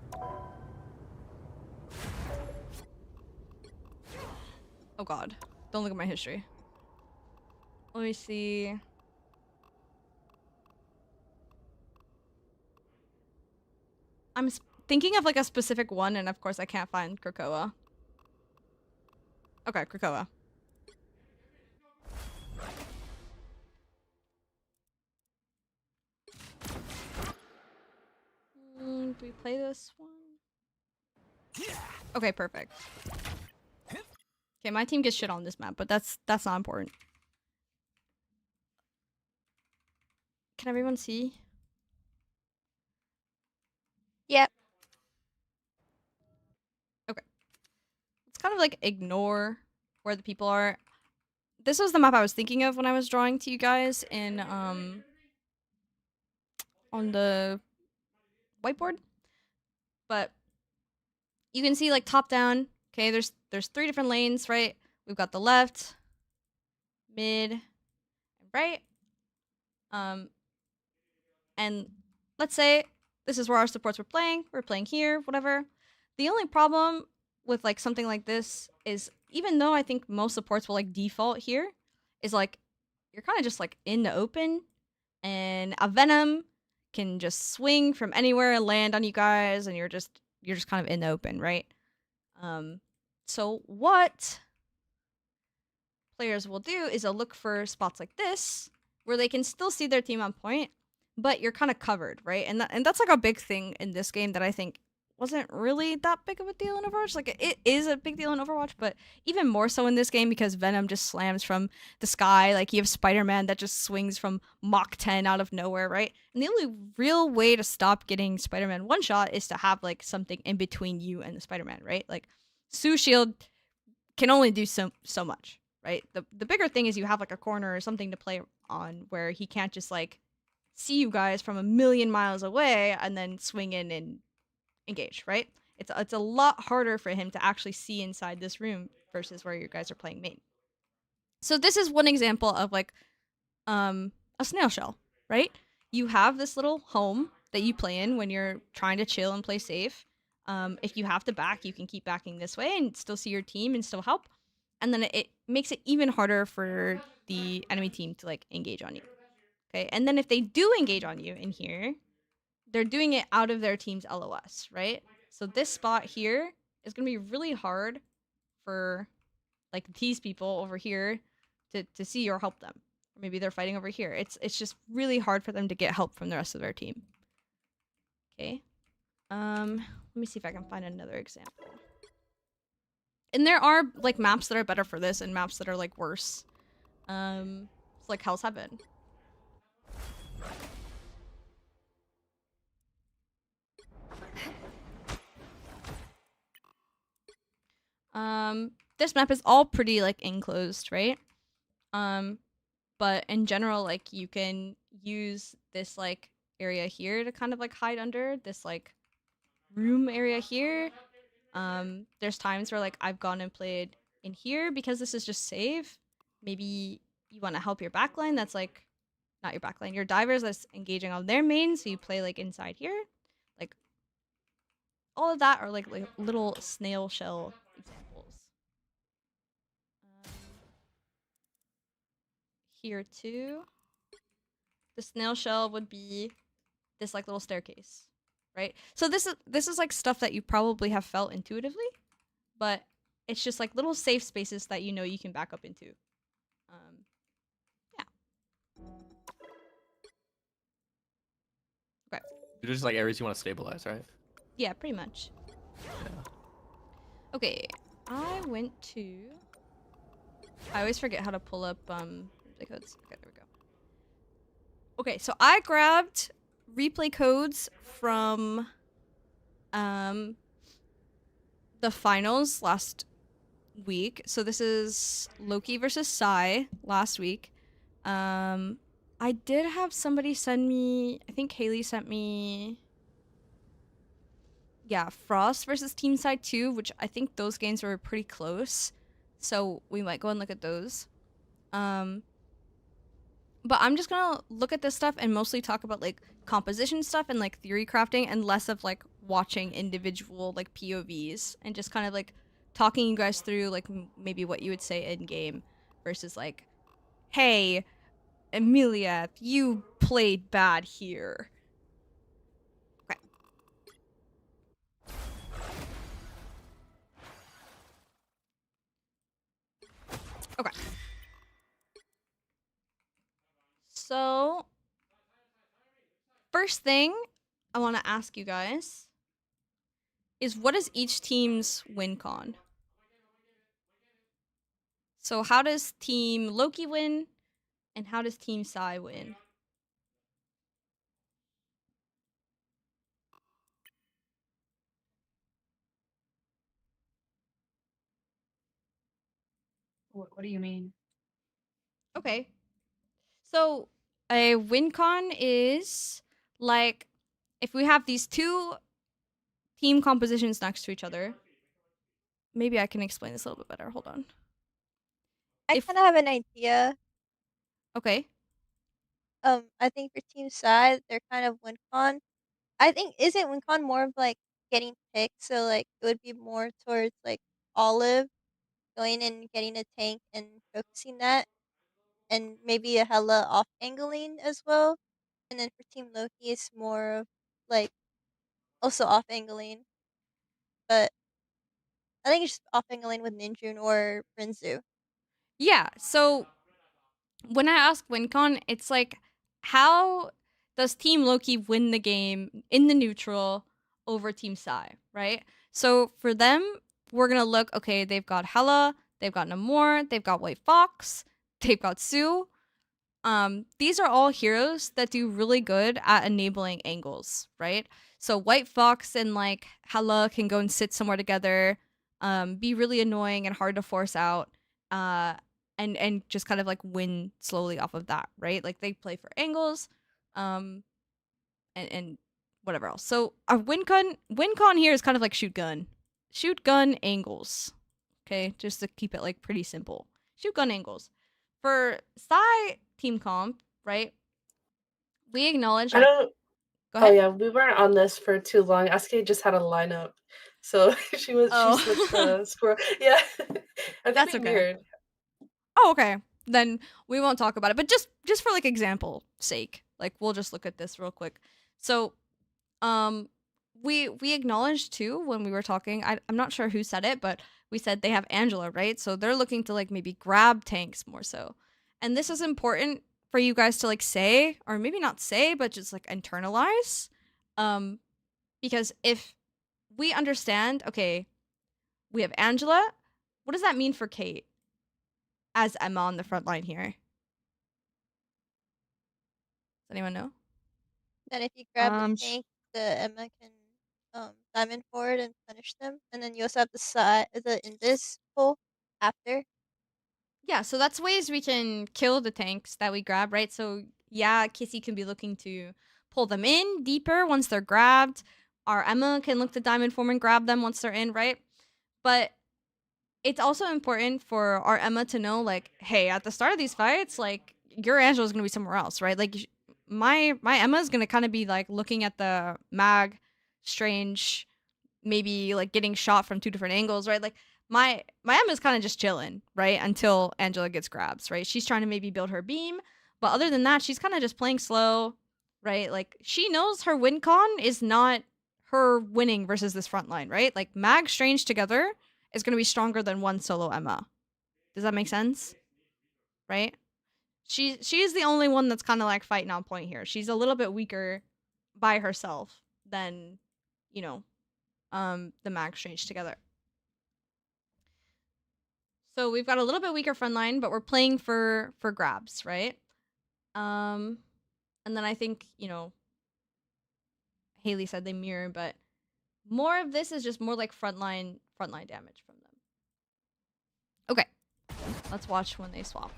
Oh god, don't look at my history. Let me see. I'm thinking of like a specific one, and of course I can't find Krakoa. Okay, Krakoa. Do we play this one? Okay, perfect. Okay, my team gets shit on this map, but that's not important. Can everyone see? Yep. Okay. Let's kind of like ignore where the people are. This was the map I was thinking of when I was drawing to you guys in on the whiteboard. But you can see like top down. Okay, there's 3 different lanes, right? We've got the left, mid, and right. And let's say this is where our supports were playing. We're playing here, whatever. The only problem with like something like this is, even though I think most supports will like default here, is like you're kind of just like in the open, then a Venom can just swing from anywhere and land on you guys, and you're just kind of in the open, right? So what players will do is they'll look for spots like this where they can still see their team on point, but you're kind of covered, right? And that's like a big thing in this game that I think wasn't really that big of a deal in Overwatch. Like it is a big deal in Overwatch, but even more so in this game because Venom just slams from the sky. Like you have Spider-Man that just swings from Mach 10 out of nowhere, right? And the only real way to stop getting Spider-Man one shot is to have like something in between you and the Spider-Man, right? Like Sue Shield can only do so much, right? The bigger thing is you have like a corner or something to play on where he can't just like see you guys from a million miles away and then swing in and engage, right? It's a lot harder for him to actually see inside this room versus where you guys are playing main. So this is one example of like a snail shell, right? You have this little home that you play in when you're trying to chill and play safe. If you have to back, you can keep backing this way and still see your team and still help. And then it makes it even harder for the enemy team to like engage on you. Okay, and then if they do engage on you in here, they're doing it out of their team's LOS, right? So this spot here is gonna be really hard for like these people over here to see or help them. Or maybe they're fighting over here. It's just really hard for them to get help from the rest of their team. Okay. Let me see if I can find another example. And there are like maps that are better for this and maps that are like worse. It's like Hell's Heaven. This map is all pretty like enclosed, right? But in general, like you can use this like area here to kind of like hide under this like room area here. There's times where like I've gone and played in here because this is just safe. Maybe you want to help your backline that's like not your backline, your divers that's engaging on their main, so you play like inside here. Like all of that are like little snail shell examples. Here too. The snail shell would be this like little staircase, right? So this is like stuff that you probably have felt intuitively, but it's just like little safe spaces that you know you can back up into. Yeah. Okay. They're just like areas you want to stabilize, right? Yeah, pretty much. Yeah. Okay, I went to. I always forget how to pull up the codes. Okay, there we go. Okay, so I grabbed replay codes from the finals last week. So this is Loki versus Psy last week. I did have somebody send me, I think Haley sent me, yeah, Frost versus Team Side 2, which I think those games were pretty close. So we might go and look at those. But I'm just gonna look at this stuff and mostly talk about like composition stuff and like theory crafting and less of like watching individual like POVs and just kind of like talking you guys through like maybe what you would say in game versus like, hey, Amelia, you played bad here. Okay. Okay. So, first thing I want to ask you guys is what is each team's win con? So how does Team Loki win and how does Team Psy win? What do you mean? Okay. So a win con is like if we have these two team compositions next to each other. Maybe I can explain this a little bit better. Hold on. I kind of have an idea. Okay. I think for Team Side, they're kind of WinCon. I think isn't WinCon more of like getting picked? So like it would be more towards like Olive going and getting a tank and focusing that, and maybe a hella off angling as well. And then for Team Loki, it's more of like also off angling, but I think it's just off angling with Ninjun or Rinzu. Yeah, so when I ask WinCon, it's like, how does Team Loki win the game in the neutral over Team Psy, right? So for them, we're gonna look, okay, they've got Hela, they've got Namor, they've got White Fox, they've got Sue. These are all heroes that do really good at enabling angles, right? So White Fox and like Hela can go and sit somewhere together, be really annoying and hard to force out, and just kind of like win slowly off of that, right? Like they play for angles, and whatever else. So our win con here is kind of like shoot gun angles. Okay, just to keep it like pretty simple. Shoot gun angles. For Psy team comp, right? We acknowledge I that. don't. Go Oh ahead. yeah, we weren't on this for too long. SK just had a lineup, so she switched the squirrel. Yeah, I think That's we okay. mirrored. Oh, okay. Then we won't talk about it. But just for like example sake, like we'll just look at this real quick. So, we acknowledged too when we were talking. I'm not sure who said it, but we said they have Angela, right? So they're looking to like maybe grab tanks more so. And this is important for you guys to like say, or maybe not say, but just like internalize. Because if we understand, okay, we have Angela, what does that mean for Kate as Emma on the front line here? Does anyone know? Then if you grab the tank, the Emma can diamond forward and punish them, and then you also have the side the Invis pull after. Yeah, so that's ways we can kill the tanks that we grab, right? So yeah, Kissy can be looking to pull them in deeper once they're grabbed. Our Emma can look to diamond form and grab them once they're in, right? But it's also important for our Emma to know, like, hey, at the start of these fights, like, your Angela's gonna be somewhere else, right? Like, my Emma's gonna kind of be like looking at the Mag, Strange, maybe like getting shot from two different angles, right? Like my Emma's kind of just chilling, right? Until Angela gets grabs, right? She's trying to maybe build her beam, but other than that, she's kind of just playing slow, right? Like she knows her win con is not her winning versus this front line, right? Like Mag Strange together is going to be stronger than one solo Emma. Does that make sense? Right? She is the only one that's kind of like fighting on point here. She's a little bit weaker by herself than, you know, the Mag Strange together. So we've got a little bit weaker front line, but we're playing for grabs, right? And then I think, you know, Haley said they mirror, but more of this is just more like frontline damage from them. Okay, let's watch when they swap.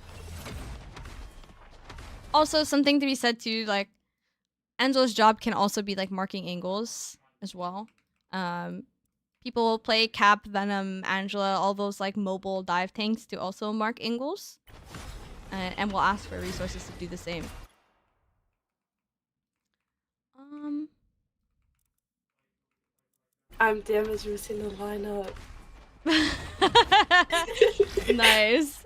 Also, something to be said too, like Angela's job can also be like marking angles as well. People will play Cap, Venom, Angela, all those like mobile dive tanks to also mark angles. And we'll ask for resources to do the same. I'm damaged missing the lineup. Nice.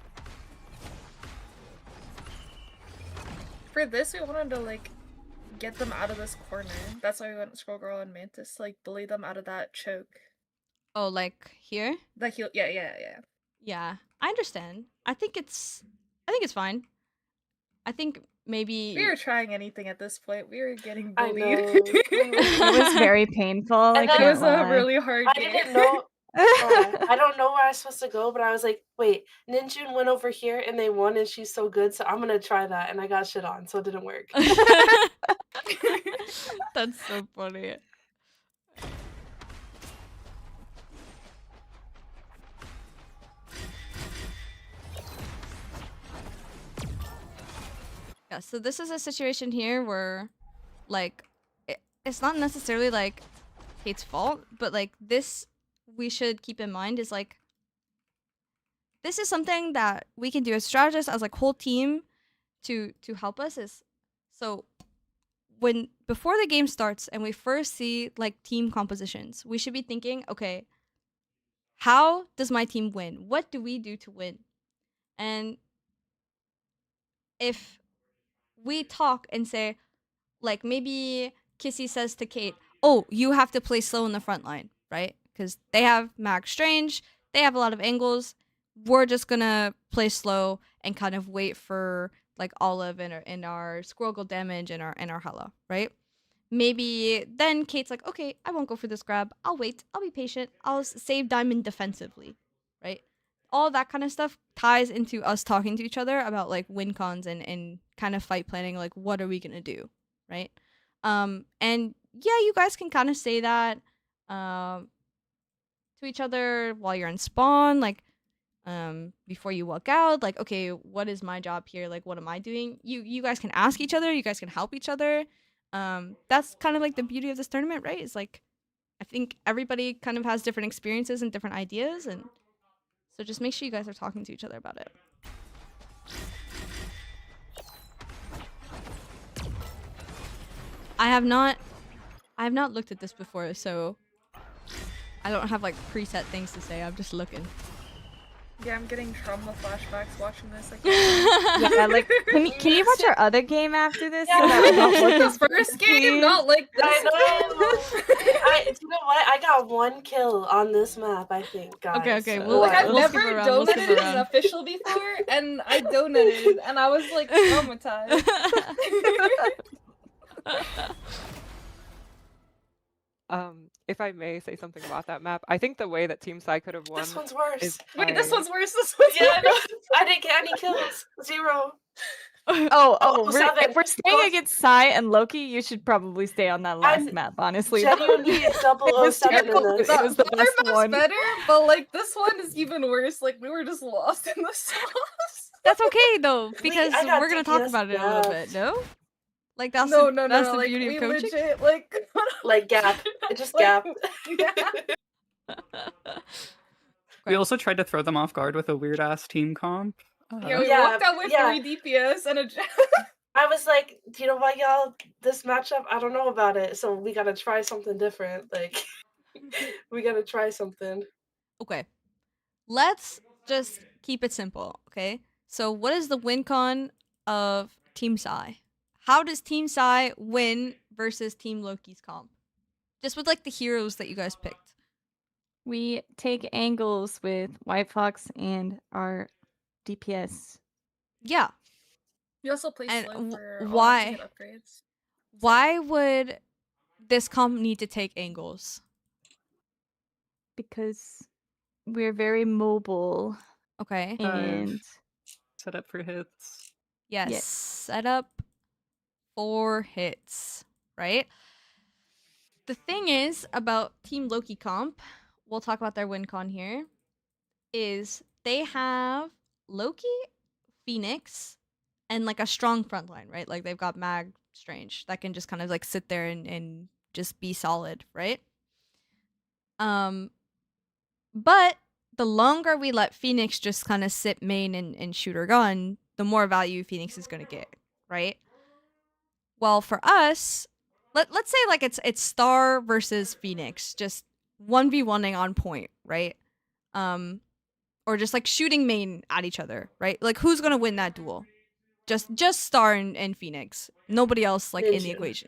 For this, we wanted to like get them out of this corner. That's why we went Scroll Girl and Mantis, like bully them out of that choke. Oh, like here? The heal, yeah. Yeah, I understand. I think it's fine. I think maybe we were trying anything at this point. We were getting I bullied. know. It was very painful. I It can't was lie. a really hard I game. didn't know. I don't know where I was supposed to go, but I was like, wait, Ninjun went over here and they won and she's so good, so I'm gonna try that, and I got shit on, so it didn't work. That's so funny. Yeah, so this is a situation here where, like, it's not necessarily, like, Kate's fault, but, like, this we should keep in mind is, like, this is something that we can do as strategists, as, like, whole team to help us is, so before the game starts and we first see, like, team compositions, we should be thinking, okay, how does my team win? What do we do to win? And if we talk and say, like maybe Kissy says to Kate, "Oh, you have to play slow in the front line, right? Because they have Mag Strange, they have a lot of angles. We're just gonna play slow and kind of wait for like Olive and our Squirrel Girl damage and our Hala, right? Maybe then Kate's like, okay, I won't go for this grab. I'll wait. I'll be patient. I'll save Diamond defensively, right? All that kind of stuff ties into us talking to each other about like win cons and kind of fight planning. Like, what are we gonna do, right? And yeah, you guys can kind of say that to each other while you're in spawn, like before you walk out, like, okay, what is my job here? Like, what am I doing? You guys can ask each other. You guys can help each other. That's kind of like the beauty of this tournament, right? It's like, I think everybody kind of has different experiences and different ideas, and so just make sure you guys are talking to each other about it. I have not looked at this before, so I don't have like preset things to say. I'm just looking. Yeah, I'm getting trauma flashbacks watching this. Like, Yeah, like can you watch our other game after this? Yeah. So that we don't look The as first game, confused? not like this. I know. You know what? I got 1 kill on this map, I think, guys. Okay, so- we'll Like, I've skip never around, we'll skip donated around. an official before, and I donated, and I was like traumatized. If I may say something about that map, I think the way that Team Sai could have won. This one's worse. is Wait, this by- one's worse. This one's Yeah, worse. no, I didn't get any kills. 0. If 7. we're staying against Sai and Loki, you should probably stay on that last map, honestly. Genuinely It was 007 in terrible. this. It was the other best map's one. better, but like this one is even worse. Like we were just lost in the sauce. That's okay though, because I got we're gonna talk DPS about it a little gaps. bit. No, like that's No, that's the like, beauty we of coaching. legit, like, Like gap. It just like, gap. yeah. We also tried to throw them off guard with a weird ass team comp. Yeah, we walked out with 3 DPS and a. I was like, you know what, y'all? This matchup, I don't know about it, so we gotta try something different. Like, we gotta try something. Okay, let's just keep it simple. Okay, so what is the win con of Team Sai? How does Team Sai win versus Team Loki's comp? Just with like the heroes that you guys picked. We take angles with White Fox and our DPS. Yeah. You also play And slow for all why? to get upgrades. Why would this comp need to take angles? Because we're very mobile. Okay. And set up for hits. Yes. Set up for hits, right? The thing is about Team Loki comp, we'll talk about their win con here, is they have Loki, Phoenix, and like a strong front line, right? Like they've got Mag Strange that can just kind of like sit there and just be solid, right? But the longer we let Phoenix just kind of sit main and shoot her gun, the more value Phoenix is gonna get, right? Well, for us, let's say like it's Star versus Phoenix, just 1v1ing on point, right? Or just like shooting main at each other, right? Like who's gonna win that duel? Just Star and Phoenix. Nobody else like in the equation.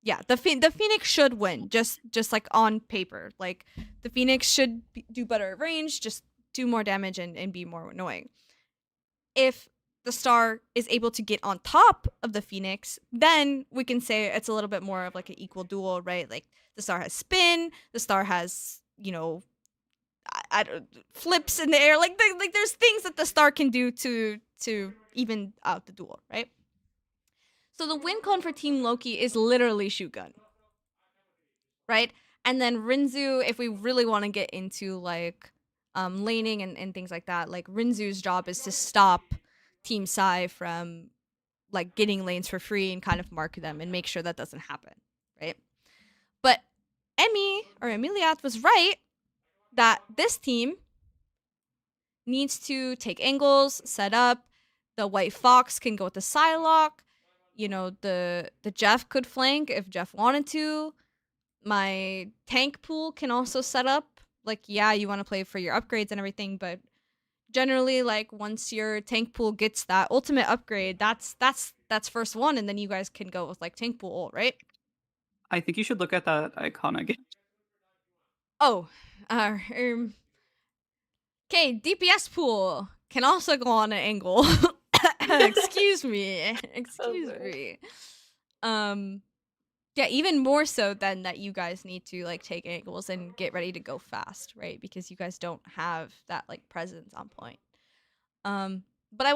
Yeah, the Phoenix should win. Just like on paper, like the Phoenix should do better at range, just do more damage and be more annoying. If the Star is able to get on top of the Phoenix, then we can say it's a little bit more of like an equal duel, right? Like the Star has spin, the Star has, you know, flips in the air. Like there's things that the Star can do to even out the duel, right? So the win con for Team Loki is literally shoot gun, right? And then Rinzu, if we really want to get into like laning and things like that, like Rinzu's job is to stop Team Sai from like getting lanes for free and kind of mark them and make sure that doesn't happen, right? But Emiliath was right that this team needs to take angles, set up. The White Fox can go with the Psylocke. You know, the Jeff could flank if Jeff wanted to. My tank pool can also set up. Like, yeah, you want to play for your upgrades and everything, but generally, like, once your tank pool gets that ultimate upgrade, that's that's first one, and then you guys can go with like tank pool ult, right? I think you should look at that icon again. Oh, okay, DPS pool can also go on an angle. Excuse me. Excuse me. Yeah, even more so than that you guys need to like take angles and get ready to go fast, right? Because you guys don't have that like presence on point. But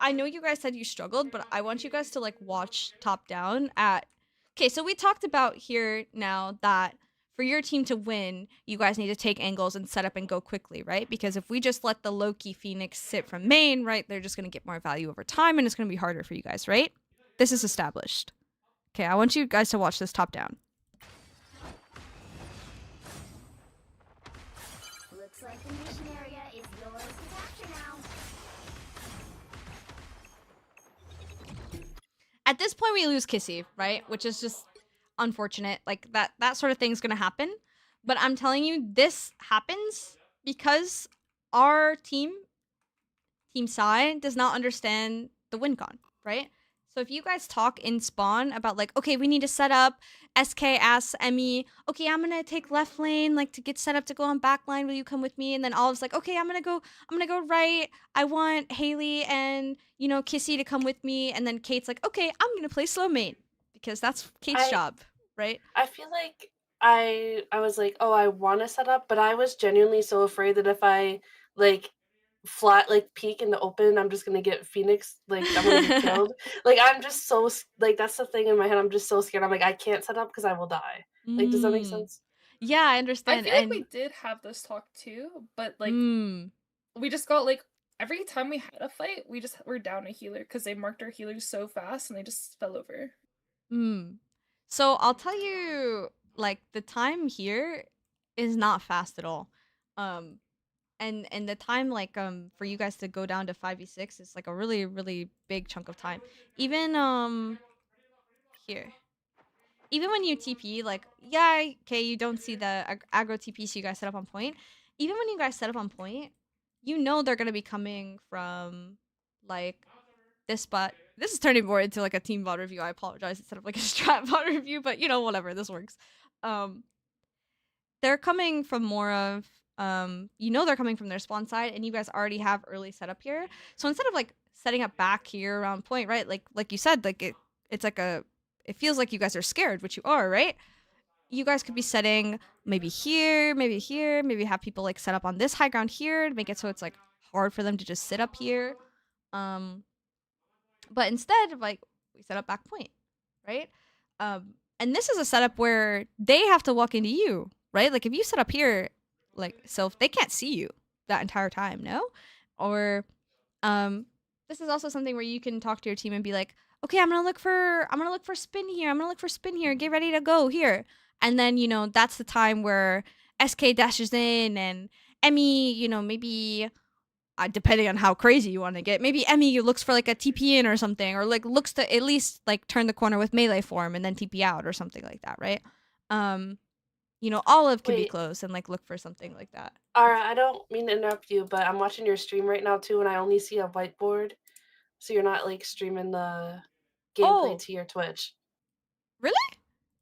I know you guys said you struggled, but I want you guys to like watch top down at. Okay, so we talked about here now that for your team to win, you guys need to take angles and set up and go quickly, right? Because if we just let the Loki Phoenix sit from main, right, they're just going to get more value over time and it's going to be harder for you guys, right? This is established. Okay, I want you guys to watch this top down. Looks like the mission area is yours to capture now. At this point, we lose Kissy, right? Which is just unfortunate. Like, that sort of thing's gonna happen. But I'm telling you, this happens because our team Psy, does not understand the win con, right? So if you guys talk in spawn about like, okay, we need to set up, SK asks Emmy, okay, I'm gonna take left lane, like to get set up to go on back line, will you come with me? And then Olive's like, okay, I'm gonna go right. I want Haley and, you know, Kissy to come with me. And then Kate's like, okay, I'm gonna play slow main because that's Kate's job, right? I feel like I was like, oh, I want to set up, but I was genuinely so afraid that if I like flat like peek in the open, I'm just gonna get Phoenix, like I'm gonna get killed. Like I'm just so like that's the thing in my head. I'm just so scared. I'm like I can't set up because I will die. Like does that make sense? Yeah, I I understand. feel like we did have this talk too, but like we just got like every time we had a fight, we just were down a healer because they marked our healers so fast and they just fell over. So I'll tell you, like the time here is not fast at all. And the time like for you guys to go down to 5v6 is like a really, really big chunk of time. Even here. Even when you TP, like, yeah, okay, you don't see the aggro TP, so you guys set up on point. Even when you guys set up on point, you know they're gonna be coming from like this spot. This is turning more into like a team VOD review. I apologize instead of like a strat VOD review, but you know, whatever, this works. They're coming from more of you know they're coming from their spawn side, and you guys already have early setup here. So instead of like setting up back here around point, right? Like you said, like it's like it feels like you guys are scared, which you are, right? You guys could be setting maybe here, maybe have people like set up on this high ground here to make it so it's like hard for them to just sit up here. But instead, like we set up back point, right? And this is a setup where they have to walk into you, right? Like if you set up here, like Sylph, they can't see you that entire time, no? Or this is also something where you can talk to your team and be like, okay, I'm gonna look for spin here. I'm gonna look for spin here. Get ready to go here. And then, you know, that's the time where SK dashes in and Emmy, you know, maybe depending on how crazy you want to get, maybe Emmy looks for like a TP in or something, or like looks to at least like turn the corner with melee form and then TP out or something like that, right? You know, Olive could be close and like look for something like that. Ara, I don't mean to interrupt you, but I'm watching your stream right now too, and I only see a whiteboard. So you're not like streaming the gameplay to your Twitch. Really?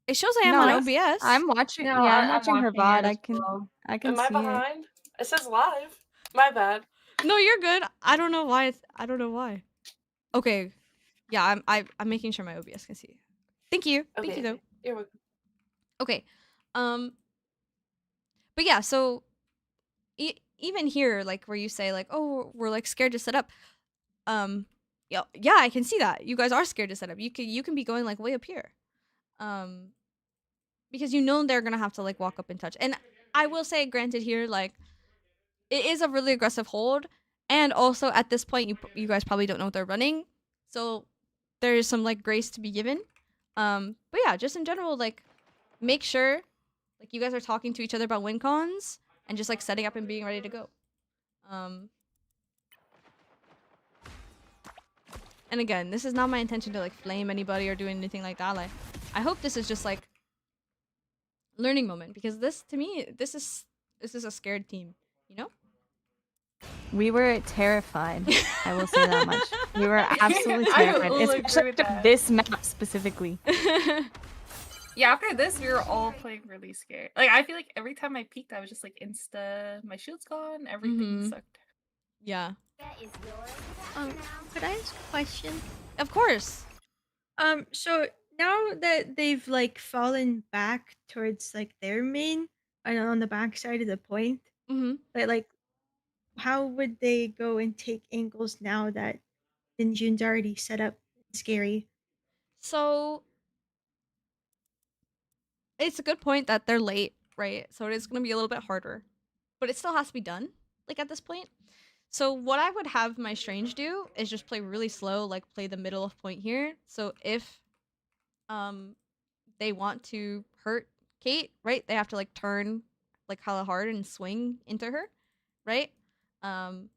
It shows I am on OBS. I'm watching. No, I'm I'm watching her watching VOD. it I as can. well. I can Am I see behind? It says live. My bad. No, you're good. I don't know why. I don't know why. Okay. Yeah, I'm making sure my OBS can see. Thank you. Okay, Thank you though. You're welcome. Okay. But yeah, so even here, like where you say like, oh, we're like scared to set up. Yeah, I can see that. You guys are scared to set up. You can be going like way up here. Because you know they're gonna have to like walk up and touch. And I will say, granted here, like it is a really aggressive hold, and also at this point you guys probably don't know what they're running, so there's some like grace to be given. But yeah, just in general, like make sure like you guys are talking to each other about win cons and just like setting up and being ready to go. And again, this is not my intention to like flame anybody or do anything like that. Like, I hope this is just like learning moment, because this to me, this is a scared team, you know? We were terrified. I will say that much. We were absolutely I terrified, will agree especially with after that. this map specifically. Yeah, after this, we were all playing really scared. Like, I feel like every time I peeked, I was just like, insta, my shield's gone, everything sucked. Yeah. Could I ask a question? Of course. So now that they've like fallen back towards like their main and on the back side of the point, but like, how would they go and take angles now that Ninjun's already set up scary? So it's a good point that they're late, right? So it is going to be a little bit harder, but it still has to be done, like at this point. So what I would have my Strange do is just play really slow, like play the middle of point here. So if they want to hurt Kate, right, they have to like turn like hella hard and swing into her, right? And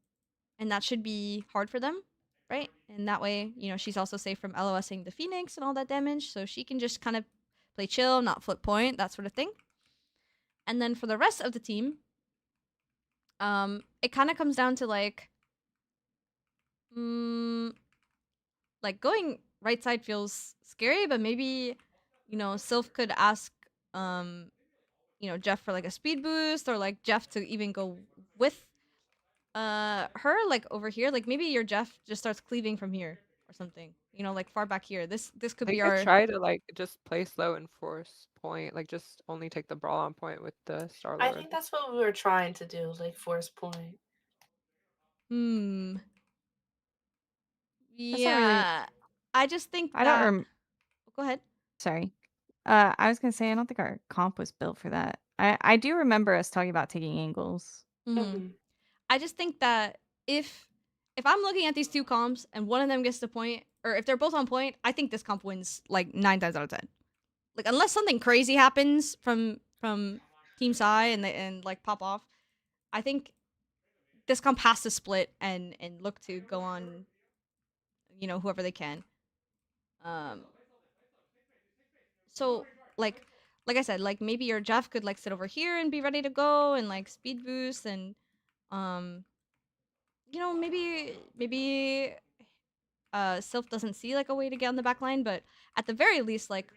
that should be hard for them, right? And that way, you know, she's also safe from LOSing the Phoenix and all that damage, so she can just kind of play chill, not flip point, that sort of thing. And then for the rest of the team, it kind of comes down to like going right side feels scary, but maybe, you know, Sylph could ask you know, Jeff for like a speed boost, or like Jeff to even go with her like over here. Like maybe your Jeff just starts cleaving from here or something, you know, like far back here. This could They be could our try to like just play slow and force point, like just only take the brawl on point with the Star I Lord. think that's what we were trying to do, like force point. Yeah. I just think I that don't go ahead. Sorry. I was gonna say I don't think our comp was built for that. I do remember us talking about taking angles. I just think that if I'm looking at these two comps and one of them gets to point, or if they're both on point, I think this comp wins like 9 times out of 10. Like unless something crazy happens from Team Psy and like pop off, I think this comp has to split and look to go on, you know, whoever they can. So like I said, like maybe your Jeff could like sit over here and be ready to go and like speed boost, and you know, maybe Sylph doesn't see like a way to get on the back line, but at the very least, like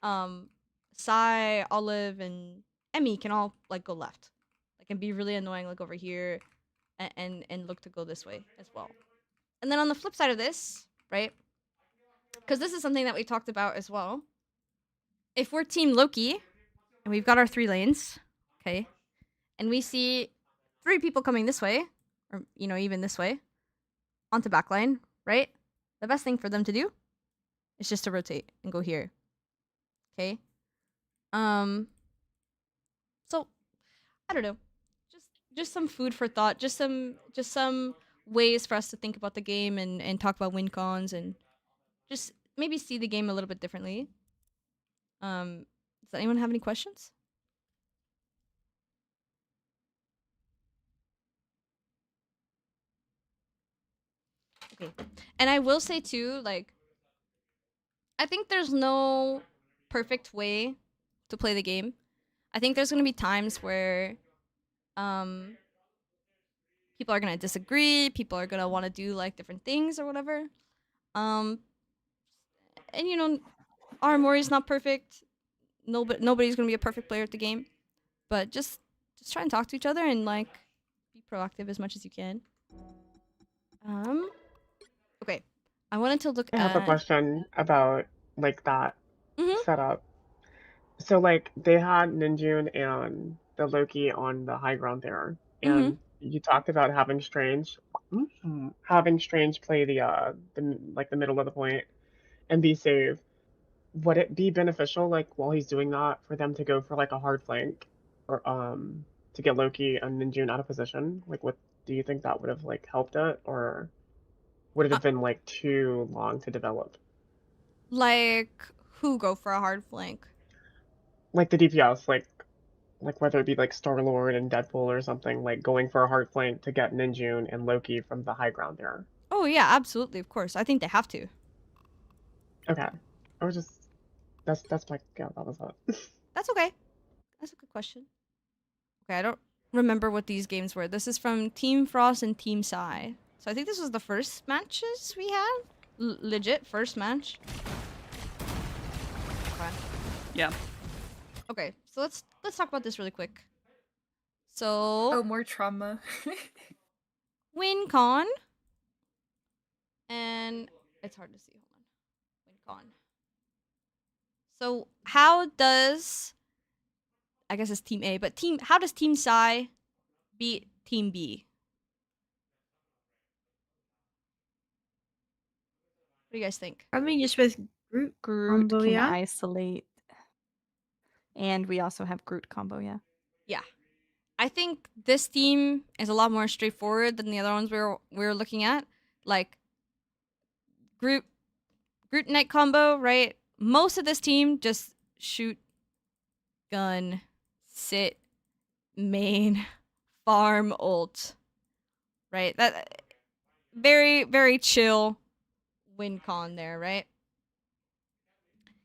Sai, Olive, and Emmy can all like go left, like and be really annoying like over here, and look to go this way as well. And then on the flip side of this, right? Because this is something that we talked about as well. If we're Team Loki and we've got our 3 lanes, okay, and we see 3 people coming this way, or you know, even this way, onto backline, right? The best thing for them to do is just to rotate and go here. Okay? So I don't know. Just some food for thought, just some ways for us to think about the game and talk about win cons and just maybe see the game a little bit differently. Does anyone have any questions? Okay. And I will say too, like, I think there's no perfect way to play the game. I think there's gonna be times where people are gonna disagree, people are gonna want to do like different things or whatever. And you know, Aramori's not perfect. Nobody's gonna be a perfect player at the game. But just try and talk to each other and like be proactive as much as you can. Okay. I wanted to look I have a at question about like that Mhm. setup. So like they had Ninjun and the Loki on the high ground there, Mhm. and you talked about having Strange play the like the middle of the point and be safe. Would it be beneficial, like while he's doing that, for them to go for like a hard flank, or to get Loki and Ninjun out of position? Like, what do you think that would have like helped it, or would it have been like too long to develop? like who go for a hard flank? Like the DPS, like whether it be like Star Lord and Deadpool or something, like going for a hard flank to get Ninjun and Loki from the high ground there. Oh yeah, absolutely, of course. I think they have to. Okay, I was just that's my that was it. That's okay. That's a good question. Okay, I don't remember what these games were. This is from Team Frost and Team Psy. So I think this was the first matches we had. Legit first match. Okay. Yeah. Okay, so let's talk about this really quick. So Oh, more trauma. WinCon. And it's hard to see. Hold on. WinCon. So how does, I guess it's Team A, but how does Team Psy beat Team B? What do you guys think? Probably just with Groot. Groot combo, can yeah? isolate. And we also have Groot combo, yeah. Yeah. I think this team is a lot more straightforward than the other ones we were looking at. Like Groot Knight combo, right? Most of this team just shoot, gun, sit, main, farm, ult. Right? That very, very chill win con there, right?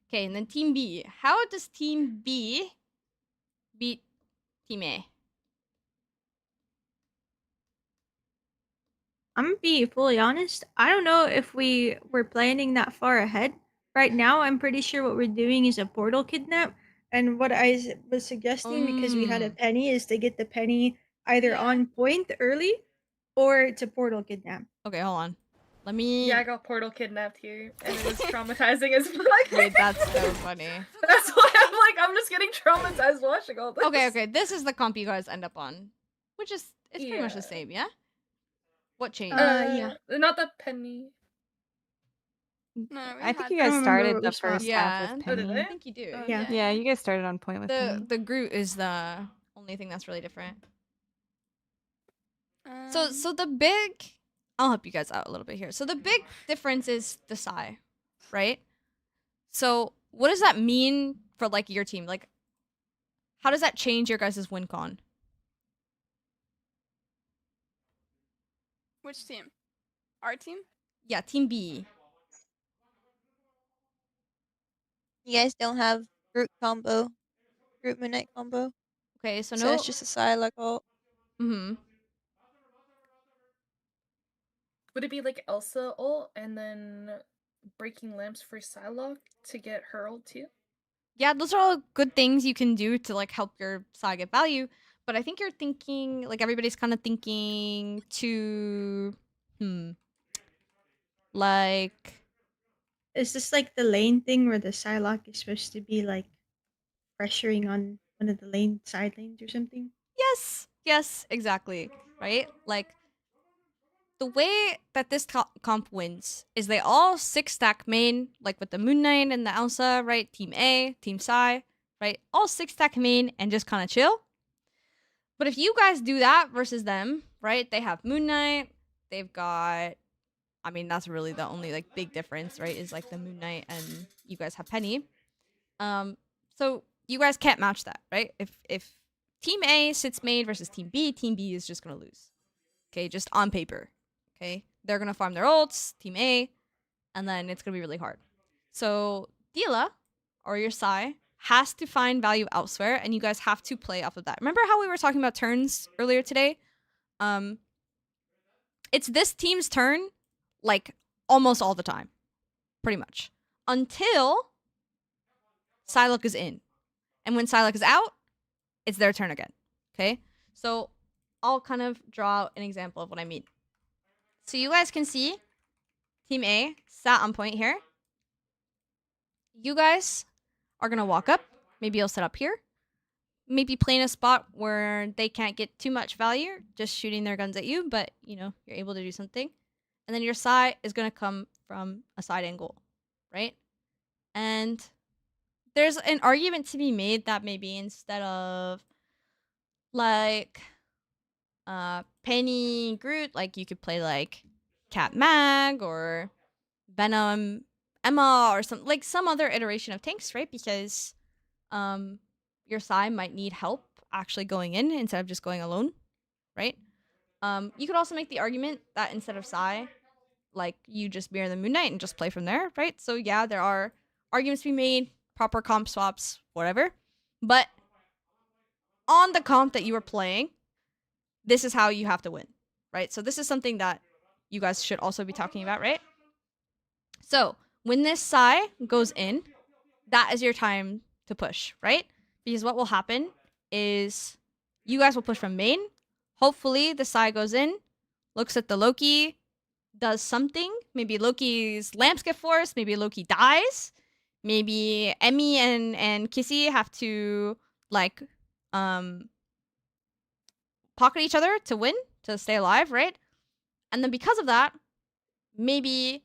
Okay, and then Team B. How does Team B beat Team A? I'm gonna be fully honest. I don't know if we were planning that far ahead. Right now, I'm pretty sure what we're doing is a portal kidnap. And what I was suggesting, because we had a penny, is to get the penny either on point early or to portal kidnap. Okay, hold on. Let me. Yeah, I got portal kidnapped here, and it was traumatizing as fuck. Wait, that's so funny. That's why I'm just getting traumatized watching all this. Okay. This is the comp you guys end up on, which is it's pretty much the same, yeah. What changed? Yeah. Not the penny. No, I think you guys started the first half Yeah, with Oh, did Penny. I think you do. Yeah. Yeah, you guys started on point with Penny. The Groot is the only thing that's really different. So the big, I'll help you guys out a little bit here. So the big difference is the Psy, right? So what does that mean for like your team? Like, how does that change your guys' win con? Which team? Our team? Yeah, Team B. You guys don't have Groot combo, Groot Midnight combo. Okay, so So no. it's just a side ult. Mm-hmm. Would it be like Elsa ult and then breaking lamps for Psylocke to get her ult too? Yeah, those are all good things you can do to like help your Psy get value. But I think you're thinking, like everybody's kind of thinking to, like, Is this like the lane thing where the Psylocke is supposed to be like pressuring on one of the lane side lanes or something? yes, exactly, right? Like, the way that this comp wins is they all 6-stack main, like with the Moon Knight and the Elsa, right? Team A, Team Psy, right? All 6-stack main and just kind of chill. But if you guys do that versus them, right? They have Moon Knight, they've got, I mean, that's really the only like big difference, right? Is like the Moon Knight and you guys have Penny. So you guys can't match that, right? If Team A sits main versus Team B is just gonna lose. Okay, just on paper. Okay, they're gonna farm their ults, Team A, and then it's gonna be really hard. So Dila or your Psy has to find value elsewhere, and you guys have to play off of that. Remember how we were talking about turns earlier today? It's this team's turn, like almost all the time, pretty much, until Psylocke is in, and when Psylocke is out, it's their turn again. Okay, so I'll kind of draw an example of what I mean. So you guys can see Team A sat on point here. You guys are going to walk up. Maybe you'll set up here. Maybe play in a spot where they can't get too much value, just shooting their guns at you, but, you know, you're able to do something. And then your Psy is going to come from a side angle, right? And there's an argument to be made that maybe instead of, like, Penny Groot, like you could play like Cat Mag or Venom Emma or some other iteration of tanks, right? Because your Psy might need help actually going in instead of just going alone, right? You could also make the argument that instead of Psy, like you just mirror the Moon Knight and just play from there, right? So yeah, there are arguments to be made, proper comp swaps, whatever. But on the comp that you were playing, this is how you have to win, right? So this is something that you guys should also be talking about, right? So when this Psy goes in, that is your time to push, right? Because what will happen is you guys will push from main. Hopefully the Psy goes in, looks at the Loki, does something. Maybe Loki's lamps get forced. Maybe Loki dies. Maybe Emmy and Kissy have to like pocket each other to win, to stay alive, right? And then because of that, maybe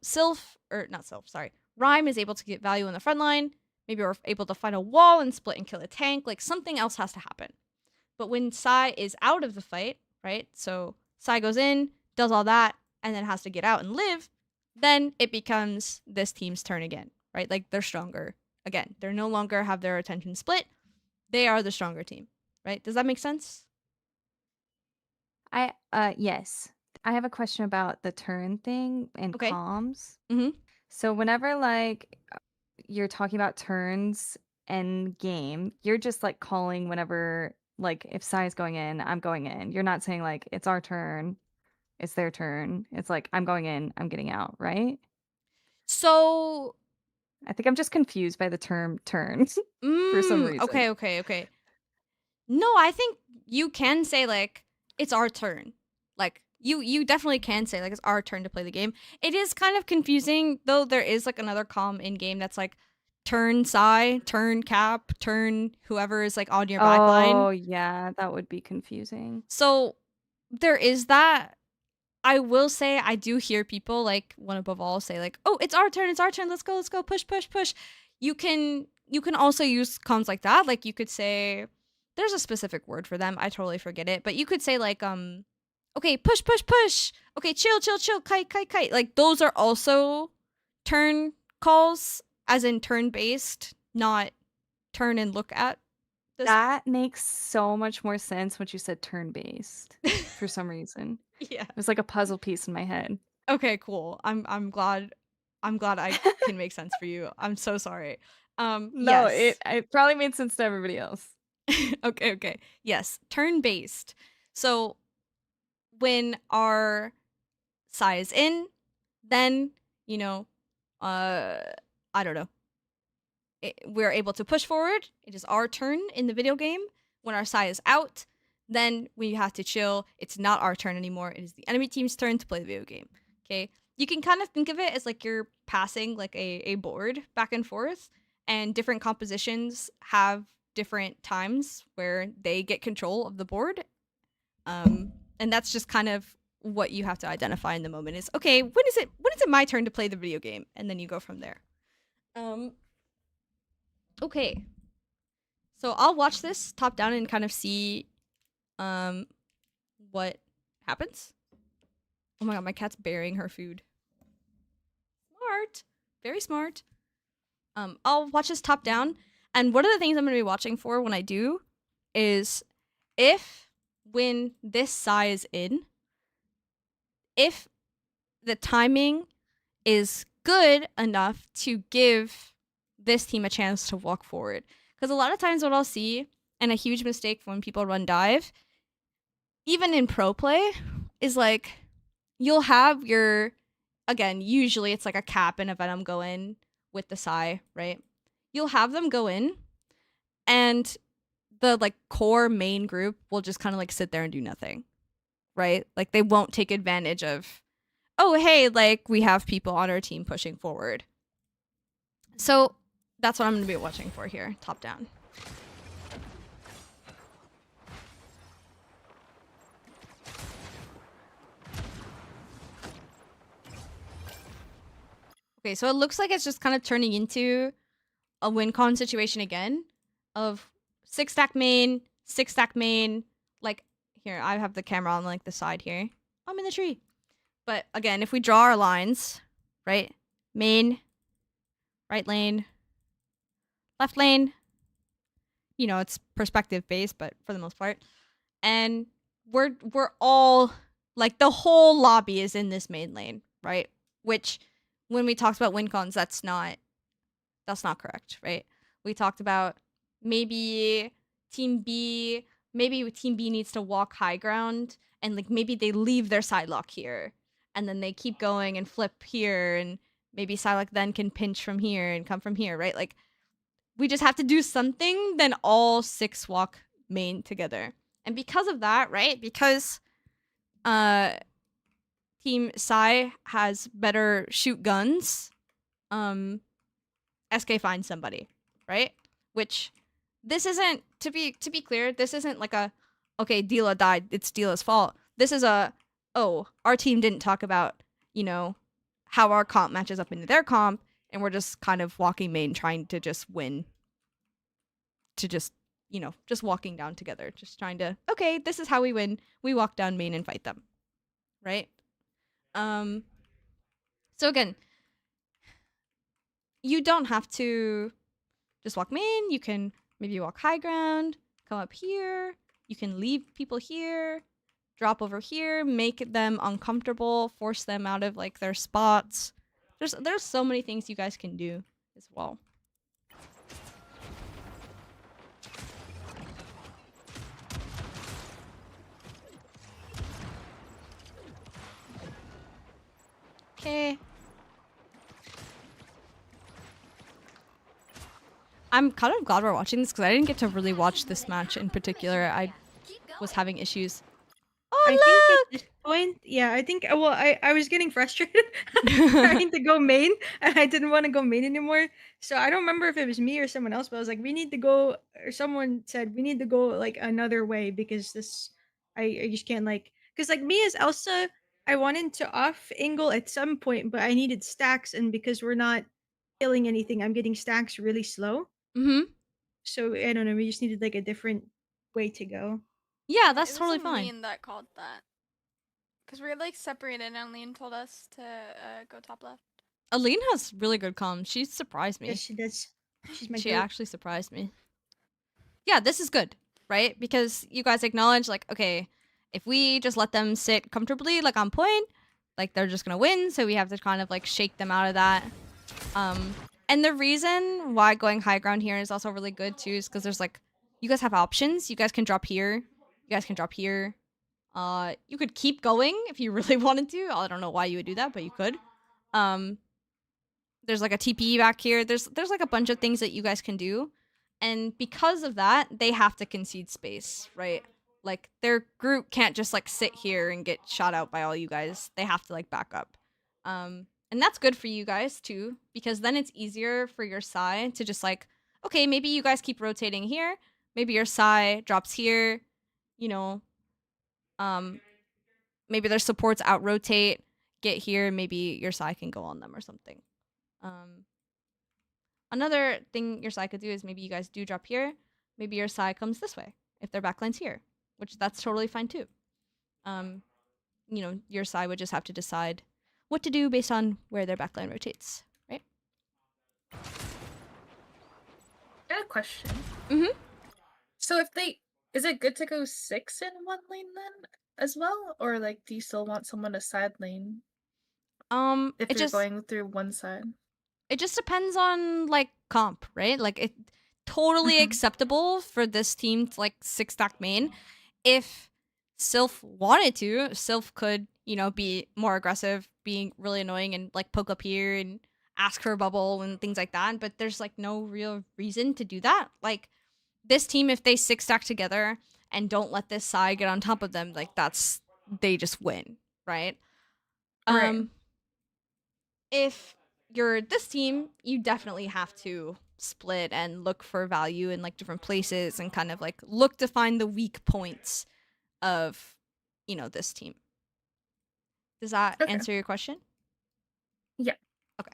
Sylph, or not Sylph, sorry, Rhyme is able to get value in the front line. Maybe we're able to find a wall and split and kill a tank. Like something else has to happen. But when Psy is out of the fight, right? So Psy goes in, does all that, and then has to get out and live, then it becomes this team's turn again, right? Like they're stronger again. They're no longer have their attention split. They are the stronger team, right? Does that make sense? Yes. I have a question about the turn thing and Okay. comms. Mm-hmm. So whenever like you're talking about turns and game, you're just like calling whenever like if Psy is going in, I'm going in. You're not saying like it's our turn, it's their turn. It's like I'm going in, I'm getting out, right? So I think I'm just confused by the term turns for some reason. Okay. No, I think you can say like it's our turn. Like you definitely can say like it's our turn to play the game. It is kind of confusing though. There is like another comm in game that's like turn Psy, turn Cap, turn whoever is like on your backline. Oh yeah, that would be confusing. So there is that. I will say I do hear people like one above all say like, "Oh, it's our turn, let's go, push." You can also use comms like that. Like you could say there's a specific word for them. I totally forget it, but you could say like okay, push. Okay, chill, kite. Like those are also turn calls as in turn based, not turn and look at. That makes so much more sense when you said turn based for some reason. Yeah. It was like a puzzle piece in my head. Okay, cool. I'm glad I can make sense for you. I'm so sorry. No, Yes. it probably made sense to everybody else. Okay. Yes, turn based. So when our Psy is in, then I don't know. We're able to push forward. It is our turn in the video game. When our Psy is out, then we have to chill. It's not our turn anymore. It is the enemy team's turn to play the video game. Okay? You can kind of think of it as like you're passing like a board back and forth, and different compositions have different times where they get control of the board. And that's just kind of what you have to identify in the moment is, okay, when is it my turn to play the video game? And then you go from there. Okay. So I'll watch this top down and kind of see what happens. Oh my god, my cat's burying her food. Smart. Very smart. I'll watch this top down, and one of the things I'm going to be watching for when I do is when this Psy is in, if the timing is good enough to give this team a chance to walk forward. Because a lot of times what I'll see, and a huge mistake when people run dive, even in pro play, is like you'll have your, again, usually it's like a Cap and a Venom go in with the Psy, right? You'll have them go in, and the like core main group will just kind of like sit there and do nothing, right? Like they won't take advantage of, oh hey, like we have people on our team pushing forward. So that's what I'm going to be watching for here, top down. Okay, so it looks like it's just kind of turning into a win con situation again of 6-stack main, 6-stack main. Like, here, I have the camera on like the side here. I'm in the tree. But again, if we draw our lines, right? Main, right lane, left lane. You know, it's perspective based, but for the most part. And we're all like the whole lobby is in this main lane, right? Which when we talked about win cons, that's not correct, right? We talked about maybe team B maybe team B needs to walk high ground, and like maybe they leave their side lock here, and then they keep going and flip here, and maybe Psylocke then can pinch from here and come from here, right? Like, we just have to do something, then all 6 walk main together. And because of that, right? Because Team Psy has better shoot guns, SK finds somebody, right? Which this isn't, to be clear, this isn't like a, okay, Dila died, it's Dila's fault. This is a, oh, our team didn't talk about, you know, how our comp matches up into their comp, and we're just kind of walking main trying to just win. To just, you know, just walking down together. Just trying to, okay, this is how we win. We walk down main and fight them. Right? So again, you don't have to just walk main. You can maybe walk high ground, come up here. You can leave people here, drop over here, make them uncomfortable, force them out of like their spots. There's so many things you guys can do as well. Okay. I'm kind of glad we're watching this because I didn't get to really watch this match in particular. I was having issues. Oh, I look! think at this point, yeah, I think, well, I was getting frustrated trying to go main, and I didn't want to go main anymore. So I don't remember if it was me or someone else, but I was like, we need to go, or someone said, we need to go like another way because this, I just can't like, because like me as Elsa, I wanted to off angle at some point, but I needed stacks, and because we're not killing anything, I'm getting stacks really slow. Mm-hmm. So I don't know, we just needed like a different way to go. Yeah, that's it totally was fine. Lean that called that. Because we were like separated and Lean told us to go top left. Aline has really good comms. She surprised me. Yes, she does. She's my She goat. actually surprised me. Yeah, this is good, right? Because you guys acknowledge, like, okay, if we just let them sit comfortably, like, on point, like, they're just gonna win, so we have to kind of, like, shake them out of that. And the reason why going high ground here is also really good, too, is because there's, like, you guys have options. You guys can drop here. You guys can drop here. You could keep going if you really wanted to. I don't know why you would do that, but you could. There's like a TP back here. There's like a bunch of things that you guys can do. And because of that, they have to concede space, right? Like their group can't just like sit here and get shot out by all you guys. They have to like back up. And that's good for you guys too, because then it's easier for your side to just like, okay, maybe you guys keep rotating here. Maybe your side drops here, you know. Maybe their supports out rotate, get here, maybe your side can go on them or something. Another thing your side could do is maybe you guys do drop here, maybe your side comes this way if their backline's here, which that's totally fine too. You know, your side would just have to decide what to do based on where their backline rotates, right? I got a question. Mm-hmm. So if they, is it good to go 6 in one lane then as well, or like do you still want someone to side lane? If you're going through one side, it just depends on like comp, right? Like it totally acceptable for this team to like 6-stack main. If Sylph wanted to, Sylph could, you know, be more aggressive, being really annoying and like poke up here and ask for a bubble and things like that. But there's like no real reason to do that. Like this team, if they 6-stack together and don't let this side get on top of them, like that's, they just win, right? Right. If you're this team, you definitely have to split and look for value in like different places and kind of like look to find the weak points of, you know, this team. Does that answer your question? Yeah. Okay.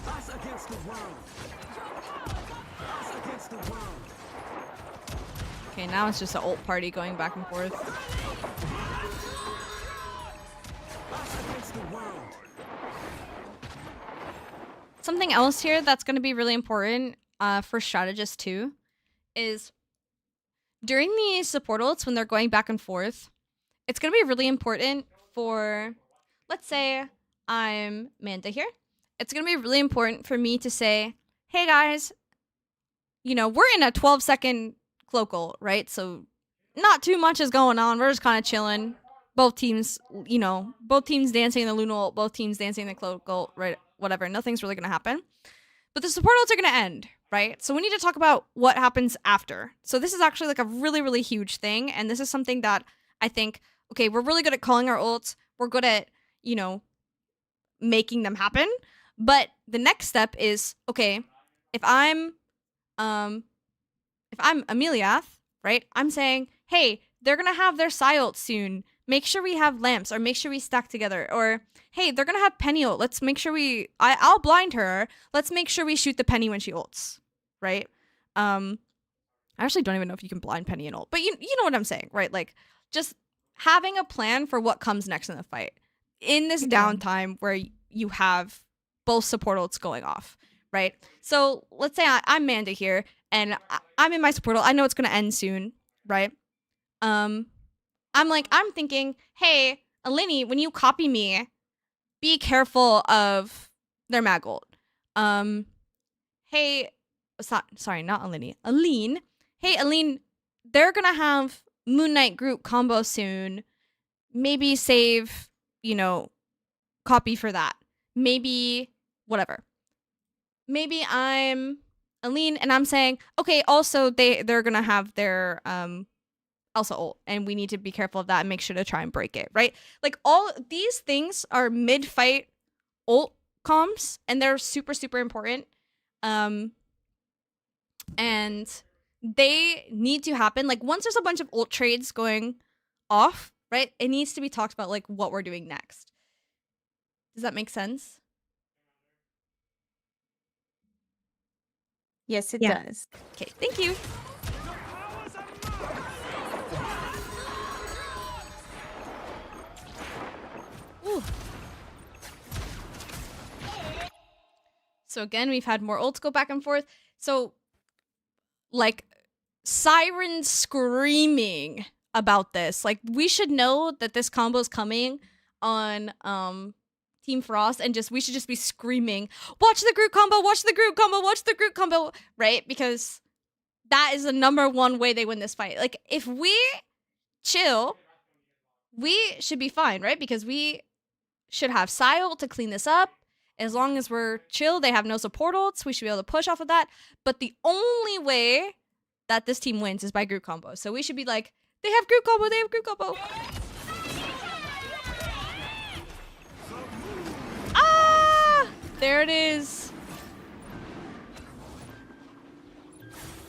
Us against the world. Us against the world. Okay, now it's just an ult party going back and forth. Us against the world. Something else here that's going to be really important for strategists too is during the support ults when they're going back and forth, it's going to be really important for, let's say I'm Manda here. It's going to be really important for me to say, hey guys, you know, we're in a 12-second cloak ult, right? So not too much is going on. We're just kind of chilling. Both teams, you know, both teams dancing the Luna ult, both teams dancing the cloak ult, right? Whatever. Nothing's really going to happen. But the support ults are going to end, right? So we need to talk about what happens after. So this is actually like a really, really huge thing. And this is something that I think, okay, we're really good at calling our ults. We're good at, you know, making them happen. But the next step is, okay, if I'm Ameliath, right? I'm saying, hey, they're gonna have their Psy ult soon. Make sure we have lamps, or make sure we stack together. Or hey, they're gonna have Penny ult. Let's make sure I'll blind her. Let's make sure we shoot the Penny when she ults, right? I actually don't even know if you can blind Penny and ult, but you know what I'm saying, right? Like just having a plan for what comes next in the fight in this downtime where you have both support ults going off, right? So let's say I'm Manda here, and I'm in my support ult. I know it's gonna end soon, right? I'm thinking, hey, Alini, when you copy me, be careful of their mag ult. Hey, sorry, not Alini. Aline. Hey, Aline, they're gonna have Moon Knight group combo soon. Maybe save, you know, copy for that. Maybe whatever. Maybe I'm Aline and I'm saying, okay, also they're gonna have their Elsa ult, and we need to be careful of that and make sure to try and break it, right? Like all these things are mid-fight ult comms, and they're super, super important. And they need to happen. Like once there's a bunch of ult trades going off, right? It needs to be talked about like what we're doing next. Does that make sense? Yes, it does. Okay, thank you. Ooh. So again, we've had more ults go back and forth. So, like, sirens screaming about this. Like, we should know that this combo is coming on Team Frost, and we should just be screaming, watch the group combo, watch the group combo, watch the group combo, right? Because that is the #1 way they win this fight. Like, if we chill, we should be fine, right? Because we should have Psy ult to clean this up. As long as we're chill, they have no support ults, we should be able to push off of that. But the only way that this team wins is by group combo. So we should be like, they have group combo, they have group combo. Ah! There it is.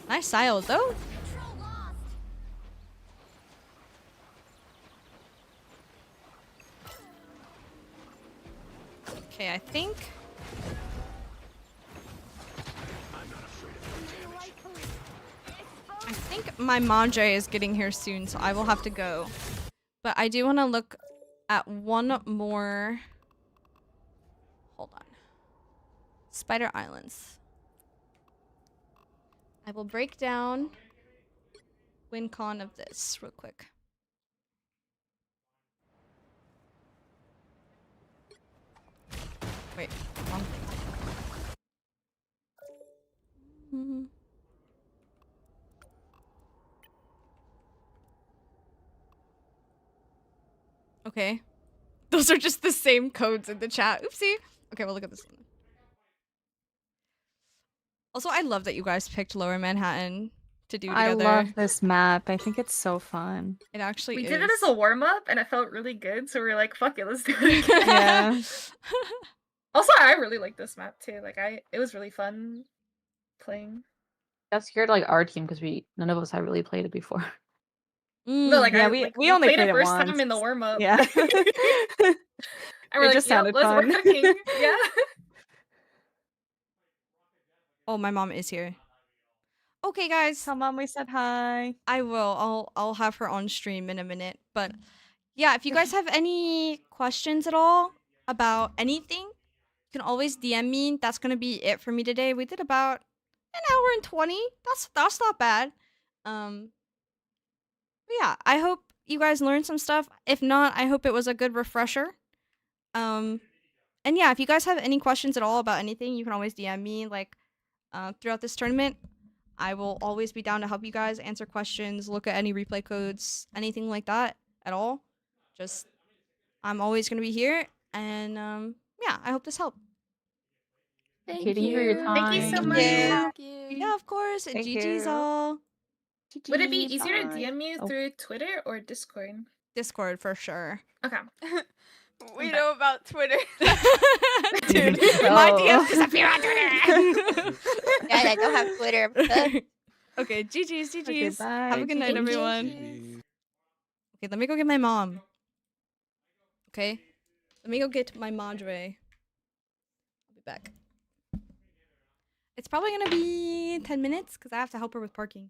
Nice Psy ult though. Okay, I think my Mondre is getting here soon, so I will have to go. But I do want to look at one more. Hold on. Spider Islands. I will break down win con of this real quick. Wait, wrong thing. Okay. Those are just the same codes in the chat. Oopsie. Okay, we'll look at this one. Also, I love that you guys picked Lower Manhattan to do together. I love this map. I think it's so fun. It actually We is. did it as a warm-up, and it felt really good, so we were like, fuck it, let's do it again. Yeah. Also, I really like this map, too. Like, it was really fun playing. Got scared like our team because none of us had really played it before. No, like, yeah, we only played played it it first once. time in the warm-up. Yeah. And we're It like, just yep, sounded we're fun. cooking. Yeah. Oh, my mom is here. Okay, guys. Tell mom we said hi. I will. I'll have her on stream in a minute. But yeah, if you guys have any questions at all about anything, you can always DM me. That's gonna be it for me today. We did about an hour and 20. That's not bad. But yeah, I hope you guys learned some stuff. If not, I hope it was a good refresher. And yeah, if you guys have any questions at all about anything, you can always DM me like throughout this tournament. I will always be down to help you guys answer questions, look at any replay codes, anything like that at all. Just I'm always gonna be here, and yeah, I hope this helped. Thank you for your time. Thank you so Thank much. you. Thank you. Yeah, of course. Thank GG's you. all. Would it be GG, easier to bye. DM you Oh. through Twitter or Discord? Discord for sure. Okay. We know about Twitter. Dude, my DMs Oh. disappear on Twitter. Yeah, I don't have Twitter. But Okay, GG's, GG's. Okay, bye. Have a good night, GGs. everyone. Okay, let me go get my mom. Okay? Let me go get my madre. I'll be back. It's probably gonna be 10 minutes because I have to help her with parking.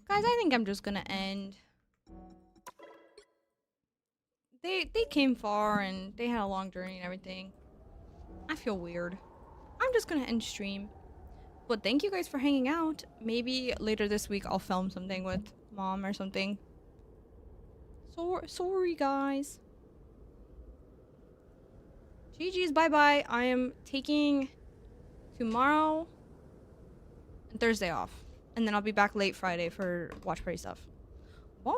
Guys, I think I'm just gonna end. They came far and they had a long journey and everything. I feel weird. I'm just gonna end stream. But thank you guys for hanging out. Maybe later this week I'll film something with mom or something. Sorry guys. GG's, bye-bye. I am taking tomorrow and Thursday off. And then I'll be back late Friday for watch party stuff. Bye.